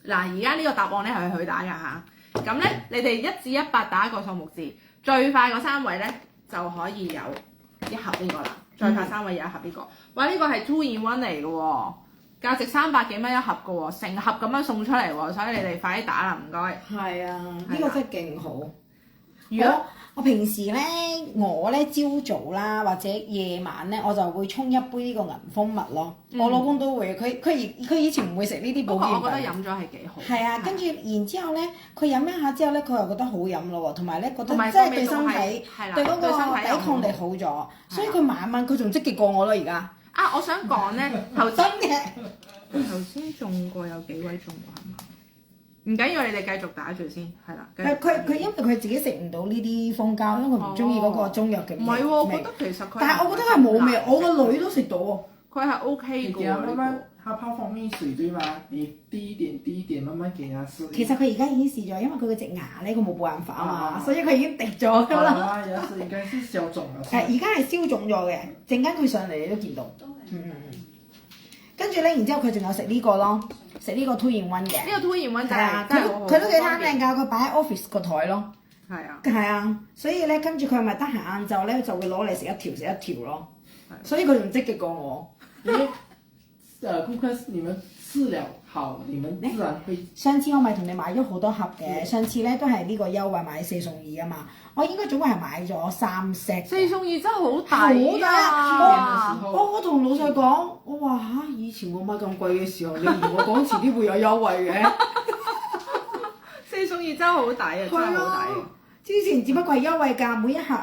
嗱，而家呢個答案咧係佢打㗎嚇。咁咧，你哋1至100打一個數目字，最快嗰3位咧就可以有1盒呢個啦。最快3位有1盒呢個。哇！呢個係 2 in 1嚟嘅喎，價值300幾蚊1盒嘅喎，成盒咁樣送出嚟喎，所以你哋快啲打啦，唔該。係啊，呢個真係勁好。如果我平時咧，我咧朝早啦或者夜晚咧，我就會沖一杯呢個銀蜂蜜咯。我老公都會，佢以前唔會食呢啲保健品。我覺得飲咗係幾好。係啊，跟住然之後咧，佢飲一下之後咧，佢又覺得好飲咯喎，同埋咧覺得即係對身體對嗰個抵抗力好咗，所以佢晚晚佢仲積極過我咯而家。啊，我想講咧，頭真嘅。頭先中過有幾位中過係嘛？唔緊要，你哋繼續打住先，係啦。佢因為佢自己食唔到呢啲蜂膠，因為佢唔中意嗰個中藥嘅味。唔係喎，我覺得其實佢。但係我覺得係冇味，我個女都食到喎。佢係 OK 嘅喎。慢慢，它泡蜂蜜水對嗎？你滴一點，慢慢給它試。其實佢而家已經試咗，因為佢嗰隻牙咧，佢冇辦法啊嘛，所以佢已經滴咗㗎啦。牙齒應該是消腫啦。而家係消腫咗嘅，陣間佢上嚟你都見到。跟住咧，然之後佢仲有食呢個咯，食呢個 2 in 1嘅。呢個 2 in 1真係佢都幾貪靚㗎，佢擺喺 office 個台咯。係啊。係啊，所以咧跟住佢咪得閒晏晝咧就會攞嚟食一條咯。所以佢仲積極過我。因為顧客你們試了好，你們自然會。上次我咪同你買咗好多盒嘅，上次咧都係呢個優惠買4送2啊嘛。我應該總共係買咗3 set。4送2真係好抵啊！我同老細講，我話嚇，以前我買咁貴嘅時候，你同我講遲啲會有優惠嘅。4送2真係好抵啊！真係好抵。之前只不過係優惠價，每一盒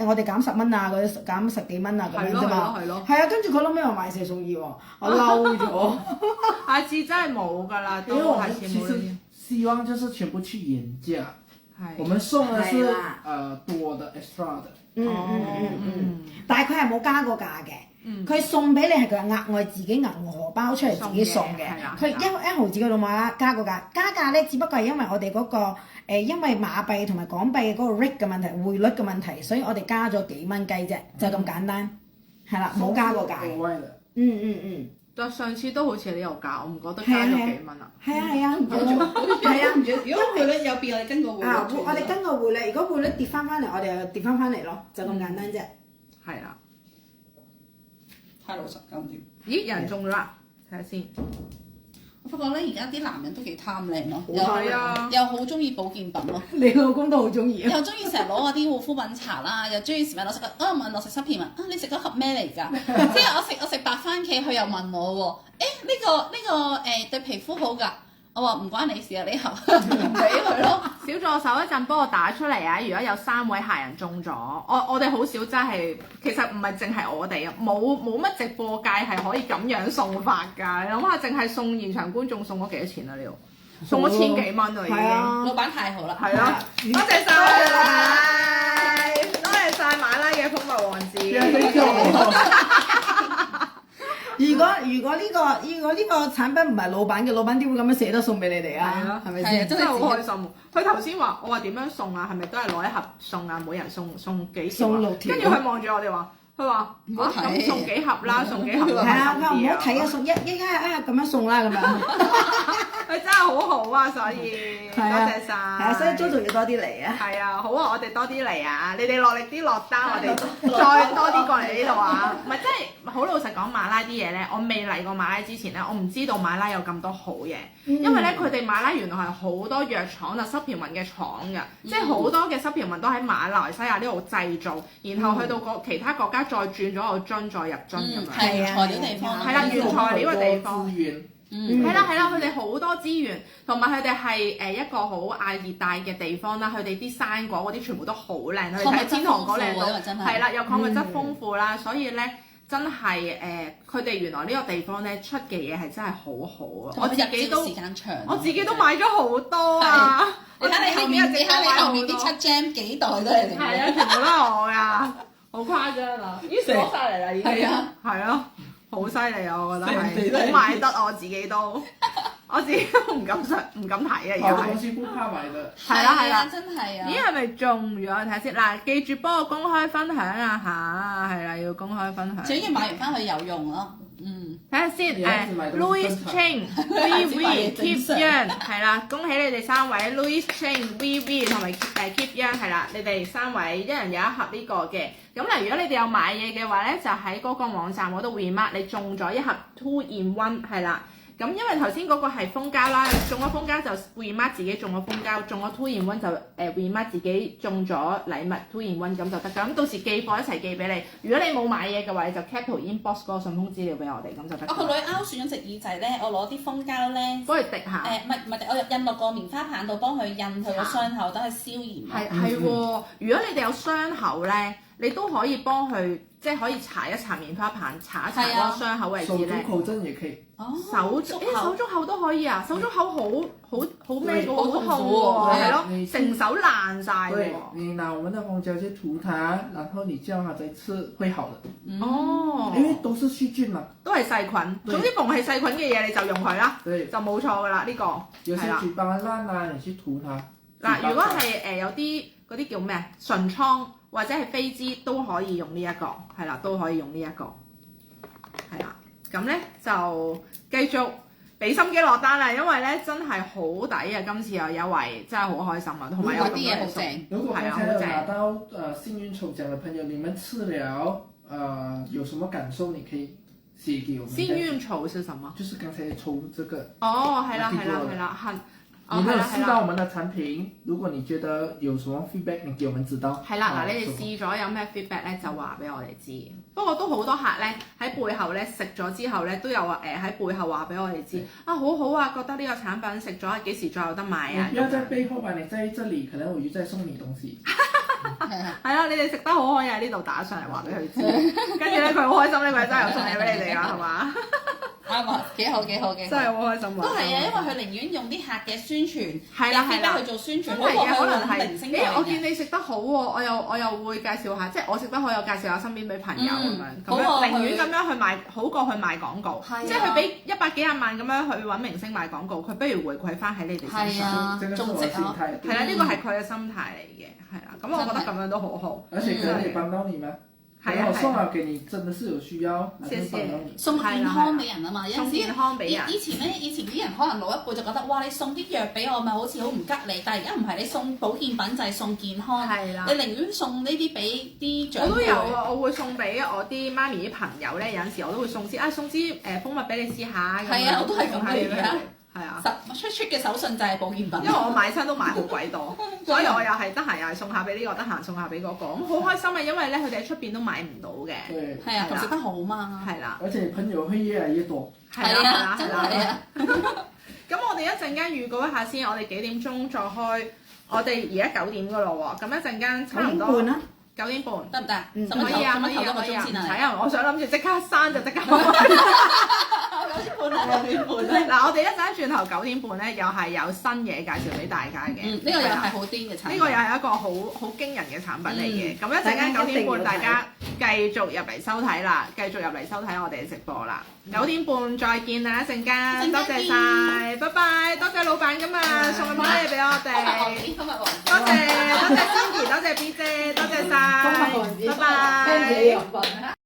我哋減10蚊啊，嗰啲減10幾蚊啊咁樣啫嘛。係啊，跟住佢諗咩話買4送2喎，我嬲咗。下次真係冇㗎啦，都下次冇。希望就是全部去原價。我們送的是多的 extra 的。但係佢係冇加過價嘅，佢送俾你係佢額外自己銀荷包出嚟自己送嘅，佢1毫子嗰度冇啦，加過價，加價咧只不過係因為我哋嗰個因為馬幣同埋港幣嗰個 rate 嘅問題，匯率嘅問題，所以我哋加咗幾蚊雞啫，就咁簡單，係啦，冇加過價。但上次都好似你有價，我唔覺得加咗幾蚊啊。係啊，唔記得。如果匯率有變，我哋跟個匯率。我哋跟個匯率，如果匯率跌翻嚟，我哋又跌翻嚟咯，就咁簡單啫。係啦。太老實，搞唔掂。咦，有人中咗啦，睇下先。我發覺咧，而家啲男人都幾貪靚咯，又好中意保健品咯。你老公都好中意。又中意成日攞嗰啲護膚品搽啦，又中意成日攞食個問我食supplement你食嗰盒咩嚟㗎？即係我食白番茄，佢又問我喎，呢個對皮膚好㗎。我話唔關你事啊，你盒唔俾佢咯。小助手一陣幫我打出嚟啊！如果有3位客人中咗，我哋好少真係，其實唔係淨係我哋啊，冇乜直播界係可以咁樣送法㗎。你諗下，淨係送現場觀眾送咗幾多錢啊？呢度送咗1000幾蚊啊已經。老闆太好啦。係咯，多謝曬，多謝曬馬拉嘅蜂蜜王子。如果呢個產品唔係老闆嘅，老闆點會咁樣捨得送俾你哋啊？係咪先？真係好開心。佢頭先話，我話點樣送啊？係咪都係攞一盒送啊？每人送幾條？送6條。跟住佢望住我哋話，佢話咁送幾盒啦，送幾盒。係啊，佢話唔好睇啊，送一咁樣送啦咁樣。佢真係好好啊，所以多謝晒。係啊，所以 JoJo 要多啲嚟啊。係啊，好啊，我哋多啲嚟啊！你哋落力啲落單，我哋再多啲過嚟呢度啊！唔係真係好老實講，馬拉啲嘢咧，我未嚟過馬拉之前咧，我唔知道馬拉有咁多好嘢，因為咧佢哋馬拉原來係好多藥廠啊，supplement嘅廠㗎，即係好多嘅 supplement都喺馬來西亞呢度製造，然後去到其他國家再轉咗個樽再入樽咁樣。係材料地方。係啦，原材料嘅地方。係啦，佢哋好多資源，同埋佢哋係一個好亞熱帶嘅地方啦。佢哋啲生果嗰啲全部都好靚，佢哋睇天堂果靚到，係啦，又礦物質豐富啦，所以咧真係佢哋原來呢個地方咧出嘅嘢係真係好好啊！我自己都買咗好多啊！你睇你後面啲七 gem 幾袋都係你嘅，係啊，全部都係我㗎，好誇張啊！已經攞晒嚟啦，已經係啊。好犀利啊！我覺得係好買得，我自己都唔敢睇啊！而家好東西不怕買的，係啦，真係啊！咦係咪中咗？睇下先嗱，記住幫我公開分享啊嚇，係啦，要公開分享。主要買完翻去有用咯，睇下先Louis Cheng、VV、Keep Young 係啦，恭喜你哋3位 Louis Cheng、VV 同埋Keep Young 係啦，你哋3位一人有一盒呢個嘅。咁嗱，如果你哋有買嘢嘅話咧，就喺嗰個網站嗰度 remark 你中咗一盒 2-in-1 係啦。咁因為頭先嗰個係蜂膠啦，中咗蜂膠就 remark 自己中咗蜂膠，中咗 2-in-1 就remark 自己中咗禮物 2-in-1 咁就得㗎。咁到時寄貨一齊寄俾你。如果你冇買嘢嘅話，你就 cap 圖 inbox 嗰個順豐資料俾我哋咁就得。我個女勾選咗隻耳仔咧，我攞啲蜂膠咧，幫佢滴下。唔係，我印落個棉花棒度幫佢印佢個傷口，等佢消炎。係喎，如果你哋有傷口咧，你都可以幫佢，即係可以搽一搽棉花棒，搽一搽嗰個傷口位置咧。手足口針也可以。手足口都可以啊！手足口好咩嘅喎，好痛喎，係咯，成手爛晒喎。你拿我們的蜂膠去塗它，然後你叫它再吃，會好的。哦，因為都是細菌嘛，都係細菌。總之逢係細菌嘅嘢你就用佢啦，就冇錯㗎啦呢個。有些嘴巴爛啦，你去塗它。嗱，如果係有啲嗰啲叫咩唇瘡或者係飛滋都可以用呢一個，係啦，都可以用呢一個，係啦。咁咧就繼續俾心機落單啦，因為咧真係好抵啊！今次有優惠，真係好開心啊，同埋有咁多嘢送。如果剛才有拿到幸運抽獎嘅朋友，你們吃了有什麼感受？你可以寫給我們。幸運抽是什麼？就是剛才抽這個。哦，係啦，你沒有試到我們的產品，如果你覺得有什麼 feedback，你給我們知道。係啦，嗱，你哋試咗有咩 feedback 咧，就話俾我哋知。不過都好多客咧喺背後咧食咗之後咧，都有話喺背後話俾我哋知啊，好好啊，覺得呢個產品食咗幾時再有得買啊？不要在背後吧，你在這裡，可能我就再送你東西。係啊，你哋食得好可以喺呢度打上嚟話俾佢知，跟住咧佢好開心咧，佢真係有送嘢俾你哋㗎，係嘛？啱啊，幾好，真係好開心啊！都係啊，因為佢寧願用啲客嘅宣傳，係啦，去做宣傳，真係嘅，可能係我見你食得好喎，我又會介紹下，即係我食得好，又介紹下身邊俾朋友咁樣，寧願咁樣去賣，好過去賣廣告，即係佢俾100幾廿萬咁樣去揾明星賣廣告，佢不如回饋翻喺你哋身上，仲值啊！係啦，呢個係佢嘅心態嚟嘅，係啦，咁我覺得咁樣都好好。而且可以幫到你嗎？係啊，送嚟給你真的是有需要，謝謝。送健康俾人啊嘛，送健康俾人。以前啲人可能老一輩就覺得，哇！你送啲藥俾我咪好似好唔吉利，但係而家唔係，你送保健品就係送健康。係啦。你寧願送呢啲俾啲長輩。我都有啊，我會送俾我啲媽咪啲朋友咧，有陣時我都會送送支蜂蜜俾你試下。係啊，我都係咁嘅樣。係啊，出嘅手信就係保健品。因為我買親都買好鬼多，所以我又係得閒又係送下俾呢個，得閒送下俾嗰個，咁好開心啊！因為咧佢哋喺出邊都買唔到嘅。係啊，同食得好嘛。係啦。而且朋友會越來越多。係啦，真係啊！咁我哋一陣間預告一下先，我哋幾點鐘再開？我哋而家9點噶咯喎，咁一陣間差唔多9點半得唔得？可以啊，可以啊，可以啊。唔使啊，我想諗住即刻閂就即刻開。9點半嗱，我哋一陣轉頭9點半咧，又係有新嘢介紹俾大家嘅。呢個又係好癲嘅產品。呢個又係一個好驚人嘅產品嚟嘅。咁一陣間9點半，大家繼續入嚟收睇啦，繼續入嚟收睇我哋嘅直播啦。9點半再見啦，一陣間，多謝晒，拜拜，多謝老闆今日送咁多嘢俾我哋。多謝 Cindy，多謝 B 姐，多謝晒，拜拜。